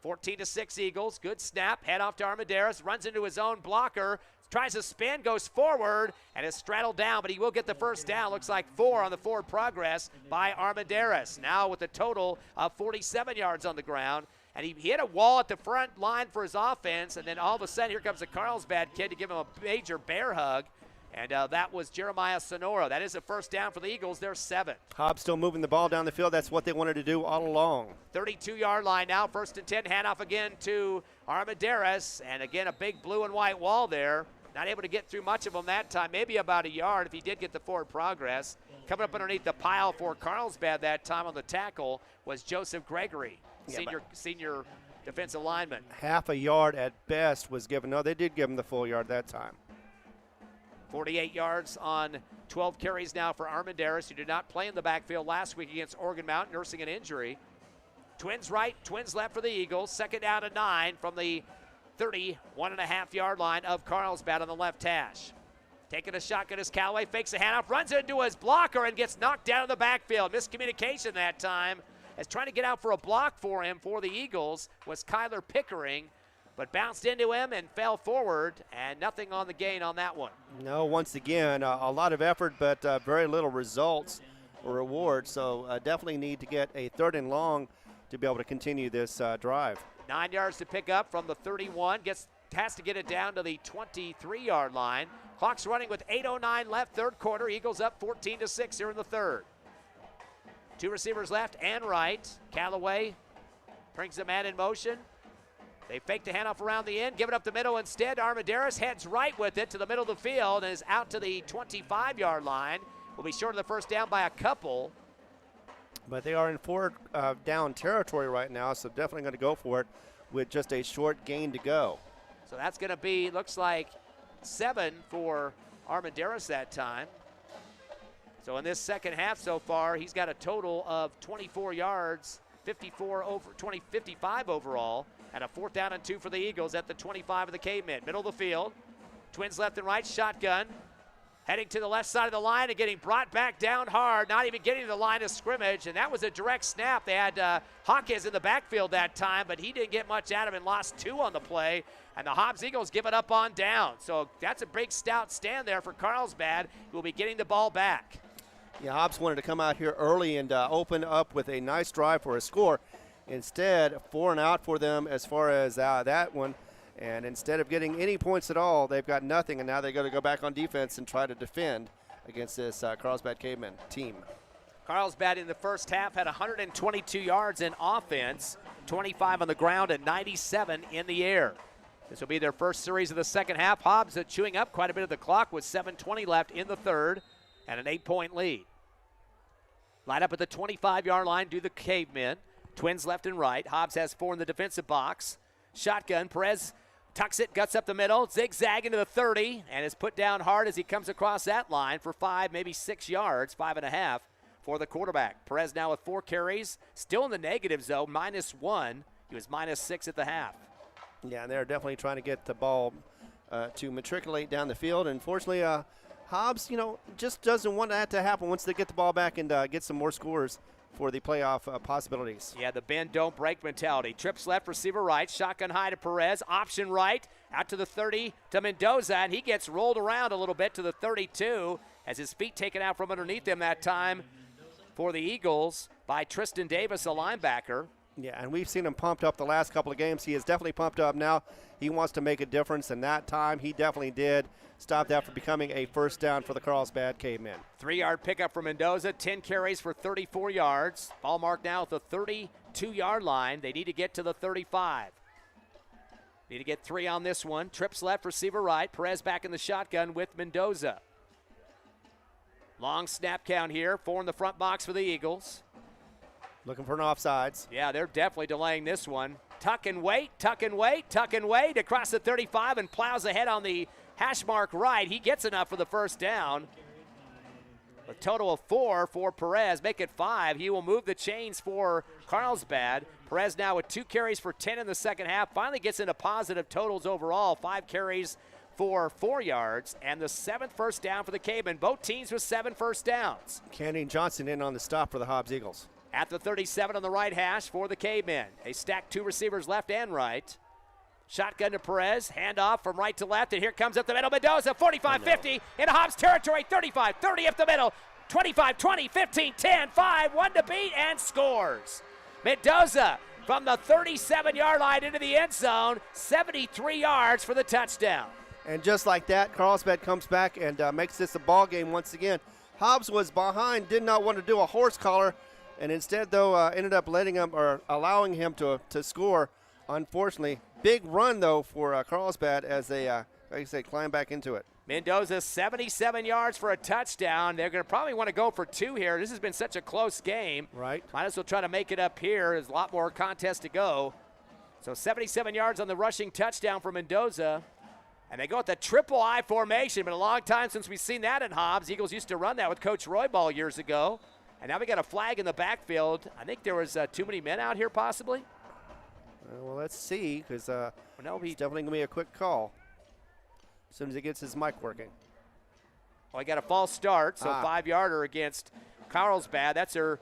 A: 14-6 Eagles. Good snap. Head off to Armendariz. Runs into his own blocker. Tries to spin. Goes forward and is straddled down, but he will get the first down. Looks like 4 on the forward progress by Armendariz. Now with a total of 47 yards on the ground. And he hit a wall at the front line for his offense. And then all of a sudden, here comes a Carlsbad kid to give him a major bear hug. And that was Jeremiah Sonora. That is a first down for the Eagles. They're 7.
B: Hobbs still moving the ball down the field. That's what they wanted to do all along.
A: 32-yard line now. First and 10. Handoff again to Armendariz. And again, a big blue and white wall there. Not able to get through much of them that time. Maybe about a yard if he did get the forward progress. Coming up underneath the pile for Carlsbad that time on the tackle was Joseph Gregory, senior defensive lineman.
B: Half a yard at best was given. No, they did give him the full yard that time.
A: 48 yards on 12 carries now for Armendariz, who did not play in the backfield last week against Oregon Mountain, nursing an injury. Twins right, twins left for the Eagles. Second down and 9 from the 31.5-yard line of Carlsbad on the left hash. Taking a shotgun as Callaway fakes a handoff, runs into his blocker and gets knocked down in the backfield. Miscommunication that time, as trying to get out for a block for him for the Eagles was Kyler Pickering, but bounced into him and fell forward, and nothing on the gain on that one.
B: No, once again, a lot of effort, but very little results or reward. So definitely need to get a 3rd and long to be able to continue this drive.
A: 9 yards to pick up from the 31. Has to get it down to the 23-yard line. Clock's running with 8:09 left, third quarter. Eagles up 14-6 here in the third. 2 receivers left and right. Callaway brings the man in motion. They fake the handoff around the end, give it up the middle instead. Armendariz heads right with it to the middle of the field and is out to the 25-yard line. Will be short of the first down by a couple.
B: But they are in 4 down territory right now, so definitely going to go for it with just a short gain to go.
A: So that's going to be, looks like 7 for Armendariz that time. So in this second half so far, he's got a total of 24 yards, 55 overall, and a 4th down and 2 for the Eagles at the 25 of the Cavemen. Middle of the field, Twins left and right, shotgun. Heading to the left side of the line and getting brought back down hard, not even getting to the line of scrimmage, and that was a direct snap. They had Hawkins in the backfield that time, but he didn't get much out of him and lost 2 on the play, and the Hobbs Eagles give it up on down. So that's a big stout stand there for Carlsbad, who will be getting the ball back.
B: Yeah, Hobbs wanted to come out here early and open up with a nice drive for a score. Instead, 4 and out for them as far as that one. And instead of getting any points at all, they've got nothing, and now they got to go back on defense and try to defend against this Carlsbad Cavemen team.
A: Carlsbad in the first half had 122 yards in offense, 25 on the ground and 97 in the air. This will be their first series of the second half. Hobbs chewing up quite a bit of the clock with 7:20 left in the third and an 8-point lead. Line up at the 25-yard line, do the Cavemen. Twins left and right. Hobbs has 4 in the defensive box. Shotgun, Perez tucks it, guts up the middle, zigzag into the 30, and is put down hard as he comes across that line for 5, maybe 6 yards, 5.5 for the quarterback. Perez now with 4 carries, still in the negatives though, -1. He was -6 at the half.
B: Yeah, and they're definitely trying to get the ball to matriculate down the field. Unfortunately, Hobbs, just doesn't want that to happen once they get the ball back and get some more scores for the playoff possibilities.
A: Yeah, the bend, don't break mentality. Trips left, receiver right, shotgun high to Perez, option right, out to the 30 to Mendoza, and he gets rolled around a little bit to the 32 as his feet taken out from underneath him that time for the Eagles by Tristan Davis, a linebacker.
B: Yeah, and we've seen him pumped up the last couple of games. He is definitely pumped up now. He wants to make a difference, and that time he definitely did. Stop that from becoming a first down for the Carlsbad Cavemen.
A: 3-yard pickup for Mendoza, 10 carries for 34 yards. Ball marked now at the 32-yard line. They need to get to the 35. Need to get 3 on this one. Trips left, receiver right. Perez back in the shotgun with Mendoza. Long snap count here. 4 in the front box for the Eagles.
B: Looking for an offsides.
A: Yeah, they're definitely delaying this one. Tuck and wait, tuck and wait, tuck and wait across the 35 and plows ahead on the hash mark right. He gets enough for the first down. A total of 4 for Perez, make it 5. He will move the chains for Carlsbad. Perez now with 2 carries for 10 in the second half. Finally gets into positive totals overall. 5 carries for 4 yards and the 7th first down for the Cavemen. Both teams with 7 first downs.
B: Canyon Johnson in on the stop for the Hobbs Eagles.
A: At the 37 on the right hash for the Cavemen. They stack 2 receivers left and right. Shotgun to Perez, handoff from right to left, and here comes up the middle, Mendoza, 45-50, into Hobbs territory, 35, 30 up the middle, 25, 20, 15, 10, 5, 1 to beat, and scores. Mendoza from the 37-yard line into the end zone, 73 yards for the touchdown.
B: And just like that, Carlsbad comes back and makes this a ball game once again. Hobbs was behind, did not want to do a horse collar, and instead, though, ended up letting him or allowing him to score. Unfortunately, big run though for Carlsbad as they, like I said, climb back into it.
A: Mendoza 77 yards for a touchdown. They're going to probably want to go for 2 here. This has been such a close game.
B: Right.
A: Might as well try to make it up here. There's a lot more contest to go. So 77 yards on the rushing touchdown for Mendoza. And they go with the triple I formation. Been a long time since we've seen that in Hobbs. Eagles used to run that with Coach Roybal years ago. And now we got a flag in the backfield. I think there was too many men out here possibly.
B: Well, let's see, because
A: No,
B: it's definitely going to be a quick call as soon as he gets his mic working.
A: Well, he got a false start, so 5-yarder against Carlsbad. That's their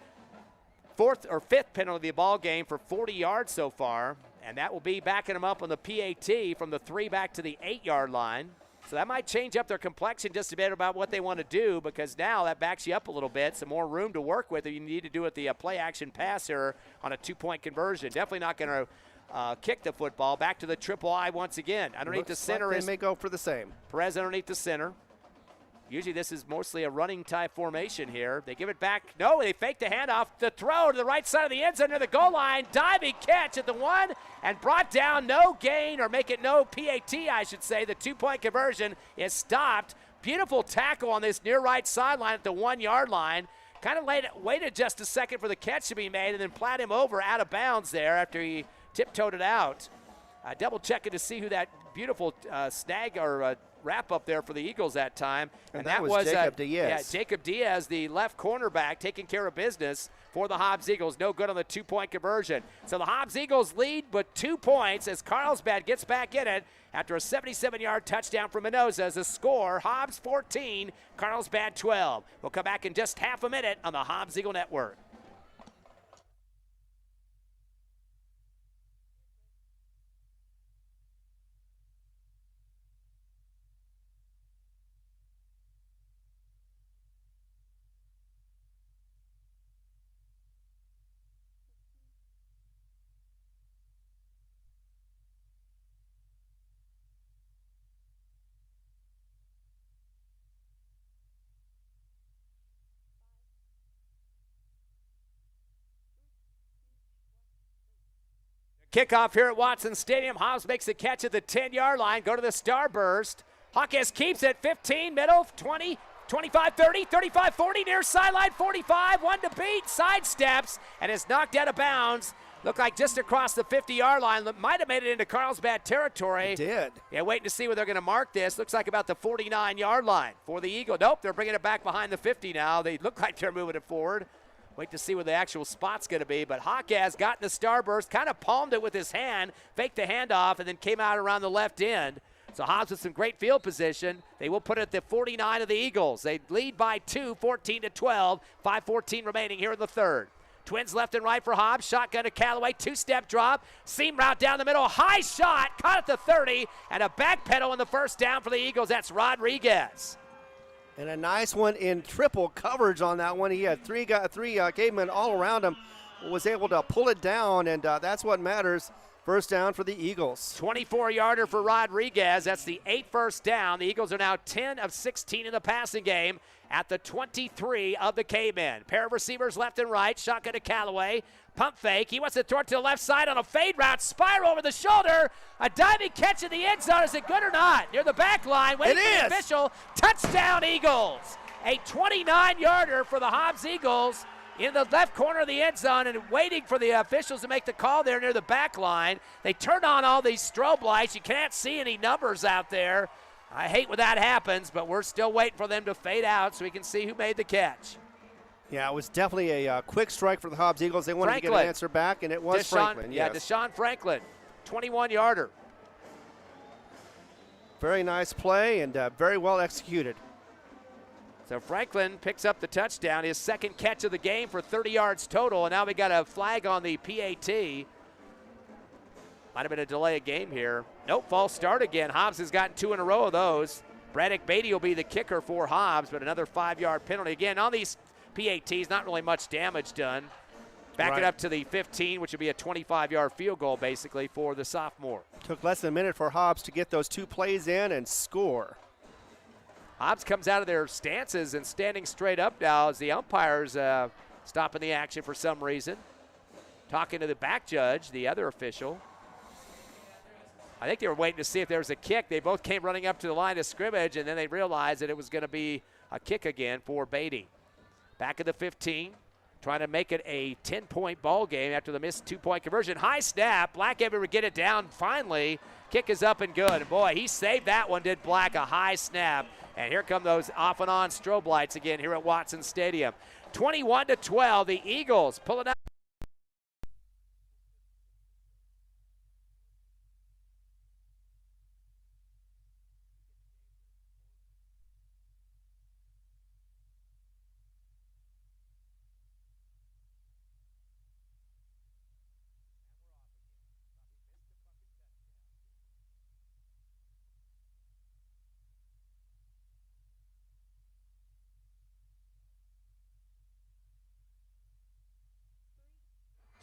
A: 4th or 5th penalty of the ball game for 40 yards so far. And that will be backing them up on the PAT from the 3 back to the 8-yard line. So that might change up their complexion just a bit about what they want to do, because now that backs you up a little bit, some more room to work with. You need to do it the play action pass here on a 2-point conversion. Definitely not going to kick the football. Back to the triple I once again. Underneath the center
B: like
A: is
B: they may go for the same.
A: Perez underneath the center. Usually this is mostly a running type formation here. They give it back. No, they fake the handoff. The throw to the right side of the end zone near the goal line. Diving catch at the 1 and brought down. No gain, or make it no PAT, I should say. The 2-point conversion is stopped. Beautiful tackle on this near right sideline at the 1-yard line. kind of waited just a second for the catch to be made and then plat him over out of bounds there after he tiptoed it out. Double checking to see who that beautiful snag or wrap up there for the Eagles that time.
B: And that was Jacob Diaz.
A: Yeah, Jacob Diaz, the left cornerback, taking care of business for the Hobbs Eagles. No good on the 2-point conversion. So the Hobbs Eagles lead but 2 points as Carlsbad gets back in it after a 77-yard touchdown from Mendoza. As a score, Hobbs 14, Carlsbad 12. We'll come back in just half a minute on the Hobbs Eagle Network. Kickoff here at Watson Stadium. Hobbs makes the catch at the 10-yard line. Go to the starburst. Hawkes keeps it 15, middle, 20, 25, 30, 35, 40, near sideline 45. One to beat, sidesteps, and is knocked out of bounds. Looked like just across the 50-yard line. Might have made it into Carlsbad territory.
B: It did.
A: Yeah, waiting to see where they're going to mark this. Looks like about the 49-yard line for the Eagle. Nope, they're bringing it back behind the 50 now. They look like they're moving it forward. Wait to see where the actual spot's going to be. But Hawkes got in the starburst, kind of palmed it with his hand, faked the handoff, and then came out around the left end. So Hobbs with some great field position. They will put it at the 49 of the Eagles. They lead by 2, 14-12. 5:14 remaining here in the third. Twins left and right for Hobbs. Shotgun to Callaway. Two-step drop. Seam route down the middle. High shot. Caught at the 30. And a back pedal in the first down for the Eagles. That's Rodriguez.
B: And a nice one in triple coverage on that one. He had three Cavemen all around him. Was able to pull it down, and that's what matters. First down for the Eagles.
A: 24-yarder for Rodriguez. That's the 8th first down. The Eagles are now 10 of 16 in the passing game at the 23 of the Cavemen. Pair of receivers left and right. Shotgun to Callaway. Pump fake. He wants to throw it to the left side on a fade route. Spiral over the shoulder. A diving catch in the end zone. Is it good or not? Near the back line. Waiting for the official. Touchdown, Eagles. A 29-yarder for the Hobbs Eagles in the left corner of the end zone and waiting for the officials to make the call there near the back line. They turned on all these strobe lights. You can't see any numbers out there. I hate when that happens, but we're still waiting for them to fade out so we can see who made the catch.
B: Yeah, it was definitely a quick strike for the Hobbs Eagles. They wanted to get an answer back, and it was Franklin.
A: Yeah, Deshaun Franklin, 21-yarder.
B: Very nice play and very well executed.
A: So Franklin picks up the touchdown, his second catch of the game for 30 yards total, and now we got a flag on the PAT. Might have been a delay of game here. Nope, false start again. Hobbs has gotten 2 in a row of those. Braddock Beatty will be the kicker for Hobbs, but another 5-yard penalty. Again, on these PATs, not really much damage done. Back it up to the 15, which would be a 25-yard field goal, basically, for the sophomore.
B: Took less than a minute for Hobbs to get those 2 plays in and score.
A: Hobbs comes out of their stances and standing straight up now as the umpires stopping the action for some reason. Talking to the back judge, the other official. I think they were waiting to see if there was a kick. They both came running up to the line of scrimmage, and then they realized that it was going to be a kick again for Beatty. Back at the 15, trying to make it a 10-point ball game after the missed 2-point conversion. High snap. Black able to get it down finally. Kick is up and good. And boy, he saved that one, did Black, a high snap. And here come those off and on strobe lights again here at Watson Stadium. 21-12, the Eagles pulling up.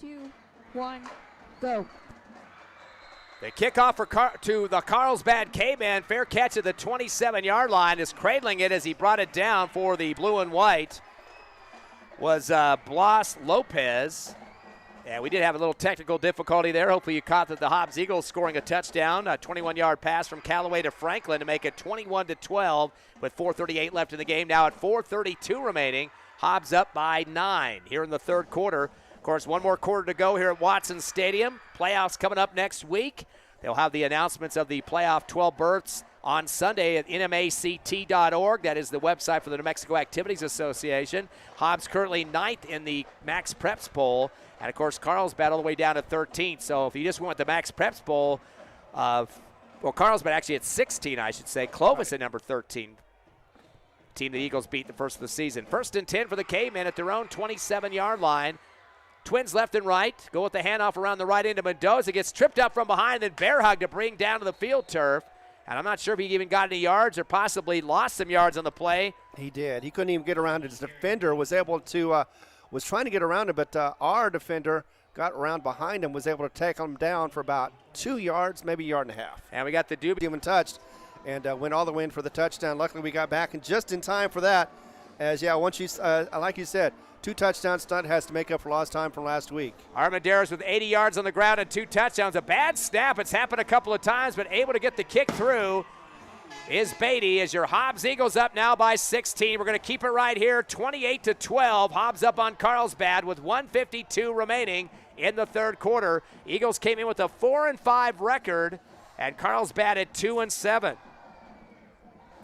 C: Two, one, go.
A: The kickoff to the Carlsbad Cavemen. Fair catch at the 27-yard line. Is cradling it as he brought it down for the blue and white was Blas Lopez. Yeah, we did have a little technical difficulty there. Hopefully you caught that the Hobbs Eagles scoring a touchdown. A 21-yard pass from Callaway to Franklin to make it 21-12 with 4:38 left in the game. Now at 4:32 remaining. Hobbs up by 9 here in the third quarter. Of course, one more quarter to go here at Watson Stadium. Playoffs coming up next week. They'll have the announcements of the playoff 12 berths on Sunday at nmact.org. That is the website for the New Mexico Activities Association. Hobbs currently 9th in the Max Preps poll. And, of course, Carlsbad all the way down to 13th. So if you just went with the Max Preps poll, Carlsbad actually at 16, I should say. Clovis at number 13. Team the Eagles beat the first of the season. 1st and 10 for the Cavemen at their own 27-yard line. Twins left and right. Go with the handoff around the right end of Mendoza. Gets tripped up from behind, then bear hug to bring down to the field turf. And I'm not sure if he even got any yards or possibly lost some yards on the play.
B: He did. He couldn't even get around it. His defender was able to, was trying to get around it, but our defender got around behind him, was able to take him down for about 2 yards, maybe a yard and a half.
A: And we got the Doobie.
B: Even touched and went all the way in for the touchdown. Luckily, we got back and just in time for that. As, once you, like you said, 2 touchdown stunt has to make up for lost time from last week.
A: Armendariz with 80 yards on the ground and 2 touchdowns. A bad snap. It's happened a couple of times, but able to get the kick through is Beatty as your Hobbs Eagles up now by 16. We're going to keep it right here, 28-12. Hobbs up on Carlsbad with 1:52 remaining in the third quarter. Eagles came in with a 4-5 record, and Carlsbad at 2-7.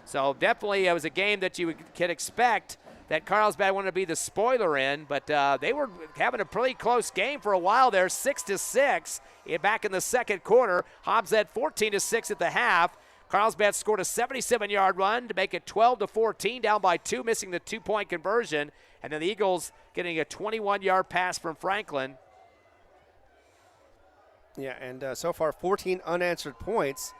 A: So definitely it was a game that you could expect that Carlsbad wanted to be the spoiler in, but they were having a pretty close game for a while there, 6-6 back in the second quarter. Hobbs had 14-6 at the half. Carlsbad scored a 77-yard run to make it 12-14, down by 2, missing the 2-point conversion. And then the Eagles getting a 21-yard pass from Franklin.
B: Yeah, and so far 14 unanswered points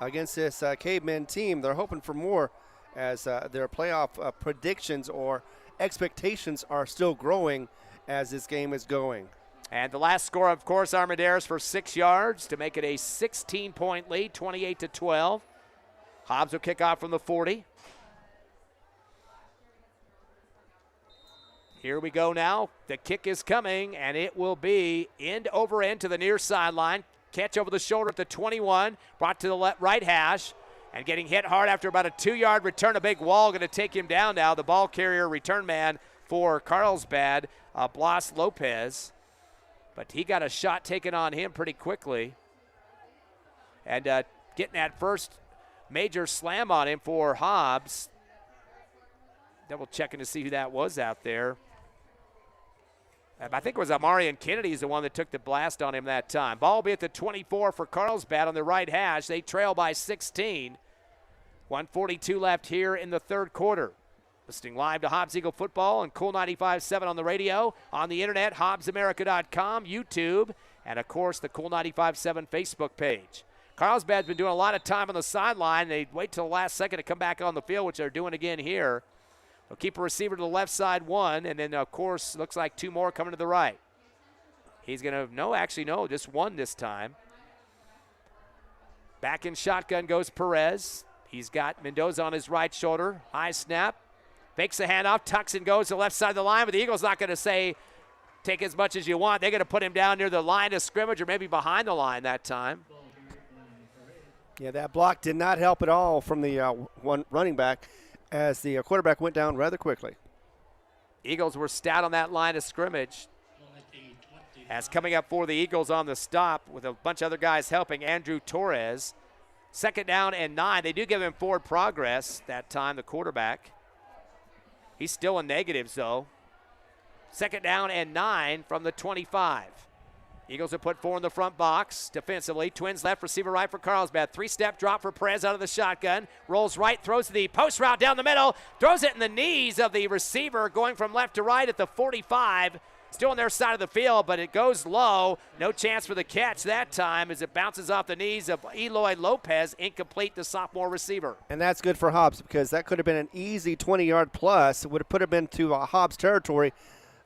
B: against this Cavemen team. They're hoping for more as their playoff predictions or expectations are still growing as this game is going.
A: And the last score, of course, Armendariz for 6 yards to make it a 16-point lead, 28-12. Hobbs will kick off from the 40. Here we go now. The kick is coming, and it will be end over end to the near sideline. Catch over the shoulder at the 21, brought to the right hash, and getting hit hard after about a 2-yard return. A big wall going to take him down now. The ball carrier return man for Carlsbad, Blas Lopez. But he got a shot taken on him pretty quickly. And getting that first major slam on him for Hobbs. Double checking to see who that was out there. I think it was Amarian Kennedy is the one that took the blast on him that time. Ball will be at the 24 for Carlsbad on the right hash. They trail by 16. 1:42 left here in the third quarter. Listening live to Hobbs Eagle Football and Cool 95.7 on the radio, on the internet, HobbsAmerica.com, YouTube, and, of course, the Cool 95.7 Facebook page. Carlsbad's been doing a lot of time on the sideline. They wait till the last second to come back on the field, which they're doing again here. They'll keep a receiver to the left side, 1, and then, of course, looks like 2 more coming to the right. He's going to, no, just 1 this time. Back in shotgun goes Perez. He's got Mendoza on his right shoulder. High snap. Fakes the handoff. Tucks and goes to the left side of the line, but the Eagles not going to say take as much as you want. They're going to put him down near the line of scrimmage or maybe behind the line that time.
B: Yeah, that block did not help at all from the one running back as the quarterback went down rather quickly.
A: Eagles were stout on that line of scrimmage. As coming up for the Eagles on the stop with a bunch of other guys helping, Andrew Torres. 2nd down and 9. They do give him forward progress that time, the quarterback. He's still in negatives, though. 2nd down and 9 from the 25. Eagles have put 4 in the front box defensively. Twins left, receiver right for Carlsbad. 3-step drop for Perez out of the shotgun. Rolls right, throws the post route down the middle. Throws it in the knees of the receiver going from left to right at the 45. Still on their side of the field, but it goes low. No chance for the catch that time as it bounces off the knees of Eloy Lopez, incomplete, the sophomore receiver.
B: And that's good for Hobbs because that could have been an easy 20-yard plus. It would have put him into Hobbs territory.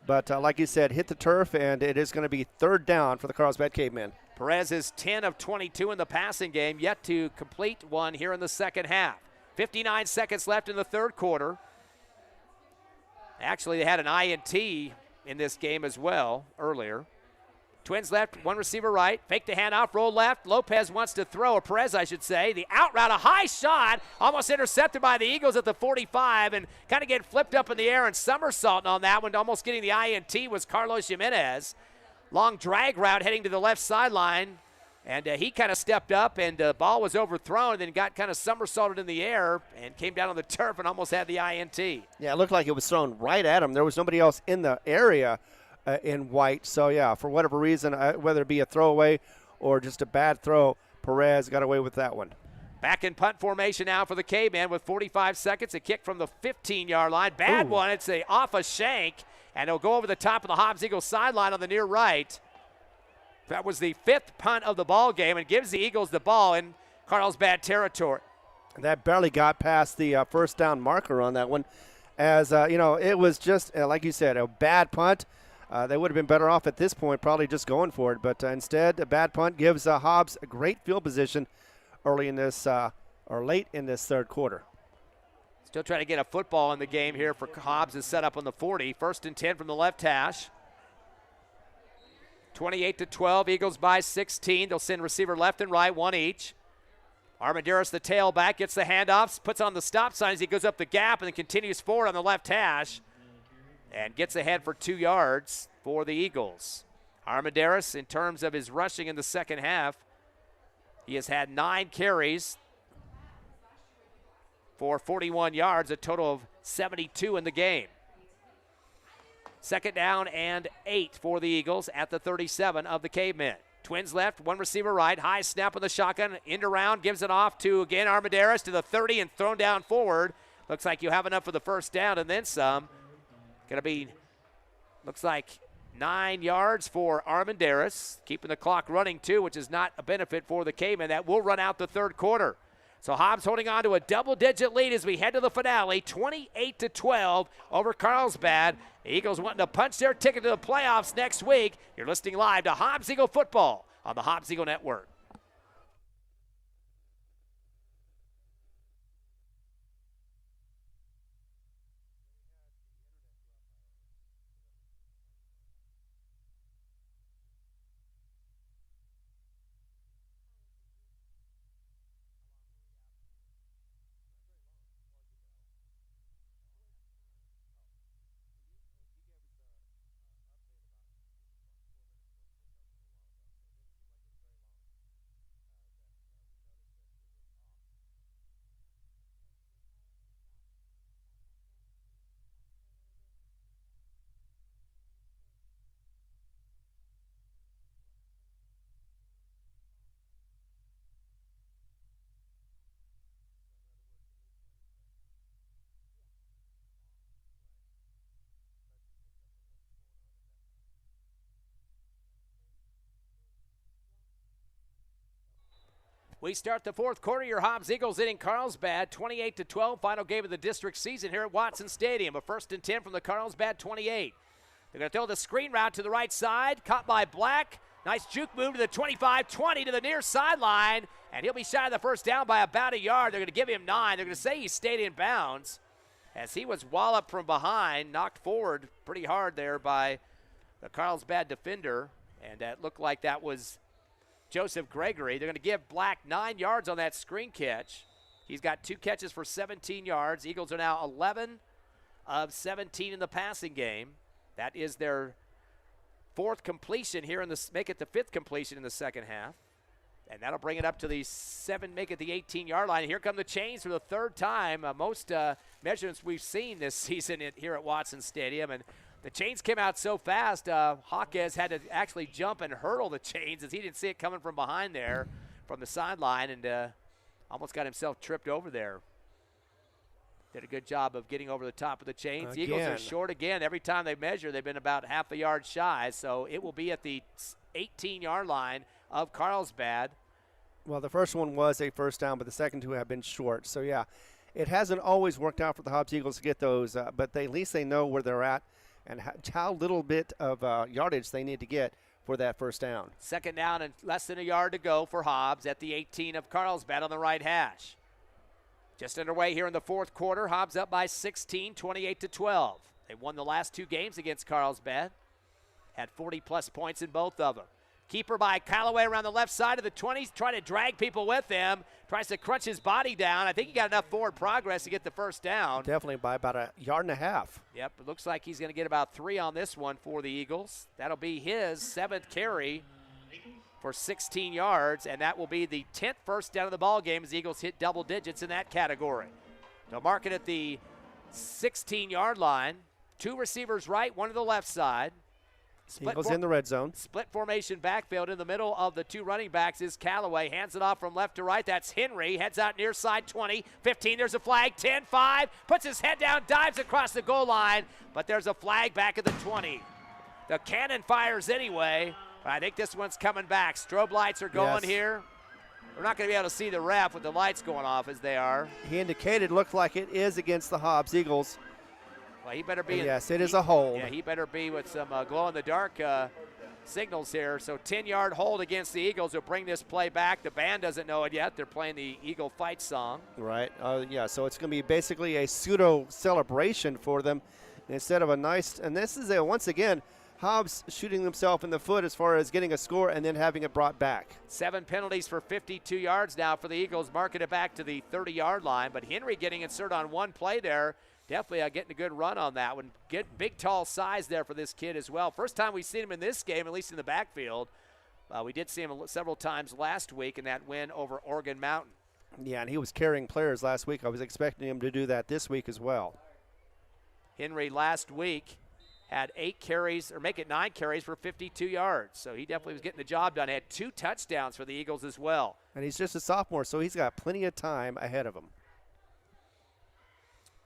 B: But like you said, hit the turf, and it is going to be 3rd down for the Carlsbad Cavemen.
A: Perez is 10 of 22 in the passing game, yet to complete one here in the second half. 59 seconds left in the third quarter. Actually, they had an INT in this game as well earlier. Twins left, one receiver right. Fake the handoff, roll left. Lopez wants to throw, or Perez, I should say. The out route, a high shot, almost intercepted by the Eagles at the 45, and kind of getting flipped up in the air and somersaulting on that one, almost getting the INT was Carlos Jimenez. Long drag route heading to the left sideline, and he kind of stepped up, and the ball was overthrown, and then got kind of somersaulted in the air and came down on the turf and almost had the INT.
B: Yeah, it looked like it was thrown right at him. There was nobody else in the area in white. So, yeah, for whatever reason, whether it be a throwaway or just a bad throw, Perez got away with that one.
A: Back in punt formation now for the Cavemen with 45 seconds. A kick from the 15-yard line. Bad one. It's off a shank, and it'll go over the top of the Hobbs Eagles sideline on the near right. That was the 5th punt of the ball game and gives the Eagles the ball in Carlsbad territory.
B: That barely got past the first down marker on that one. As, it was just, like you said, a bad punt. They would have been better off at this point probably just going for it. But instead, a bad punt gives Hobbs a great field position early in this or late in this third quarter.
A: Still trying to get a football in the game here for Hobbs is set up on the 40. 1st and 10 from the left hash. 28-12, Eagles by 16. They'll send receiver left and right, one each. Armendariz, the tailback, gets the handoffs, puts on the stop sign as he goes up the gap and then continues forward on the left hash and gets ahead for 2 yards for the Eagles. Armendariz, in terms of his rushing in the second half, he has had 9 carries for 41 yards, a total of 72 in the game. 2nd down and 8 for the Eagles at the 37 of the Cavemen. Twins left, one receiver right, high snap on the shotgun, end around, gives it off to, again, Armendariz to the 30 and thrown down forward. Looks like you have enough for the first down and then some. Going to be, looks like 9 yards for Armendariz, keeping the clock running too, which is not a benefit for the Cavemen. That will run out the third quarter. So Hobbs holding on to a double-digit lead as we head to the finale, 28-12 over Carlsbad. The Eagles wanting to punch their ticket to the playoffs next week. You're listening live to Hobbs Eagle Football on the Hobbs Eagle Network. We start the fourth quarter. Your Hobbs Eagles in Carlsbad, 28-12, final game of the district season here at Watson Stadium. A 1st and 10 from the Carlsbad 28. They're going to throw the screen route to the right side, caught by Black. Nice juke move to the 25-20 to the near sideline, and he'll be shy of the first down by about a yard. They're going to give him 9. They're going to say he stayed in bounds as he was walloped from behind, knocked forward pretty hard there by the Carlsbad defender, and that looked like that was Joseph Gregory. They're going to give Black 9 yards on that screen catch. He's got 2 catches for 17 yards. Eagles are now 11 of 17 in the passing game. That is their 4th completion here in this, make it the 5th completion in the second half. And that'll bring it up to the 7, make it the 18-yard line. And here come the chains for the 3rd time. Most measurements we've seen this season here at Watson Stadium. And the chains came out so fast, Hawkes had to actually jump and hurdle the chains as he didn't see it coming from behind there from the sideline and almost got himself tripped over there. Did a good job of getting over the top of the chains. The Eagles are short again. Every time they measure, they've been about half a yard shy, so it will be at the 18-yard line of Carlsbad.
B: Well, the first one was a first down, but the second 2 have been short. So, yeah, it hasn't always worked out for the Hobbs Eagles to get those, but at least they know where they're at and how little bit of yardage they need to get for that first down.
A: 2nd down and less than a yard to go for Hobbs at the 18 of Carlsbad on the right hash. Just underway here in the 4th quarter. Hobbs up by 16, 28-12. They won the last 2 games against Carlsbad. Had 40-plus points in both of them. Keeper by Callaway around the left side of the 20s, trying to drag people with him. Tries to crunch his body down. I think he got enough forward progress to get the first down.
B: Definitely by about a yard and a half.
A: Yep, it looks like he's going to get about 3 on this one for the Eagles. That'll be his 7th carry for 16 yards, and that will be the 10th first down of the ball game as the Eagles hit double digits in that category. They'll mark it at the 16-yard line. 2 receivers right, 1 to the left side.
B: Eagles in the red zone.
A: Split formation backfield. In the middle of the 2 running backs is Callaway. Hands it off from left to right. That's Henry. Heads out near side 20, 15. There's a flag. 10, 5. Puts his head down, dives across the goal line. But there's a flag back at the 20. The cannon fires anyway. But I think this one's coming back. Strobe lights are going here. We're not going to be able to see the ref with the lights going off as they are.
B: He indicated looked like it is against the Hobbs Eagles.
A: Well, he better be.
B: Yes, it is a hold.
A: Yeah, he better be with some glow-in-the-dark signals here. So 10-yard hold against the Eagles will bring this play back. The band doesn't know it yet. They're playing the Eagle Fight song.
B: Right. Yeah, so it's going to be basically a pseudo-celebration for them instead of a nice – and this is, once again, Hobbs shooting himself in the foot as far as getting a score and then having it brought back.
A: 7 penalties for 52 yards now for the Eagles, marking it back to the 30-yard line. But Henry getting inserted on one play there. Definitely getting a good run on that one. Get big, tall size there for this kid as well. First time we've seen him in this game, at least in the backfield. We did see him several times last week in that win over Oregon Mountain.
B: Yeah, and he was carrying players last week. I was expecting him to do that this week as well.
A: Henry last week had 8 carries, or make it 9 carries for 52 yards. So he definitely was getting the job done. He had 2 touchdowns for the Eagles as well.
B: And he's just a sophomore, so he's got plenty of time ahead of him.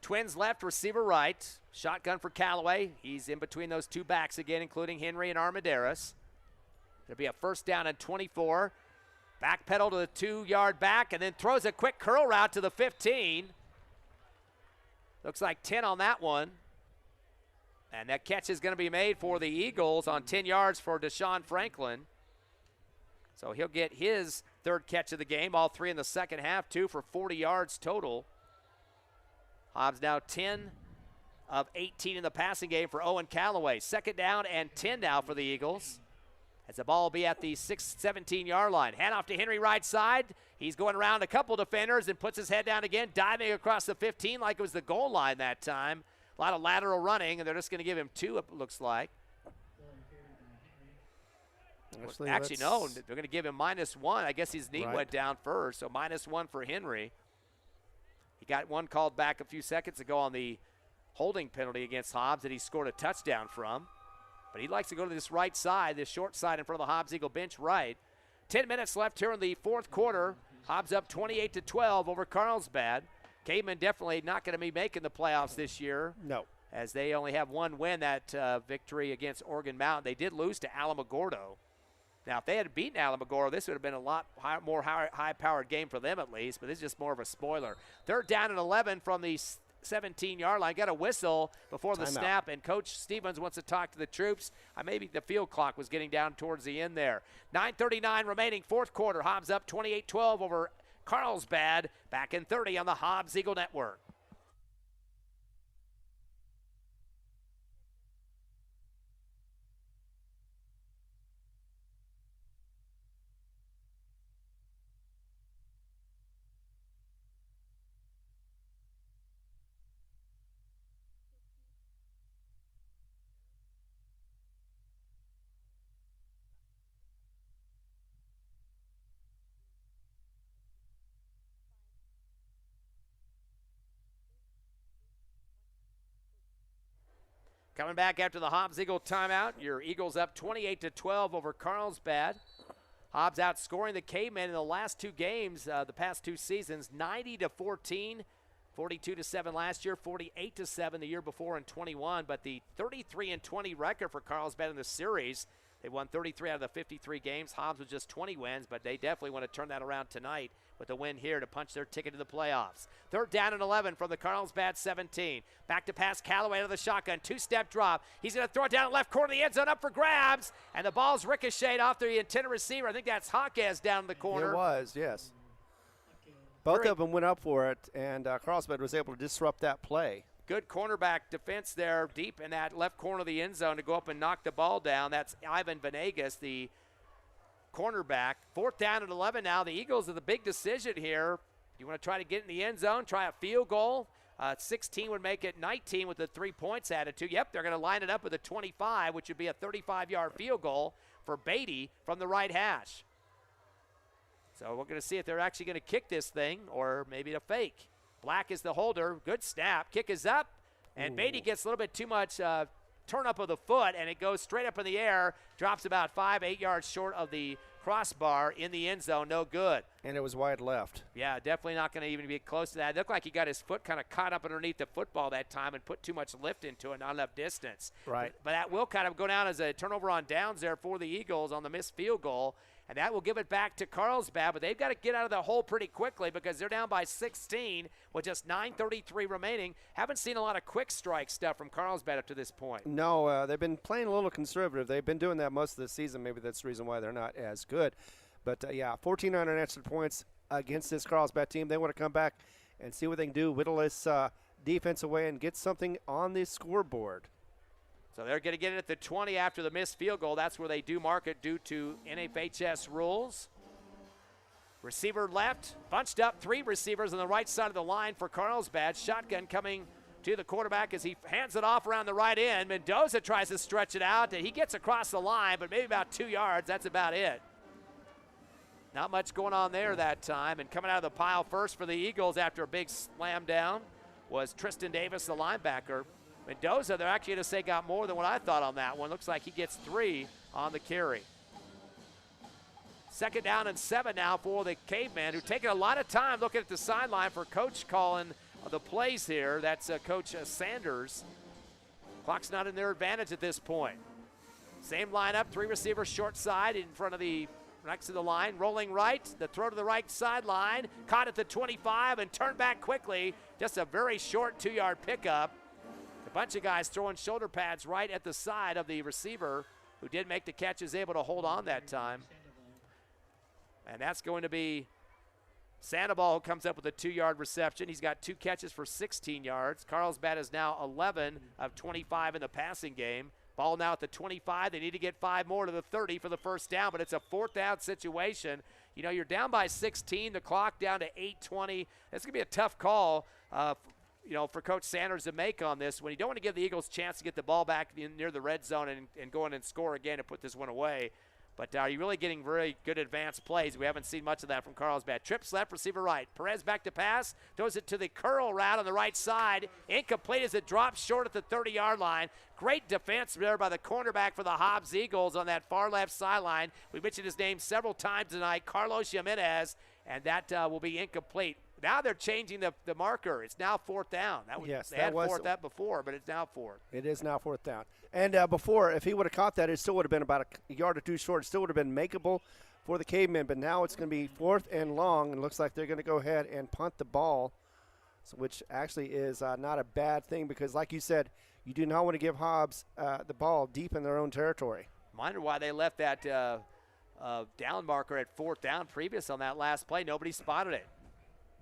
A: Twins left, receiver right. Shotgun for Callaway. He's in between those 2 backs again, including Henry and Armendariz. There'll be a first down and 24. Back pedal to the 2-yard back, and then throws a quick curl route to the 15. Looks like 10 on that one. And that catch is going to be made for the Eagles on 10 yards for Deshaun Franklin. So he'll get his 3rd catch of the game, all 3 in the second half, 2 for 40 yards total. Hobbs now 10 of 18 in the passing game for Owen Callaway. 2nd down and 10 now for the Eagles. As the ball will be at the 17-yard line. Hand off to Henry right side. He's going around a couple defenders and puts his head down again, diving across the 15 like it was the goal line that time. A lot of lateral running, and they're just going to give him 2, it looks like. Actually, no, they're going to give him -1. I guess his knee went down first, so -1 for Henry. He got one called back a few seconds ago on the holding penalty against Hobbs that he scored a touchdown from. But he likes to go to this right side, this short side in front of the Hobbs Eagle bench right. 10 minutes left here in the 4th quarter. Hobbs up 28-12 over Carlsbad. Cavemen definitely not going to be making the playoffs this year.
B: No.
A: As they only have 1 win, that victory against Oregon Mountain. They did lose to Alamogordo. Now, if they had beaten Alamogordo, this would have been a lot more high-powered game for them at least, but this is just more of a spoiler. 3rd down and 11 from the 17-yard line. Got a whistle before the snap, and Coach Stevens wants to talk to the troops. Maybe the field clock was getting down towards the end there. 9:39 remaining, 4th quarter. Hobbs up 28-12 over Carlsbad. Back in 30 on the Hobbs Eagle Network. Coming back after the Hobbs Eagle timeout, your Eagles up 28-12 over Carlsbad. Hobbs outscoring the Cavemen in the last 2 games, the past 2 seasons, 90-14, 42-7 last year, 48-7 the year before in 21. But the 33-20 record for Carlsbad in the series, they won 33 out of the 53 games. Hobbs with just 20 wins, but they definitely want to turn that around tonight with a win here to punch their ticket to the playoffs. 3rd down and 11 from the Carlsbad 17. Back to pass Callaway to the shotgun. 2-step drop. He's going to throw it down left corner of the end zone, up for grabs. And the ball's ricocheted off the intended receiver. I think that's Hawkes down in the corner.
B: It was, yes. Both of them went up for it, and Carlsbad was able to disrupt that play.
A: Good cornerback defense there deep in that left corner of the end zone to go up and knock the ball down. That's Ivan Venegas, the cornerback. 4th down and 11 now. The Eagles are the big decision here. You want to try to get in the end zone, try a field goal. 16 would make it 19 with the 3 points added to. Yep, they're going to line it up with a 25, which would be a 35-yard field goal for Beatty from the right hash. So we're going to see if they're actually going to kick this thing or maybe a fake. Black is the holder. Good snap. Kick is up, and Beatty gets a little bit too much turn up of the foot, and it goes straight up in the air, drops about 5-8 yards short of the crossbar in the end zone. No good.
B: And it was wide left.
A: Yeah, definitely not going to even be close to that. It looked like he got his foot kind of caught up underneath the football that time and put too much lift into it, not enough distance.
B: Right.
A: But that will kind of go down as a turnover on downs there for the Eagles on the missed field goal, and that will give it back to Carlsbad. But they've got to get out of the hole pretty quickly because they're down by 16 with just 9:33 remaining. Haven't seen a lot of quick strike stuff from Carlsbad up to this point.
B: No, they've been playing a little conservative. They've been doing that most of the season. Maybe that's the reason why they're not as good. But, 14 unanswered points against this Carlsbad team. They want to come back and see what they can do, whittle this defense away and get something on the scoreboard.
A: So they're going to get it at the 20 after the missed field goal. That's where they do mark it due to NFHS rules. Receiver left, bunched up 3 receivers on the right side of the line for Carlsbad. Shotgun coming to the quarterback as he hands it off around the right end. Mendoza tries to stretch it out. He gets across the line, but maybe about 2 yards. That's about it. Not much going on there that time. And coming out of the pile first for the Eagles after a big slam down was Tristan Davis, the linebacker. Mendoza, they're actually going to say got more than what I thought on that one. Looks like he gets 3 on the carry. 2nd down and 7 now for the Cavemen, who taking a lot of time looking at the sideline for Coach calling the plays here. That's Coach Sanders. Clock's not in their advantage at this point. Same lineup, 3 receivers short side in front of the next to the line, rolling right, the throw to the right sideline, caught at the 25 and turned back quickly. Just a very short 2-yard pickup. A bunch of guys throwing shoulder pads right at the side of the receiver who did make the catch, is able to hold on that time. And that's going to be Sandoval, who comes up with a 2-yard reception. He's got 2 catches for 16 yards. Carlsbad is now 11 of 25 in the passing game. Ball now at the 25. They need to get 5 more to the 30 for the first down, but it's a 4th down situation. You know, you're down by 16, the clock down to 8:20. It's going to be a tough call, for Coach Sanders to make on this when you don't want to give the Eagles a chance to get the ball back near the red zone and go in and score again and put this one away. But are you really getting very good advanced plays? We haven't seen much of that from Carlsbad. Trips left, receiver right. Perez back to pass. Throws it to the curl route on the right side. Incomplete as it drops short at the 30-yard line. Great defense there by the cornerback for the Hobbs Eagles on that far left sideline. We mentioned his name several times tonight, Carlos Jimenez, and that will be incomplete. Now they're changing the marker. It's now 4th down. They had 4th up before, but it's now 4th.
B: It is now 4th down. And before, if he would have caught that, it still would have been about a yard or 2 short. It still would have been makeable for the Cavemen, but now it's going to be 4th and long, and looks like they're going to go ahead and punt the ball, which actually is not a bad thing because, like you said, you do not want to give Hobbs the ball deep in their own territory.
A: Wonder why they left that down marker at 4th down previous on that last play. Nobody spotted it.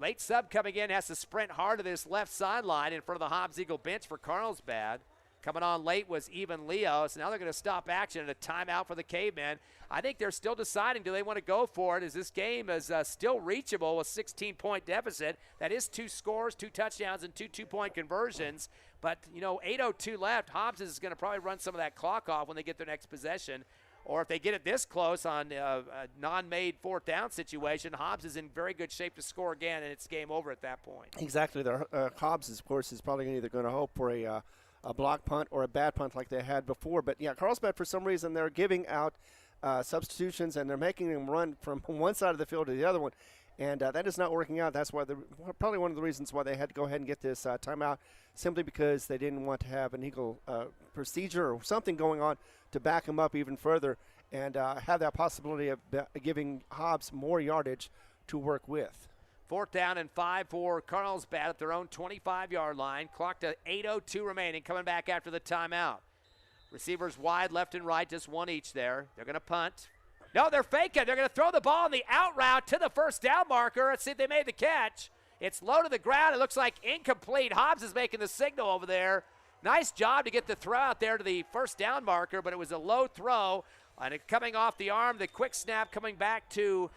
A: Late sub coming in, has to sprint hard to this left sideline in front of the Hobbs Eagle bench for Carlsbad. Coming on late was Even Leo, so now they're going to stop action at a timeout for the Cavemen. I think they're still deciding, do they want to go for it, as this game is still reachable with 16-point deficit. That is 2 scores, 2 touchdowns, and 2 2-point conversions. But, 8:02 left. Hobbs is going to probably run some of that clock off when they get their next possession. Or if they get it this close on a non-made 4th down situation, Hobbs is in very good shape to score again, and it's game over at that point.
B: Exactly. Hobbs, of course, is probably either going to hope for a block punt or a bad punt like they had before. But, Carlsbad, for some reason, they're giving out substitutions, and they're making them run from one side of the field to the other one. And that is not working out. That's why probably one of the reasons why they had to go ahead and get this timeout, simply because they didn't want to have an Eagle procedure or something going on to back them up even further and have that possibility of giving Hobbs more yardage to work with.
A: 4th down and 5 for Carlsbad at their own 25-yard line. Clock to 8:02 remaining, coming back after the timeout. Receivers wide left and right, just 1 each there. They're going to punt. No, they're faking. They're going to throw the ball in the out route to the 1st down marker. Let's see if they made the catch. It's low to the ground. It looks like incomplete. Hobbs is making the signal over there. Nice job to get the throw out there to the 1st down marker, but it was a low throw. And it coming off the arm, the quick snap coming back to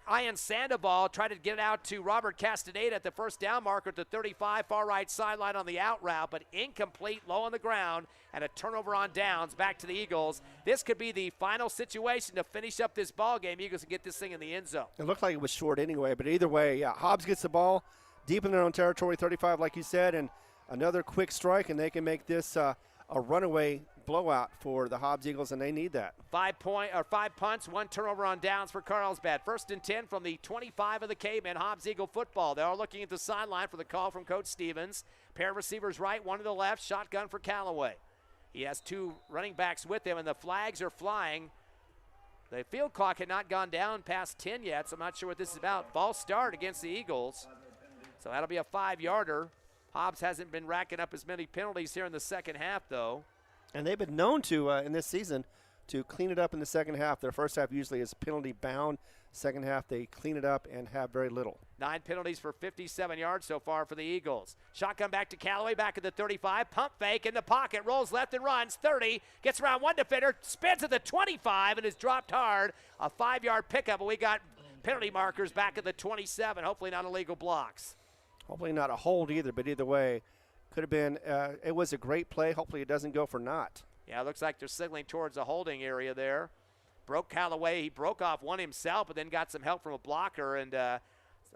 A: Ian Sandoval, tried to get it out to Robert Castaneda at the first down marker at the 35, far right sideline on the out route, but incomplete, low on the ground, and a turnover on downs back to the Eagles. This could be the final situation to finish up this ball game. Eagles can get this thing in the end zone.
B: It looked like it was short anyway, but either way, yeah, Hobbs gets the ball deep in their own territory, 35 like you said, and another quick strike, and they can make this a runaway blowout for the Hobbs Eagles, and they need that.
A: 5 punts, 1 turnover on downs for Carlsbad. 1st and 10 from the 25 of the Cavemen, Hobbs Eagle football. They are looking at the sideline for the call from Coach Stevens. Pair of receivers right, one to the left, shotgun for Callaway. He has 2 running backs with him, and the flags are flying. The field clock had not gone down past 10 yet, so I'm not sure what this is about. False start against the Eagles. So that'll be a 5-yarder. Hobbs hasn't been racking up as many penalties here in the second half, though.
B: And they've been known to, in this season, to clean it up in the second half. Their first half usually is penalty bound. Second half, they clean it up and have very little.
A: 9 penalties for 57 yards so far for the Eagles. Shotgun back to Callaway, back at the 35. Pump fake in the pocket, rolls left and runs. 30, gets around one defender, spins at the 25 and is dropped hard. A 5-yard pickup, but we got penalty markers back at the 27. Hopefully not illegal blocks.
B: Hopefully not a hold either, but either way, could have been, it was a great play. Hopefully it doesn't go for naught.
A: Yeah, it looks like they're signaling towards the holding area there. Broke Callaway. He broke off one himself, but then got some help from a blocker, and I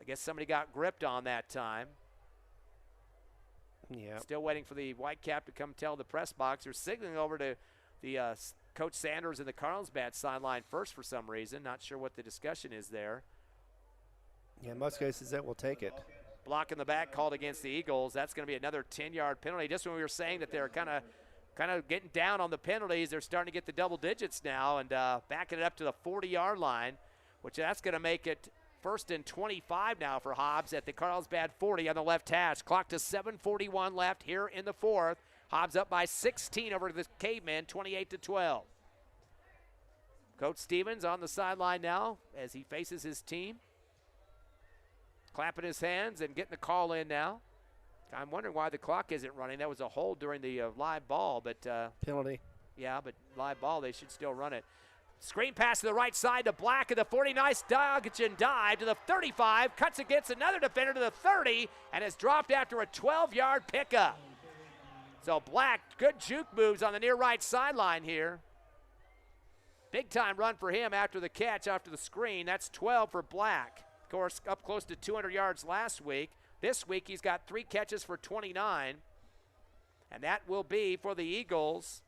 A: guess somebody got gripped on that time.
B: Yeah.
A: Still waiting for the white cap to come tell the press box. They're signaling over to the Coach Sanders in the Carlsbad sideline first for some reason. Not sure what the discussion is there.
B: Yeah, in most cases that will take it.
A: Block in the back called against the Eagles. That's going to be another 10-yard penalty. Just when we were saying that they're kind of getting down on the penalties, they're starting to get the double digits now and backing it up to the 40-yard line, which that's going to make it 1st and 25 now for Hobbs at the Carlsbad 40 on the left hash. Clock to 7:41 left here in the 4th. Hobbs up by 16 over the Cavemen, 28-12. Coach Stevens on the sideline now as he faces his team. Clapping his hands and getting the call in now. I'm wondering why the clock isn't running. That was a hold during the live ball, but
B: penalty.
A: Yeah, but live ball, they should still run it. Screen pass to the right side to Black at the 40. Nice dodge and dive to the 35. Cuts against another defender to the 30 and is dropped after a 12-yard pickup. So Black, good juke moves on the near right sideline here. Big time run for him after the catch, after the screen. That's 12 for Black. Of course, up close to 200 yards last week. This week he's got 3 catches for 29. And that will be for the Eagles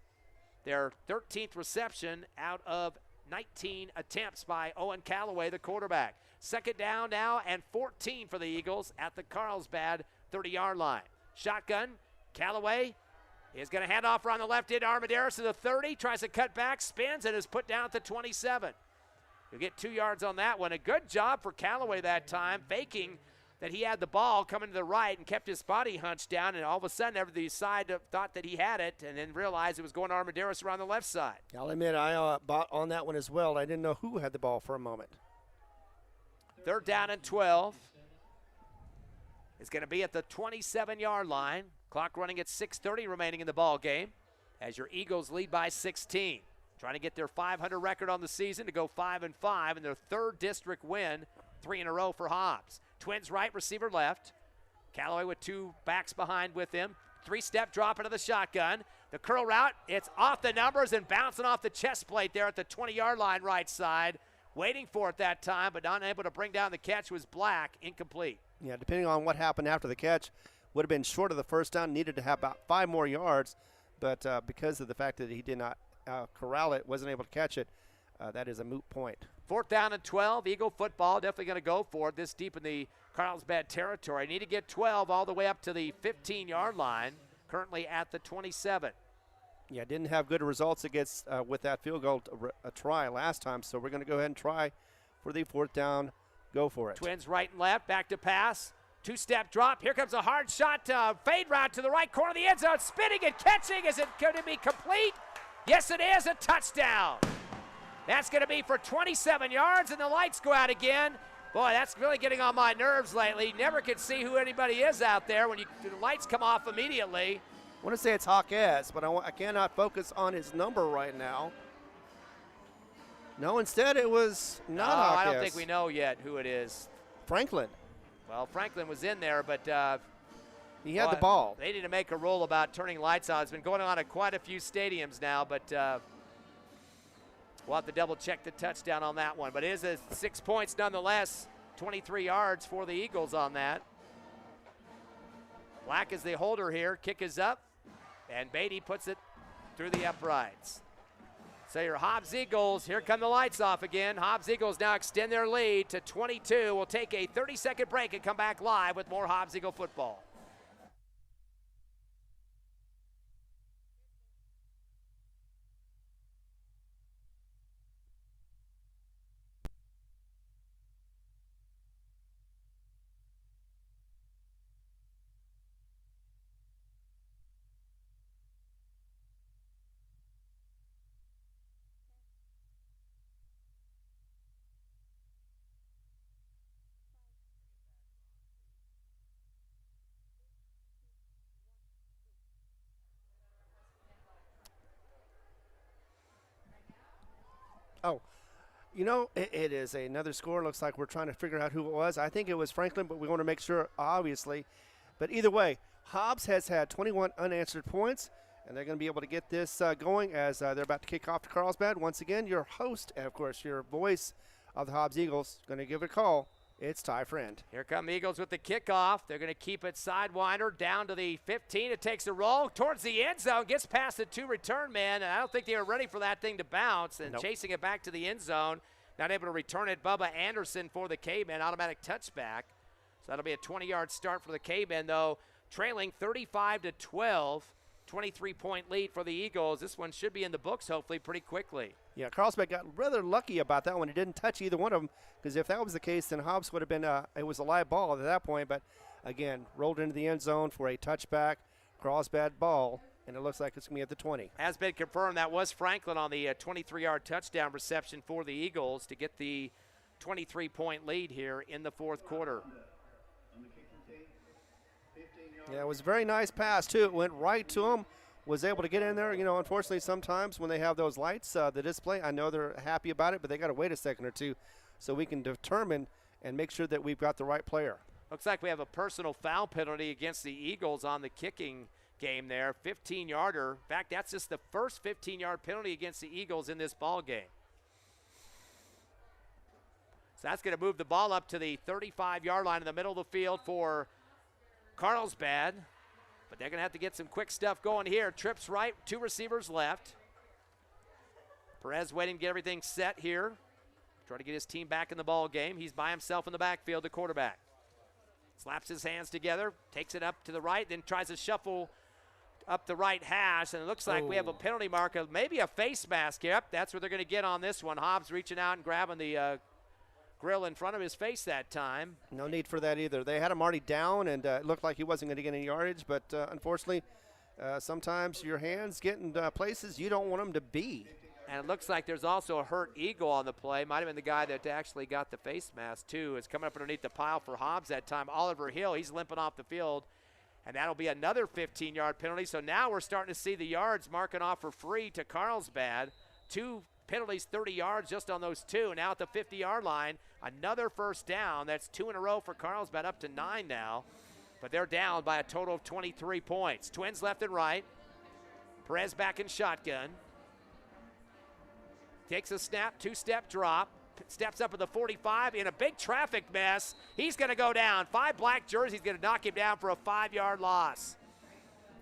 A: their 13th reception out of 19 attempts by Owen Callaway, the quarterback. 2nd down now and 14 for the Eagles at the Carlsbad 30-yard line. Shotgun, Callaway is going to hand off around the left end. Armendariz to the 30, tries to cut back, spins, and is put down at the 27. You'll get 2 yards on that one. A good job for Callaway that time, faking that he had the ball coming to the right and kept his body hunched down, and all of a sudden every side thought that he had it and then realized it was going to Armendariz around the left side.
B: I'll admit I bought on that one as well. I didn't know who had the ball for a moment.
A: 3rd down and 12. It's going to be at the 27-yard line. Clock running at 6:30 remaining in the ball game as your Eagles lead by 16. Trying to get their 500 record on the season to go 5-5 in their 3rd district win, 3 in a row for Hobbs. Twins right, receiver left. Callaway with 2 backs behind with him. 3-step drop into the shotgun. The curl route, it's off the numbers and bouncing off the chest plate there at the 20-yard line right side. Waiting for it that time, but not able to bring down the catch was Black, incomplete.
B: Yeah, depending on what happened after the catch, would have been short of the first down, needed to have about 5 more yards, but because of the fact that he did not corral it, wasn't able to catch it, that is a moot point.
A: 4th down and 12. Eagle football definitely going to go for it this deep in the Carlsbad territory. Need to get 12 all the way up to the 15-yard line, currently at the 27.
B: Yeah, didn't have good results against with that field goal try last time, so we're going to go ahead and try for the 4th down. Go for it.
A: Twins right and left, back to pass. 2-step drop. Here comes a hard shot, fade route to the right corner of the end zone. Spinning and catching. Is it going to be complete? Yes, it is. A touchdown. That's going to be for 27 yards, and the lights go out again. Boy, that's really getting on my nerves lately. Never can see who anybody is out there when the lights come off immediately.
B: I want to say it's Hawkes, but I cannot focus on his number right now. No, instead it was not Hawkes.
A: I don't think we know yet who it is.
B: Franklin.
A: Well, Franklin was in there, but
B: he had the ball.
A: They need to make a rule about turning lights on. It's been going on at quite a few stadiums now, but we'll have to double check the touchdown on that one. But it is 6 points nonetheless. 23 yards for the Eagles on that. Black is the holder here. Kick is up, and Beatty puts it through the uprights. So your Hobbs Eagles, here come the lights off again. Hobbs Eagles now extend their lead to 22. We'll take a 30-second break and come back live with more Hobbs Eagle football.
B: Oh, you know, it is another score. Looks like we're trying to figure out who it was. I think it was Franklin, but we want to make sure, obviously. But either way, Hobbs has had 21 unanswered points, and they're going to be able to get this going as they're about to kick off to Carlsbad. Once again, your host, and of course, your voice of the Hobbs Eagles, going to give it a call. It's Ty Friend.
A: Here come the Eagles with the kickoff. They're going to keep it sidewinder down to the 15. It takes a roll towards the end zone, gets past the two return men, and I don't think they were ready for that thing to bounce, and chasing it back to the end zone. Not able to return it. Bubba Anderson for the Cavemen, automatic touchback. So that'll be a 20-yard start for the Cavemen, though, trailing 35-12. 23-point lead for the Eagles. This one should be in the books, hopefully, pretty quickly.
B: Yeah, Carlsbad got rather lucky about that one. He didn't touch either one of them, because if that was the case, then Hobbs would have been, it was a live ball at that point. But, again, rolled into the end zone for a touchback, Carlsbad ball, and it looks like it's going to be at the 20.
A: Has been confirmed. That was Franklin on the 23-yard touchdown reception for the Eagles to get the 23-point lead here in the fourth quarter.
B: Yeah, it was a very nice pass, too. It went right to him, was able to get in there. You know, unfortunately, sometimes when they have those lights, the display, I know they're happy about it, but they got to wait a second or two so we can determine and make sure that we've got the right player.
A: Looks like we have a personal foul penalty against the Eagles on the kicking game there, 15-yarder. In fact, that's just the first 15-yard penalty against the Eagles in this ball game. So that's going to move the ball up to the 35-yard line in the middle of the field for Carlsbad, but they're going to have to get some quick stuff going here. Trips right, two receivers left. Perez waiting to get everything set here. Try to get his team back in the ball game. He's by himself in the backfield, the quarterback. Slaps his hands together, takes it up to the right, then tries to shuffle up the right hash, and it looks like we have a penalty mark, maybe a face mask. Yep, that's what they're going to get on this one. Hobbs reaching out and grabbing the grill in front of his face that time.
B: No need for that either. They had him already down, and it looked like he wasn't going to get any yardage, but unfortunately, sometimes your hands get in places you don't want them to be.
A: And it looks like there's also a hurt Eagle on the play. Might have been the guy that actually got the face mask, too. Is coming up underneath the pile for Hobbs that time. Oliver Hill, he's limping off the field, and that'll be another 15-yard penalty. So now we're starting to see the yards marking off for free to Carlsbad. Two penalties, 30 yards just on those two. Now at the 50-yard line, another first down. That's two in a row for Carlsbad, up to 9 now. But they're down by a total of 23 points. Twins left and right. Perez back in shotgun. Takes a snap, two-step drop. Steps up at the 45 in a big traffic mess. He's going to go down. 5 black jerseys going to knock him down for a 5-yard loss.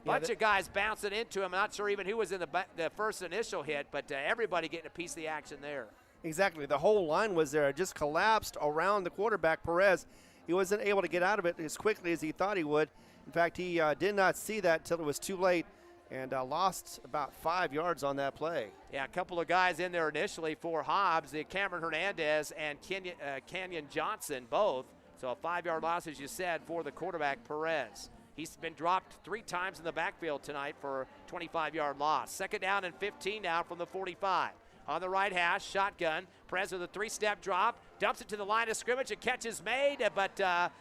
A: Bunch of guys bouncing into him. I'm not sure even who was in the first initial hit, but everybody getting a piece of the action there.
B: Exactly. The whole line was there. It just collapsed around the quarterback, Perez. He wasn't able to get out of it as quickly as he thought he would. In fact, he did not see that until it was too late and lost about 5 yards on that play.
A: Yeah, a couple of guys in there initially for Hobbs, the Cameron Hernandez and Kenyon Johnson both. So a 5-yard loss, as you said, for the quarterback, Perez. He's been dropped 3 times in the backfield tonight for a 25-yard loss. Second down and 15 now from the 45. On the right hash, shotgun. Perez with a 3-step drop. Dumps it to the line of scrimmage. A catch is made, but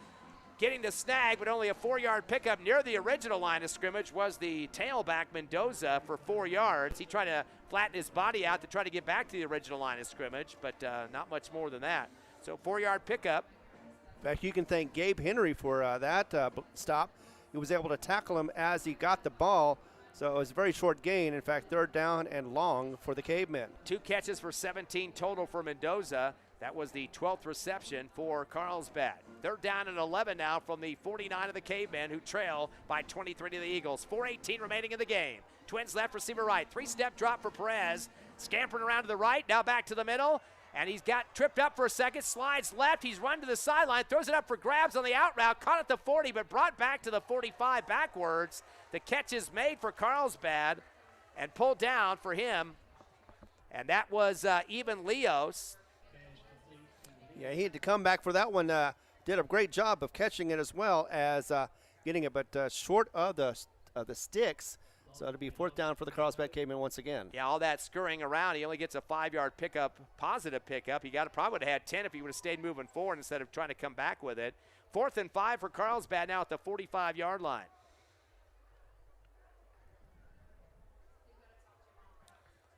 A: getting the snag, but only a 4-yard pickup near the original line of scrimmage was the tailback Mendoza for 4 yards. He tried to flatten his body out to try to get back to the original line of scrimmage, but not much more than that. So 4-yard pickup.
B: In fact, you can thank Gabe Henry for that stop. He was able to tackle him as he got the ball, so it was a very short gain. In fact, 3rd down and long for the Cavemen.
A: 2 catches for 17 total for Mendoza. That was the 12th reception for Carlsbad. 3rd down and 11 now from the 49 of the Cavemen, who trail by 23 to the Eagles. 4:18 remaining in the game. Twins left, receiver right. 3-step drop for Perez. Scampering around to the right, now back to the middle. And he's got tripped up for a second, slides left. He's run to the sideline, throws it up for grabs on the out route. Caught at the 40, but brought back to the 45 backwards. The catch is made for Carlsbad and pulled down for him. And that was Even Leos.
B: Yeah, he had to come back for that one. Did a great job of catching it as well as getting it, but short of the sticks. So it'll be 4th down for the Carlsbad Cavemen once again.
A: Yeah, all that scurrying around. He only gets a 5-yard pickup, positive pickup. He probably would have had 10 if he would have stayed moving forward instead of trying to come back with it. 4th and 5 for Carlsbad now at the 45-yard line.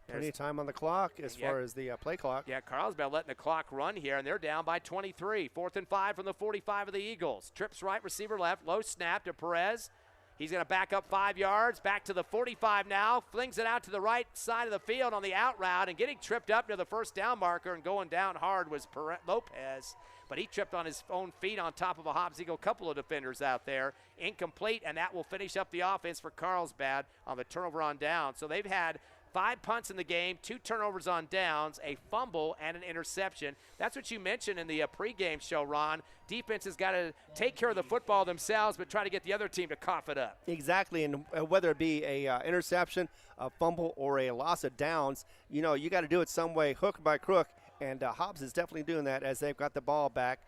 B: Plenty of time on the clock as far as the play clock.
A: Yeah, Carlsbad letting the clock run here, and they're down by 23. 4th and 5 from the 45 of the Eagles. Trips right, receiver left, low snap to Perez. He's going to back up 5 yards, back to the 45 now, flings it out to the right side of the field on the out route, and getting tripped up near the 1st down marker and going down hard was Lopez, but he tripped on his own feet on top of a Hobbs Eagle, couple of defenders out there. Incomplete, and that will finish up the offense for Carlsbad on the turnover on down. So they've had 5 punts in the game, 2 turnovers on downs, a fumble, and an interception. That's what you mentioned in the pregame show, Ron. Defense has got to take care of the football themselves, but try to get the other team to cough it up.
B: Exactly, and whether it be a interception, a fumble, or a loss of downs, you know, you got to do it some way, hook by crook, and Hobbs is definitely doing that as they've got the ball back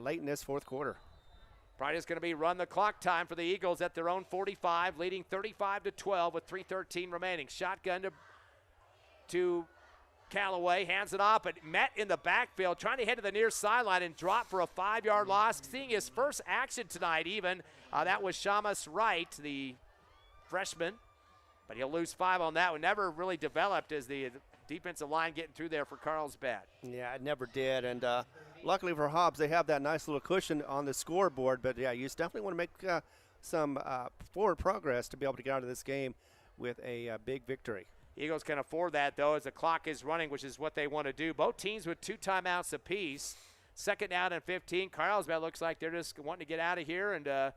B: late in this 4th quarter.
A: Probably is going to be run the clock time for the Eagles at their own 45, leading 35-12 with 3:13 remaining. Shotgun to Callaway, hands it off, but met in the backfield, trying to head to the near sideline and drop for a 5-yard loss. Seeing his first action tonight even, that was Shamus Wright, the freshman, but he'll lose 5 on that one. Never really developed as the defensive line getting through there for Carlsbad.
B: Yeah, it never did, and luckily for Hobbs, they have that nice little cushion on the scoreboard, but yeah, you definitely want to make some forward progress to be able to get out of this game with a big victory.
A: Eagles can afford that, though, as the clock is running, which is what they want to do. Both teams with 2 timeouts apiece. 2nd down and 15. Carlsbad looks like they're just wanting to get out of here and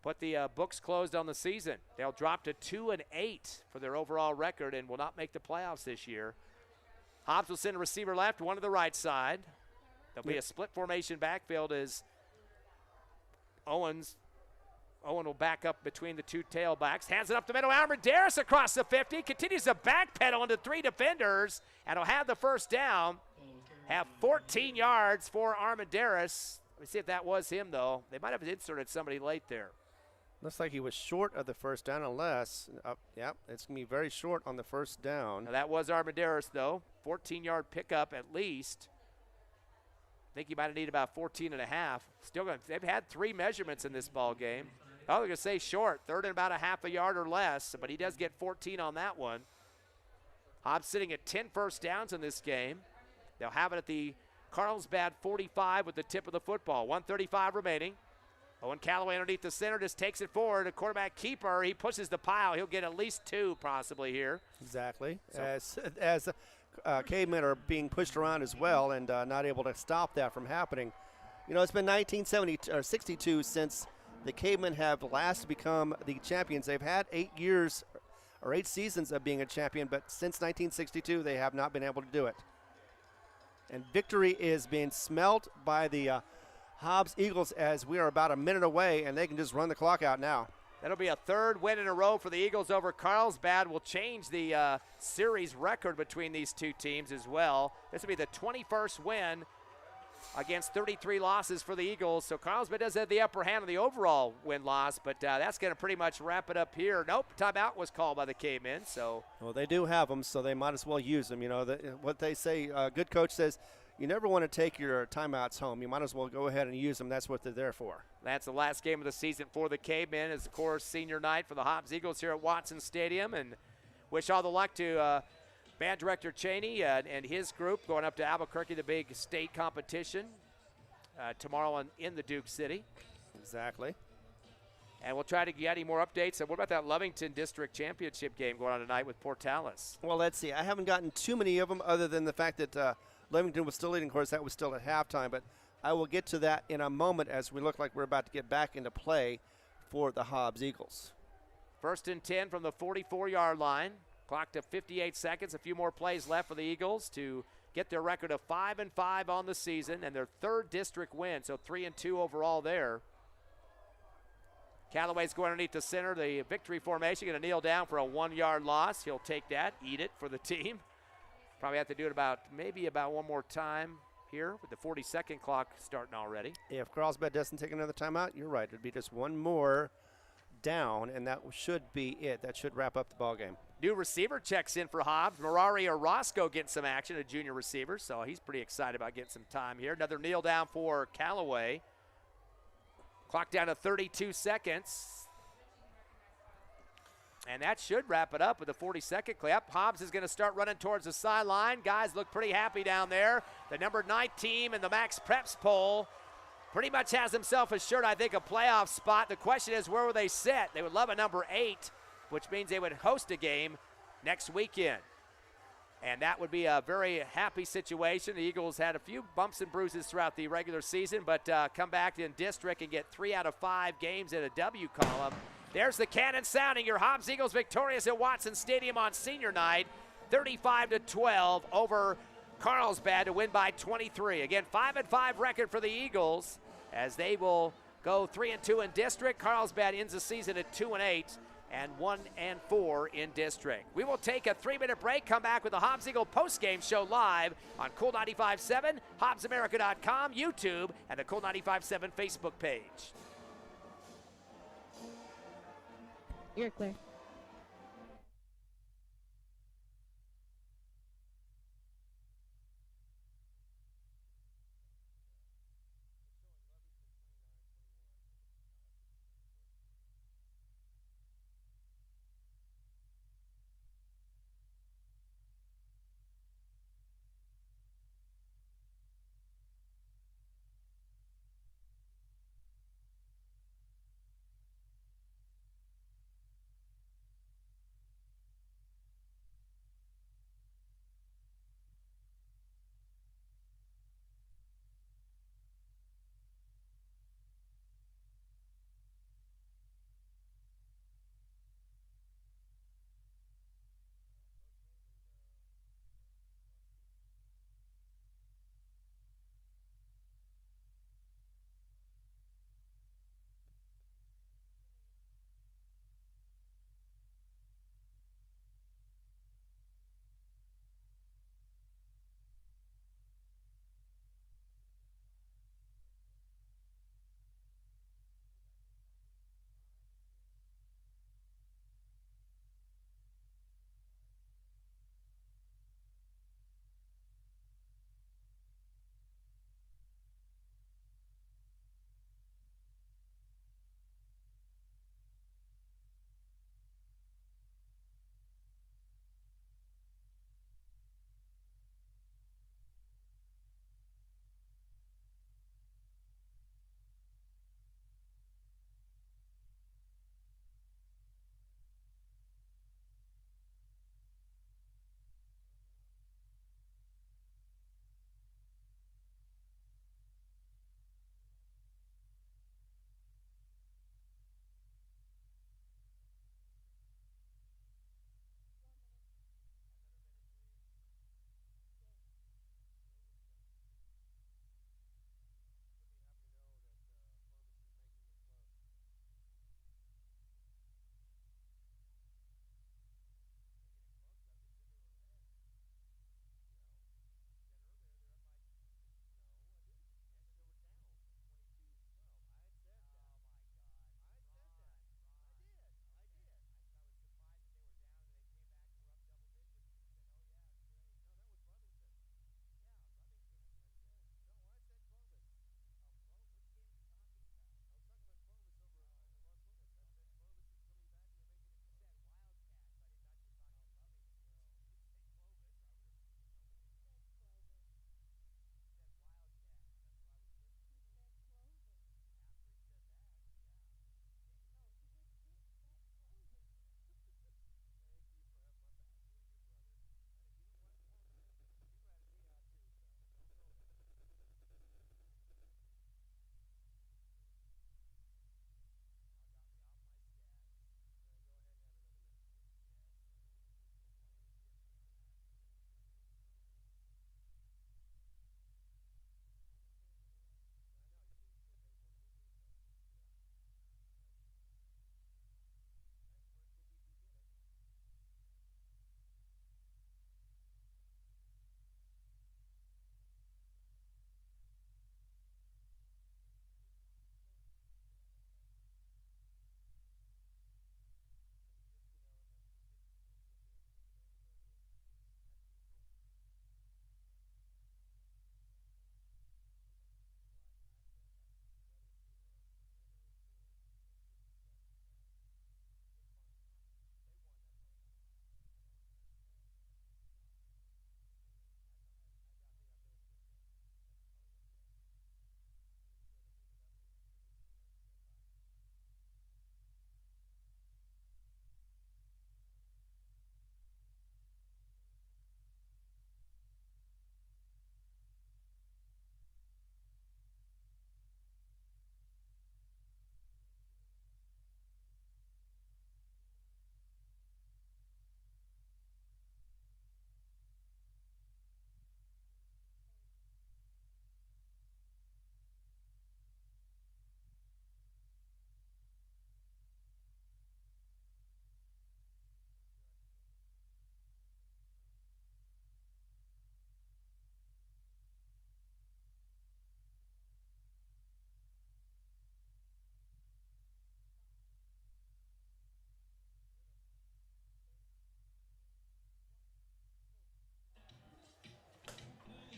A: put the books closed on the season. They'll drop to 2-8 for their overall record and will not make the playoffs this year. Hobbs will send a receiver left, one to the right side. There'll be a split formation backfield as Owen will back up between the 2 tailbacks. Hands it up the middle. Armendariz across the 50. Continues to backpedal into 3 defenders. And he'll have the 1st down. Have 14 yards for Armendariz. Let me see if that was him, though. They might have inserted somebody late there.
B: Looks like he was short of the 1st down unless, yep, it's going to be very short on the 1st down.
A: Now that was Armendariz, though. 14-yard pickup at least. I think he might have needed about 14 and a half. Still going. They've had 3 measurements in this ball game. I was going to say short, 3rd and about a half a yard or less, but he does get 14 on that one. Hobbs sitting at 10 first downs in this game. They'll have it at the Carlsbad 45 with the tip of the football. 1:35 remaining. Owen Callaway underneath the center just takes it forward. A quarterback keeper, he pushes the pile. He'll get at least 2 possibly here.
B: Exactly. So. As Cavemen are being pushed around as well and not able to stop that from happening. You know, it's been 1962 since the Cavemen have last become the champions. They've had 8 years or 8 seasons of being a champion, but since 1962 they have not been able to do it. And victory is being smelt by the Hobbs Eagles as we are about a minute away, and they can just run the clock out now.
A: That'll be a 3rd win in a row for the Eagles over Carlsbad. Will change the series record between these 2 teams as well. This will be the 21st win against 33 losses for the Eagles. So Carlsbad does have the upper hand of the overall win-loss, but that's going to pretty much wrap it up here. Nope, timeout was called by the Cavemen. So
B: well, they do have them, so they might as well use them. You know, what they say, a good coach says, you never want to take your timeouts home. You might as well go ahead and use them. That's what they're there for.
A: That's the last game of the season for the Cavemen. It's, of course, senior night for the Hobbs Eagles here at Watson Stadium. And wish all the luck to band director Cheney and his group going up to Albuquerque, the big state competition tomorrow in the Duke City.
B: Exactly.
A: And we'll try to get any more updates. And what about that Lovington District Championship game going on tonight with Portales?
B: Well, let's see. I haven't gotten too many of them other than the fact that Lovington was still leading. Of course, that was still at halftime. But I will get to that in a moment as we look like we're about to get back into play for the Hobbs Eagles.
A: 1st and 10 from the 44-yard line. Clock to 58 seconds. A few more plays left for the Eagles to get their record of 5-5 on the season and their 3rd district win. So 3-2 overall there. Callaway's going underneath the center, the victory formation, going to kneel down for a 1-yard loss. He'll take that, eat it for the team. Probably have to do it maybe about one more time here with the 40-second clock starting already.
B: If Carlsbad doesn't take another timeout, you're right. It'd be just one more down, and that should be it. That should wrap up the ball game.
A: New receiver checks in for Hobbs. Mirari Orozco getting some action, a junior receiver, so he's pretty excited about getting some time here. Another kneel down for Callaway. Clock down to 32 seconds. And that should wrap it up with a 40-second clip. Hobbs is going to start running towards the sideline. Guys look pretty happy down there. The number 9 team in the Max Preps poll pretty much has himself assured, I think, a playoff spot. The question is, where will they sit? They would love a number 8, which means they would host a game next weekend. And that would be a very happy situation. The Eagles had a few bumps and bruises throughout the regular season, but come back in district and get 3 out of 5 games in a W column. There's the cannon sounding. Your Hobbs Eagles victorious at Watson Stadium on senior night, 35-12 over Carlsbad to win by 23. Again, 5-5 record for the Eagles as they will go 3-2 in district. Carlsbad ends the season at 2-8. And 1-4 in district. We will take a 3-minute break, come back with the Hobbs Eagle postgame show live on Cool 95.7, HobbsAmerica.com, YouTube, and the Cool 95.7 Facebook page.
C: You're clear.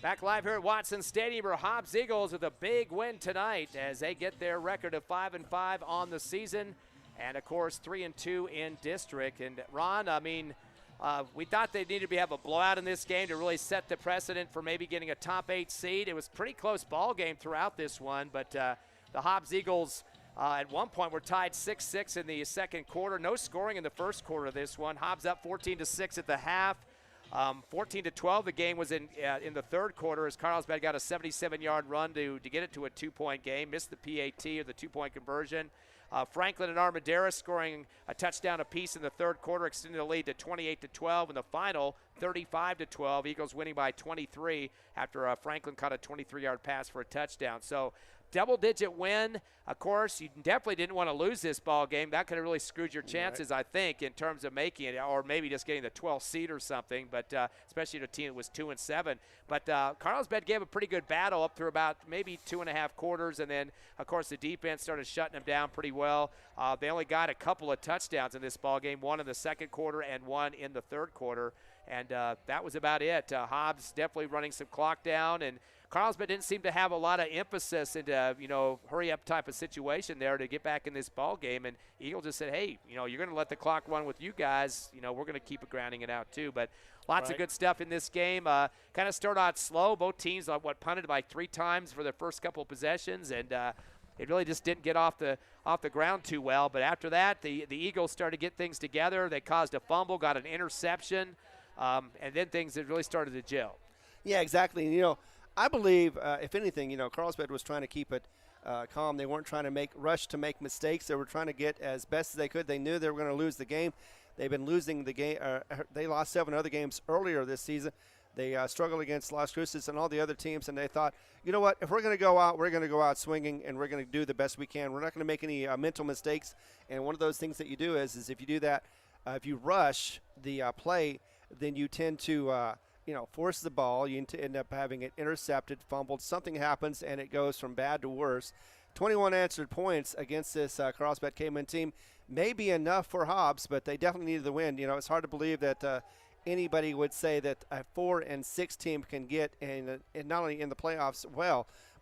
A: Back live here at Watson Stadium, our Hobbs Eagles with a big win tonight as they get their record of 5-5 on the season, and of course 3-2 in district. And Ron, I mean, we thought they needed to have a blowout in this game to really set the precedent for maybe getting a top 8 seed. It was a pretty close ball game throughout this one, but the Hobbs Eagles at one point were tied 6-6 in the second quarter. No scoring in the first quarter of this one. Hobbs up 14-6 at the half. 14-12 the game was in the third quarter as Carlsbad got a 77-yard run to get it to a 2-point game. Missed the PAT or the 2-point conversion. Franklin and Armendariz scoring a touchdown apiece in the third quarter, extending the lead to 28-12. In the final, 35-12. Eagles winning by 23 after Franklin caught a 23-yard pass for a touchdown. So double-digit win. Of course, you definitely didn't want to lose this ball game. That could have really screwed your chances, I think, in terms of making it, or maybe just getting the 12th seed or something. But especially to a team that was 2-7. But Carlsbad gave a pretty good battle up through about maybe 2.5 quarters, and then, of course, the defense started shutting them down pretty well. They only got a couple of touchdowns in this ball game, one in the second quarter and one in the third quarter, and that was about it. Hobbs definitely running some clock down, and Carlsbad didn't seem to have a lot of emphasis into, hurry-up type of situation there to get back in this ball game. And Eagle just said, hey, you're going to let the clock run with you guys. We're going to keep it grounding it out too. But lots of good stuff in this game. Kind of start out slow. Both teams punted by 3 times for their first couple of possessions, and it really just didn't get off the ground too well. But after that, the Eagles started to get things together. They caused a fumble, got an interception, and then things had really started to gel.
B: Yeah, exactly. I believe, if anything, Carlsbad was trying to keep it calm. They weren't trying to rush to make mistakes. They were trying to get as best as they could. They knew they were going to lose the game. They've been losing the game. They lost 7 other games earlier this season. They struggled against Las Cruces and all the other teams, and they thought, you know what, if we're going to go out, we're going to go out swinging, and we're going to do the best we can. We're not going to make any mental mistakes. And one of those things that you do is if you do that, if you rush the play, then you tend to force the ball. You end up having it intercepted, fumbled. Something happens, and it goes from bad to worse. 21 answered points against this Carlsbad Cavemen team may be enough for Hobbs, but they definitely needed the win. It's hard to believe that anybody would say that a 4-6 team can get in not only in the playoffs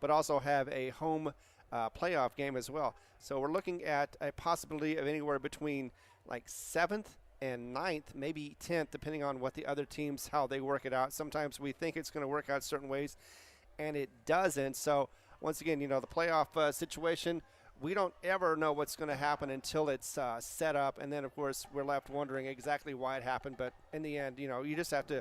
B: but also have a home playoff game as well. So we're looking at a possibility of anywhere between like 7th and 9th, maybe 10th, depending on what the other teams, how they work it out. Sometimes we think it's going to work out certain ways, and it doesn't. So once again, the playoff situation, we don't ever know what's going to happen until it's set up, and then, of course, we're left wondering exactly why it happened. But in the end, you just have to,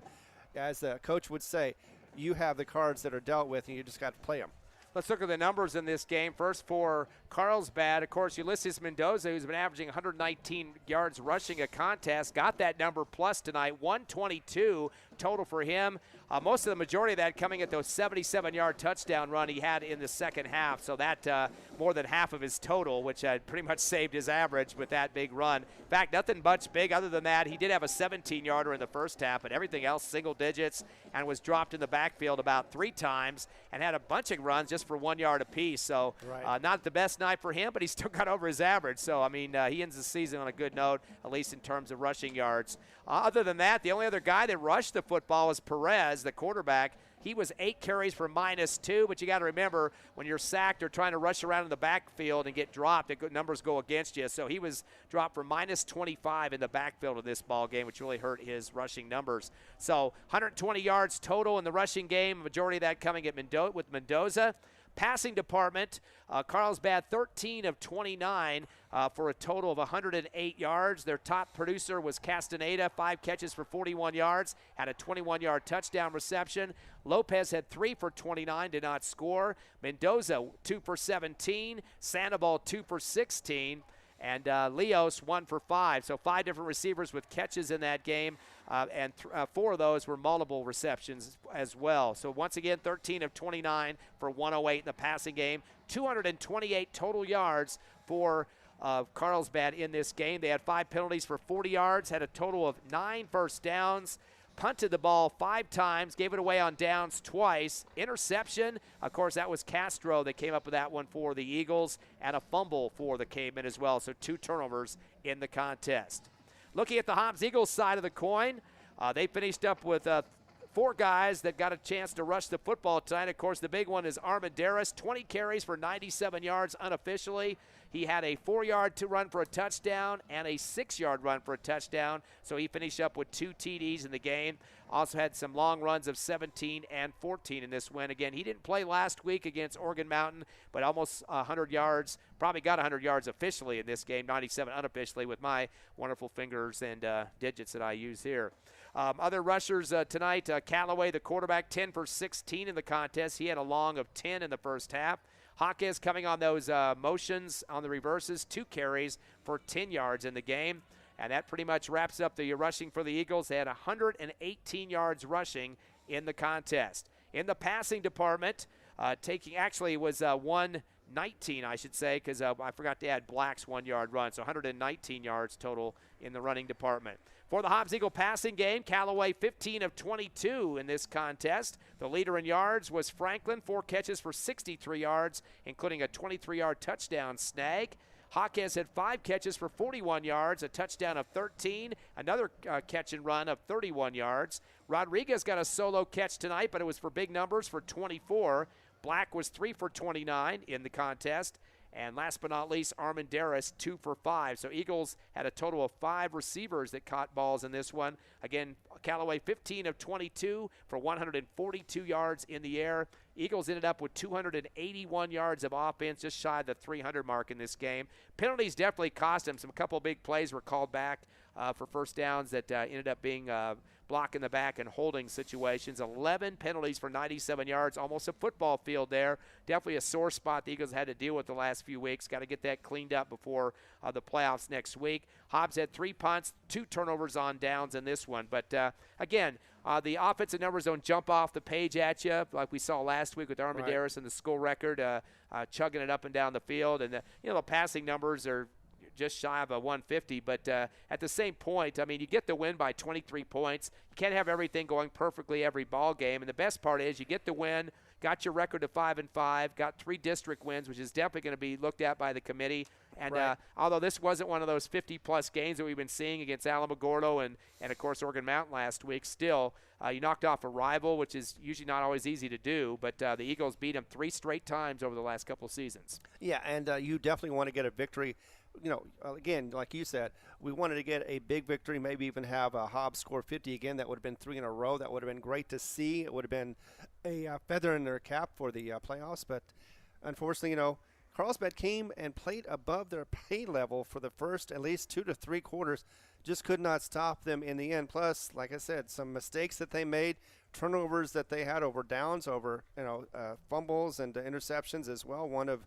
B: as the coach would say, you have the cards that are dealt with, and you just got to play them.
A: Let's look at the numbers in this game. First for Carlsbad, of course, Ulysses Mendoza, who's been averaging 119 yards rushing a contest, got that number plus tonight, 122 total for him. Most of the majority of that coming at those 77-yard touchdown run he had in the second half. So that more than half of his total, which had pretty much saved his average with that big run. In fact, nothing much big other than that. He did have a 17-yarder in the first half, but everything else single digits, and was dropped in the backfield about 3 times and had a bunch of runs just for 1 yard apiece. So not the best night for him, but he still got over his average. So, I mean, he ends the season on a good note, at least in terms of rushing yards. Other than that, the only other guy that rushed the football was Perez, the quarterback. He was 8 carries for -2, but you got to remember when you're sacked or trying to rush around in the backfield and get dropped, the numbers go against you. So he was dropped for -25 in the backfield of this ball game, which really hurt his rushing numbers. So 120 yards total in the rushing game, majority of that coming at with Mendoza. Passing department, Carlsbad 13 of 29 for a total of 108 yards. Their top producer was Castaneda, 5 catches for 41 yards, had a 21-yard touchdown reception. Lopez had 3 for 29, did not score. Mendoza 2 for 17, Sandoval 2 for 16. And Leos 1 for 5. So 5 different receivers with catches in that game, and 4 of those were multiple receptions as well. So once again, 13 of 29 for 108 in the passing game. 228 total yards for Carlsbad in this game. They had 5 penalties for 40 yards, had a total of 9 first downs. Punted the ball 5 times, gave it away on downs twice. Interception, of course, that was Castro that came up with that one for the Eagles, and a fumble for the Cavemen as well. So 2 turnovers in the contest. Looking at the Hobbs Eagles side of the coin, they finished up with 4 guys that got a chance to rush the football tonight. Of course, the big one is Armendariz, 20 carries for 97 yards unofficially. He had a 4-yard run for a touchdown and a 6-yard run for a touchdown, so he finished up with 2 TDs in the game. Also had some long runs of 17 and 14 in this win. Again, he didn't play last week against Oregon Mountain, but almost 100 yards, probably got 100 yards officially in this game, 97 unofficially with my wonderful fingers and digits that I use here. Other rushers tonight, Callaway, the quarterback, 10 for 16 in the contest. He had a long of 10 in the first half. Hawkes coming on those motions on the reverses, 2 carries for 10 yards in the game. And that pretty much wraps up the rushing for the Eagles. They had 118 yards rushing in the contest. In the passing department, it was 119, I should say, because I forgot to add Black's 1-yard run. So 119 yards total in the running department. For the Hobbs Eagle passing game, Callaway 15 of 22 in this contest. The leader in yards was Franklin, 4 catches for 63 yards, including a 23-yard touchdown snag. Hawkes had 5 catches for 41 yards, a touchdown of 13, another catch and run of 31 yards. Rodriguez got a solo catch tonight, but it was for big numbers for 24. Black was 3 for 29 in the contest. And last but not least, Armendariz, 2 for 5. So Eagles had a total of 5 receivers that caught balls in this one. Again, Callaway 15 of 22 for 142 yards in the air. Eagles ended up with 281 yards of offense, just shy of the 300 mark in this game. Penalties definitely cost them. A couple big plays were called back for first downs that ended up being block in the back and holding situations. 11 penalties for 97 yards, almost a football field there. Definitely a sore spot the Eagles had to deal with the last few weeks. Got to get that cleaned up before the playoffs next week. Hobbs had 3 punts, 2 turnovers on downs in this one. But again, the offensive numbers don't jump off the page at you like we saw last week with Armendariz and the school record chugging it up and down the field. And the passing numbers are just shy of a 150, but at the same point, I mean, you get the win by 23 points. You can't have everything going perfectly every ball game, and the best part is you get the win, got your record to 5-5, got 3 district wins, which is definitely going to be looked at by the committee. And although this wasn't one of those 50-plus games that we've been seeing against Alamogordo and of course, Oregon Mountain last week, still, you knocked off a rival, which is usually not always easy to do, but the Eagles beat them 3 straight times over the last couple of seasons.
B: Yeah, and you definitely want to get a victory. Again, like you said, we wanted to get a big victory, maybe even have a Hobbs score 50 again. That would have been 3 in a row. That would have been great to see. It would have been a feather in their cap for the playoffs. But unfortunately, Carlsbad came and played above their pay level for the first at least 2 to 3 quarters. Just could not stop them in the end. Plus, like I said, some mistakes that they made, turnovers that they had over downs, over fumbles and interceptions as well. One of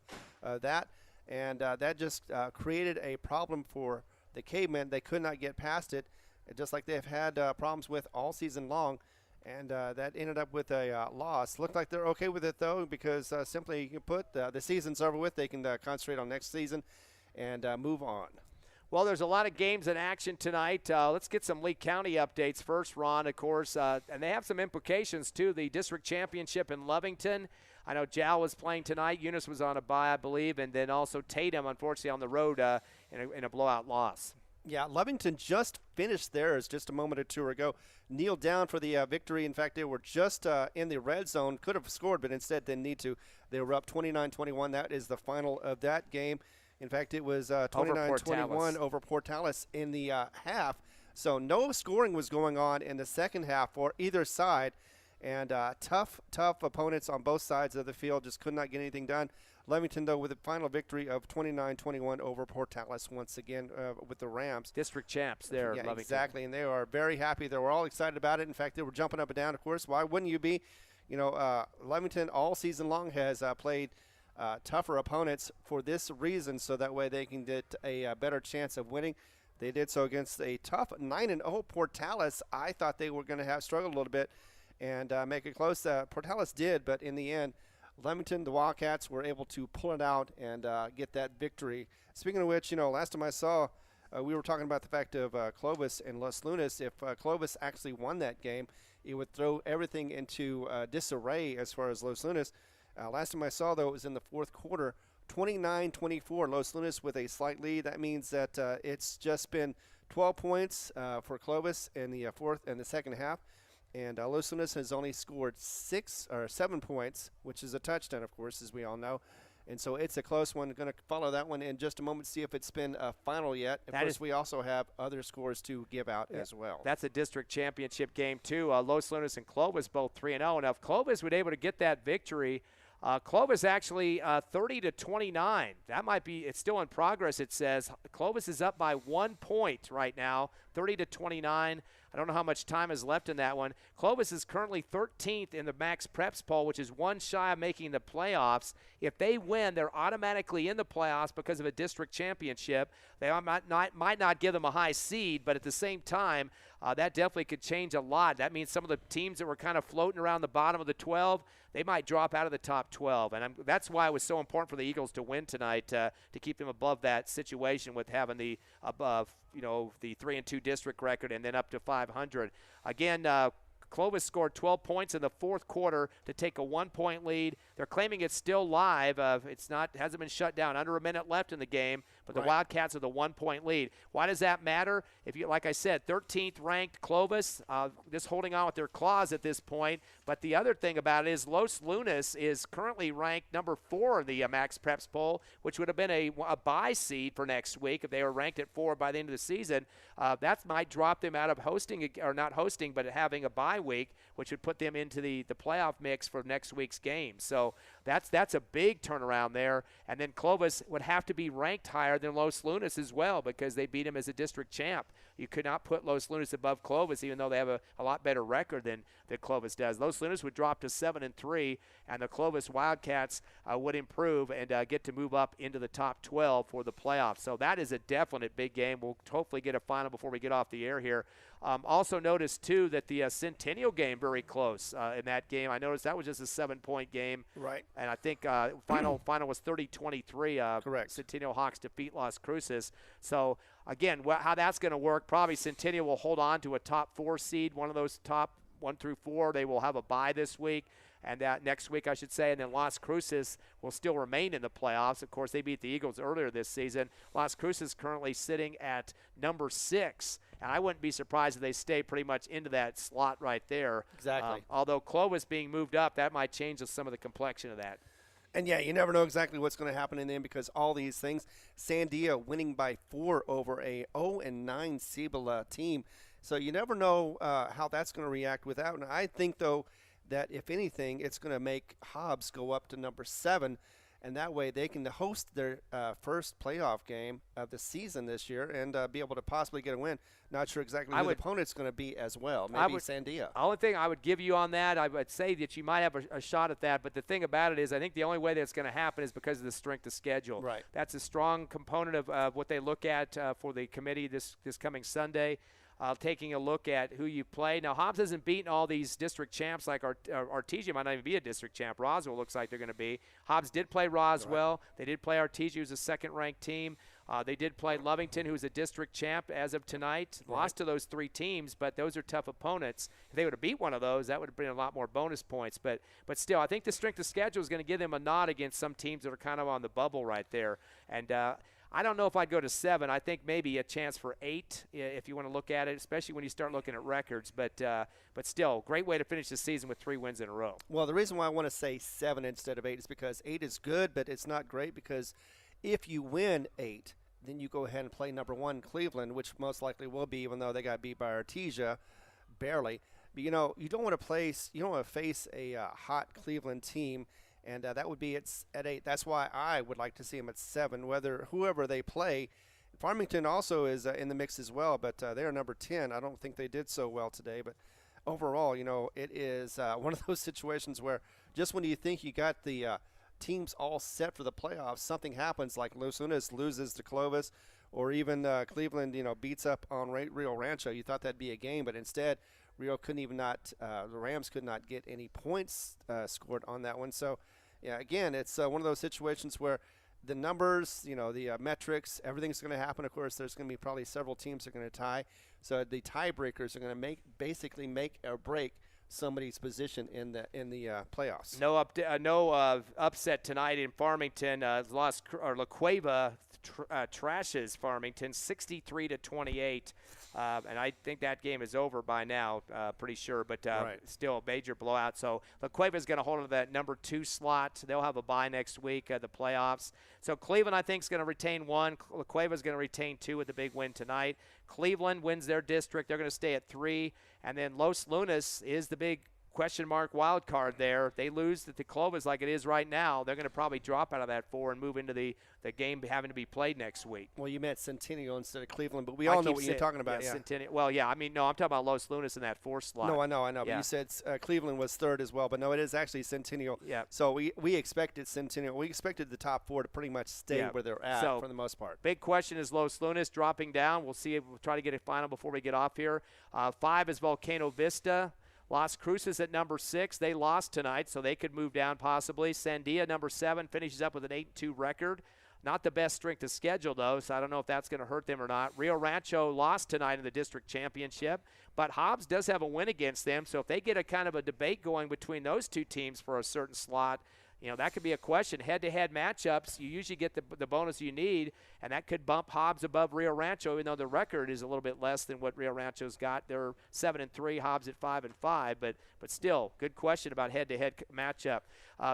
B: that. And that just created a problem for the Cavemen. They could not get past it, just like they've had problems with all season long. And that ended up with a loss. Looked like they're okay with it, though, because simply you can put the season's over with. They can concentrate on next season and move on.
A: Well, there's a lot of games in action tonight. Let's get some Lee County updates first, Ron, of course. And they have some implications, too. The district championship in Lovington. I know Jal was playing tonight. Eunice was on a bye, I believe. And then also Tatum, unfortunately, on the road in a blowout loss.
B: Yeah, Lovington just finished theirs just a moment or 2 ago. Kneeled down for the victory. In fact, they were just in the red zone. Could have scored, but instead didn't need to. They were up 29-21. That is the final of that game. In fact, it was 29-21 over Portales in the half. So no scoring was going on in the second half for either side. And tough opponents on both sides of the field, just could not get anything done. Lovington, though, with a final victory of 29-21 over Portales once again with the Rams.
A: District champs there.
B: Yeah,
A: Lovington.
B: Exactly, and they are very happy. They were all excited about it. In fact, they were jumping up and down, of course. Why wouldn't you be? Lovington all season long has played tougher opponents for this reason, so that way they can get a better chance of winning. They did so against a tough 9-0 Portales. I thought they were going to have struggled a little bit and make it close. Portales did, but in the end, Lovington, the Wildcats, were able to pull it out and get that victory. Speaking of which, last time I saw, we were talking about the fact of Clovis and Los Lunas. If Clovis actually won that game, it would throw everything into disarray as far as Los Lunas. Last time I saw, though, it was in the fourth quarter, 29-24, Los Lunas with a slight lead. That means that it's just been 12 points for Clovis in the second half. And Los Lunas has only scored 7 points, which is a touchdown, of course, as we all know. And so it's a close one. Going to follow that one in just a moment, see if it's been a final yet. Of course, we also have other scores to give out as well.
A: That's a district championship game, too. Los Lunas and Clovis both 3-0. Now, if Clovis were able to get that victory, Clovis actually 30-29. That might be – it's still in progress, it says. Clovis is up by 1 point right now, 30-29. I don't know how much time is left in that one. Clovis is currently 13th in the Max Preps poll, which is one shy of making the playoffs. If they win, they're automatically in the playoffs because of a district championship. They might not give them a high seed, but at the same time, that definitely could change a lot. That means some of the teams that were kind of floating around the bottom of the 12, they might drop out of the top 12. And that's why it was so important for the Eagles to win tonight, to keep them above that situation with having the above, the 3-2 district record and then up to 500. Again, Clovis scored 12 points in the fourth quarter to take a 1-point lead. They're claiming it's still live. Hasn't been shut down. Under a minute left in the game, but the Wildcats are the 1-point lead. Why does that matter? Like I said, 13th ranked Clovis, just holding on with their claws at this point. But the other thing about it is Los Lunas is currently ranked number 4 in the Max Preps poll, which would have been a bye seed for next week if they were ranked at 4 by the end of the season. That might drop them out of hosting, or not hosting, but having a bye week, which would put them into the playoff mix for next week's game. So that's a big turnaround there. And then Clovis would have to be ranked higher than Los Lunas as well, because they beat him as a district champ. You could not put Los Lunas above Clovis, even though they have a lot better record than Clovis does. Los Lunas would drop to 7-3, and the Clovis Wildcats would improve and get to move up into the top 12 for the playoffs. So that is a definite big game. We'll hopefully get a final before we get off the air here. Also noticed, too, that the Centennial game very close in that game. I noticed that was just a 7-point game.
B: Right.
A: And I think final was 30-23.
B: Correct.
A: Centennial Hawks defeat Las Cruces. So, again, how that's going to work, probably Centennial will hold on to a top 4 seed, one of those top 1 through 4. They will have a bye this week. And next week, I should say, and then Las Cruces will still remain in the playoffs. Of course, they beat the Eagles earlier this season. Las Cruces currently sitting at number 6, and I wouldn't be surprised if they stay pretty much into that slot right there.
B: Exactly.
A: Although Clovis being moved up, that might change some of the complexion of that.
B: And, yeah, you never know exactly what's going to happen in the end because all these things. Sandia winning by 4 over a 0-9 Cibola team. So you never know how that's going to react without. And I think, though, that if anything, it's going to make Hobbs go up to number 7, and that way they can host their first playoff game of the season this year and be able to possibly get a win. Not sure exactly who the opponent's going to be as well. Maybe Sandia.
A: The only thing I would give you on that, I would say that you might have a shot at that, but the thing about it is I think the only way that's going to happen is because of the strength of schedule.
B: Right.
A: That's a strong component of what they look at for the committee this coming Sunday. Taking a look at who you play. Now, Hobbs hasn't beaten all these district champs like Artesia might not even be a district champ. Roswell looks like they're going to be. Hobbs did play Roswell. Right. They did play Artesia, who's a second-ranked team. They did play Lovington, who's a district champ as of tonight. Right. Lost to those 3 teams, but those are tough opponents. If they would have beat one of those, that would have been a lot more bonus points. But still, I think the strength of schedule is going to give them a nod against some teams that are kind of on the bubble right there. And I don't know if I'd go to 7. I think maybe a chance for 8 if you want to look at it, especially when you start looking at records. But still, great way to finish the season with 3 wins in a row.
B: Well, the reason why I want to say 7 instead of 8 is because 8 is good, but it's not great because if you win 8, then you go ahead and play number 1 Cleveland, which most likely will be, even though they got beat by Artesia barely. But, you don't want to face a hot Cleveland team. And that would be at 8. That's why I would like to see them at 7, whoever they play. Farmington also is in the mix as well, but they are number 10. I don't think they did so well today. But overall, it is one of those situations where just when you think you got the teams all set for the playoffs, something happens like Los Lunas loses to Clovis, or even Cleveland, beats up on Rio Rancho. You thought that'd be a game, but instead Rio the Rams could not get any points scored on that one. So, yeah, again, it's one of those situations where the numbers, the metrics, everything's going to happen. Of course, there's going to be probably several teams that are going to tie. So the tiebreakers are going to basically make or break somebody's position in the upsets.
A: No upset tonight in Farmington. La Cueva trashes Farmington 63-28, and I think that game is over by now, pretty sure. But still a major blowout. So La Cueva is going to hold on to that number 2 slot. They'll have a bye next week, the playoffs. So Cleveland, I think, is going to retain 1. La Cueva is going to retain 2 with the big win tonight. Cleveland wins their district. They're going to stay at 3, and then Los Lunas is the big question mark wild card there. If they lose to the Clovis like it is right now, they're going to probably drop out of that 4 and move into the game having to be played next week.
B: Well, you meant Centennial instead of Cleveland, but we all know what you're talking about.
A: Yeah, Centennial. Well, yeah, I mean, no, I'm talking about Los Lunas in that 4 slot.
B: No, I know.
A: Yeah.
B: But you said Cleveland was 3rd as well, but no, it is actually Centennial.
A: Yeah.
B: So we expected Centennial. We expected the top 4 to pretty much stay where they're at for the most part.
A: Big question is Los Lunas dropping down. We'll see. We'll try to get a final before we get off here. 5 is Volcano Vista. Las Cruces at number 6. They lost tonight, so they could move down possibly. Sandia, number 7, finishes up with an 8-2 record. Not the best strength of schedule, though, so I don't know if that's going to hurt them or not. Rio Rancho lost tonight in the district championship, but Hobbs does have a win against them, so if they get a kind of a debate going between those 2 teams for a certain slot, that could be a question. Head-to-head matchups, you usually get the bonus you need, and that could bump Hobbs above Rio Rancho, even though the record is a little bit less than what Rio Rancho's got. They're 7-3, Hobbs at 5-5, but still, good question about head-to-head matchup.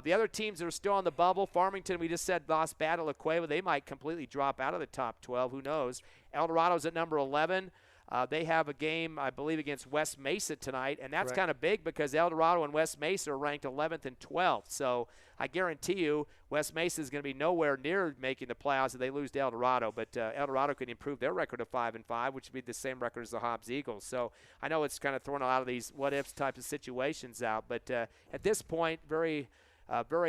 A: The other teams that are still on the bubble, Farmington, we just said lost Battle of Cueva. They might completely drop out of the top 12. Who knows? El Dorado's at number 11. They have a game, I believe, against West Mesa tonight, and that's kind of big because El Dorado and West Mesa are ranked 11th and 12th. So I guarantee you West Mesa is going to be nowhere near making the playoffs if they lose to El Dorado. But El Dorado could improve their record to 5-5, which would be the same record as the Hobbs Eagles. So I know it's kind of throwing a lot of these what-ifs types of situations out. But at this point, very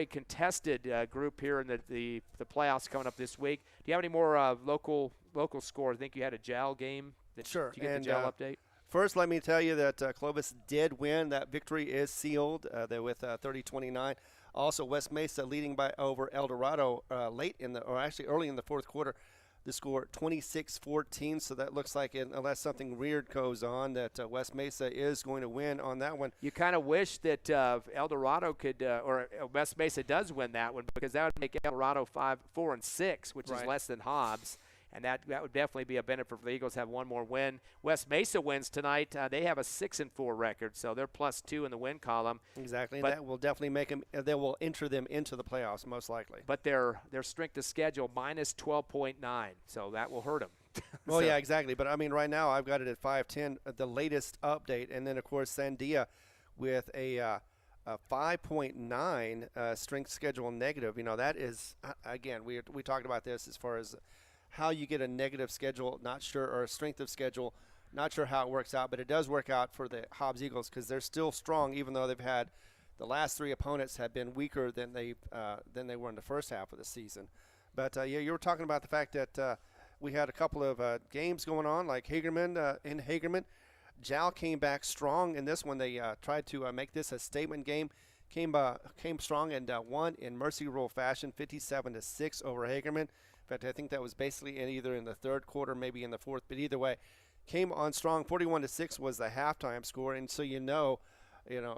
A: contested group here in the playoffs coming up this week. Do you have any more local scores? I think you had a JAL game.
B: Sure.
A: Did you get the JAL update?
B: First, let me tell you that Clovis did win. That victory is sealed. They're with 30-29. Also, West Mesa leading over El Dorado early in the 4th quarter. The score 26-14. So that looks like, unless something weird goes on, that West Mesa is going to win on that one.
A: You kind of wish that El Dorado could, or West Mesa does win that one, because that would make El Dorado 4-6, which is less than Hobbs. And that would definitely be a benefit for the Eagles to have one more win. West Mesa wins tonight. They have a 6-4 record, so they're +2 in the win column.
B: Exactly, and that will definitely make them. They will enter them into the playoffs most likely.
A: But their strength of schedule -12.9, so that will hurt them.
B: Well, yeah, exactly. But I mean, right now I've got it at 5-10, the latest update, and then of course Sandia with a 5.9 strength schedule negative. That is again we talked about this as far as how you get a negative schedule, not sure, or a strength of schedule, not sure how it works out, but it does work out for the Hobbs Eagles because they're still strong, even though they've had the last 3 opponents have been weaker than they were in the first half of the season. But you were talking about the fact that we had a couple of games going on, like Hagerman in Hagerman. JAL came back strong in this one. They tried to make this a statement game. Came strong and won in mercy rule fashion, 57-6 over Hagerman. In fact, I think that was basically either in the 3rd quarter, maybe in the 4th, but either way, came on strong. 41-6 was the halftime score, and so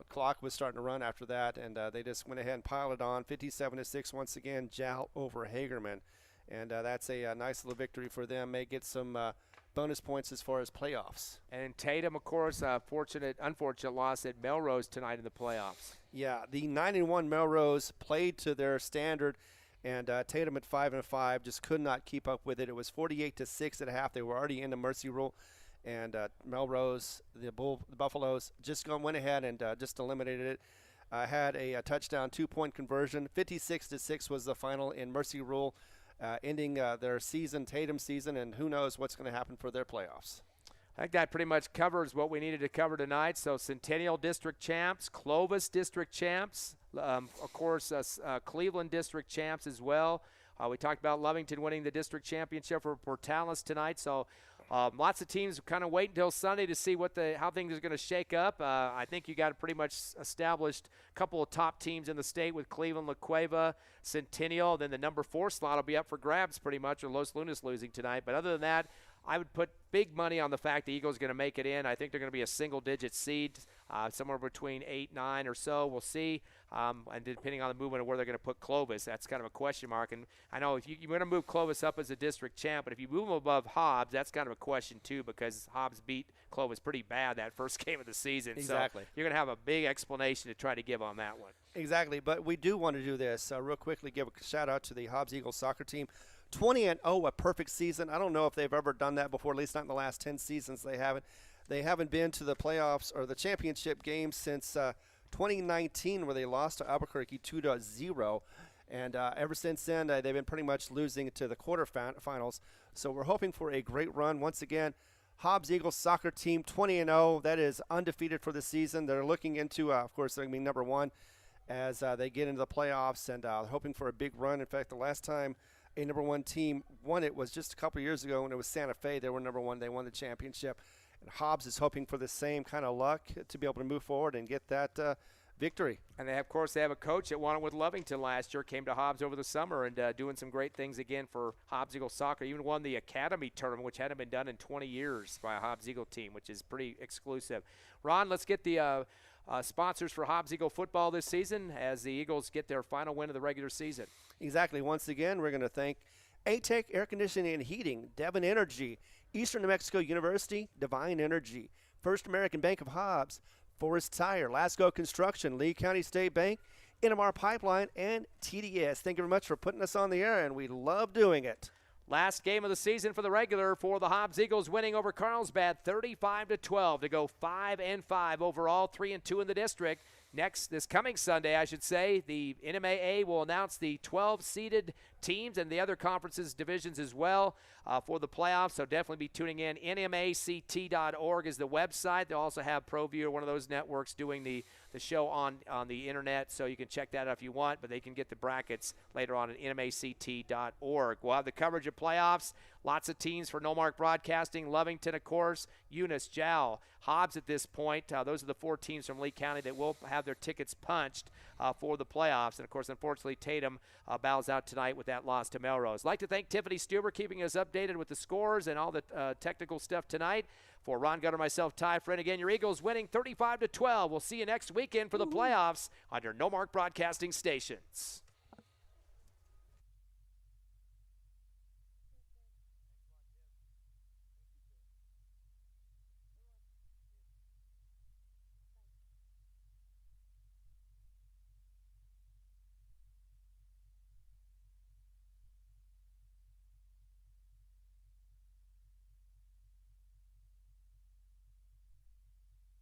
B: clock was starting to run after that, and they just went ahead and piled it on. 57-6 once again, JAL over Hagerman, and that's a nice little victory for them. May get some bonus points as far as playoffs.
A: And Tatum, of course, unfortunate loss at Melrose tonight in the playoffs.
B: Yeah, the 9-1 Melrose played to their standard. And Tatum at 5-5 just could not keep up with it. It was 48-6 at half. They were already in the mercy rule, and Melrose, the Buffaloes, just went ahead and just eliminated it. Had a touchdown 2-point conversion. 56-6 was the final in mercy rule, ending their season, Tatum season, and who knows what's going to happen for their playoffs.
A: I think that pretty much covers what we needed to cover tonight. So Centennial District champs, Clovis District champs, of course, Cleveland District champs as well. We talked about Lovington winning the district championship for Portales tonight. So lots of teams kind of wait until Sunday to see how things are going to shake up. I think you got a pretty much established couple of top teams in the state with Cleveland, La Cueva, Centennial. Then the number 4 slot will be up for grabs pretty much, or Los Lunas losing tonight. But other than that, I would put big money on the fact the Eagles are going to make it in. I think they're going to be a single-digit seed. somewhere between 8, 9 or so. We'll see. And depending on the movement of where they're going to put Clovis, that's kind of a question mark. And I know if you're going to move Clovis up as a district champ, but if you move him above Hobbs, that's kind of a question too, because Hobbs beat Clovis pretty bad that first game of the season.
B: Exactly.
A: So you're going to have a big explanation to try to give on that one.
B: Exactly, but we do want to do this real quickly. Give a shout out to the Hobbs Eagles soccer team. 20-0, a perfect season. I don't know if they've ever done that before, at least not in the last 10 seasons. They haven't. They haven't been to the playoffs or the championship game since 2019, where they lost to Albuquerque 2-0. And ever since then, they've been pretty much losing to the quarterfinals. So we're hoping for a great run. Once again, Hobbs Eagles soccer team 20-0. That is undefeated for the season. They're looking into, of course, they're going to be number one as they get into the playoffs, and hoping for a big run. In fact, the last time a number one team won it was just a couple years ago when it was Santa Fe. They were number one. They won the championship. And Hobbs is hoping for the same kind of luck to be able to move forward and get that victory.
A: And of course, they have a coach that won it with Lovington last year, came to Hobbs over the summer and doing some great things again for Hobbs Eagle soccer. Even won the Academy tournament, which hadn't been done in 20 years by a Hobbs Eagle team, which is pretty exclusive. Ron, let's get the sponsors for Hobbs Eagle football this season as the Eagles get their final win of the regular season.
B: Exactly. Once again, we're going to thank ATEC Air Conditioning and Heating, Devon Energy, Eastern New Mexico University, Divine Energy, First American Bank of Hobbs, Forest Tire, Lasco Construction, Lee County State Bank, NMR Pipeline, and TDS. Thank you very much for putting us on the air, and we love doing it.
A: Last game of the season for the regular for the Hobbs Eagles, winning over Carlsbad 35-12 to go 5-5 overall, 3-2 in the district. Next, this coming Sunday, I should say, the NMAA will announce the 12-seeded teams and the other conferences divisions as well for the playoffs, so definitely be tuning in. NMACT.org is the website. They'll also have ProView, one of those networks, doing the show on the internet, so you can check that out if you want, but they can get the brackets later on at NMACT.org. We'll have the coverage of playoffs, lots of teams for No Mark Broadcasting, Lovington, of course, Eunice, Jowl, Hobbs at this point. Those are the 4 teams from Lee County that will have their tickets punched for the playoffs. And, of course, unfortunately, Tatum bows out tonight with that loss to Melrose. I'd like to thank Tiffany Stuber keeping us updated with the scores and all the technical stuff tonight. For Ron Gunner, myself, Ty Friend, again, your Eagles winning 35-12. We'll see you next weekend for the playoffs on your No Mark Broadcasting stations.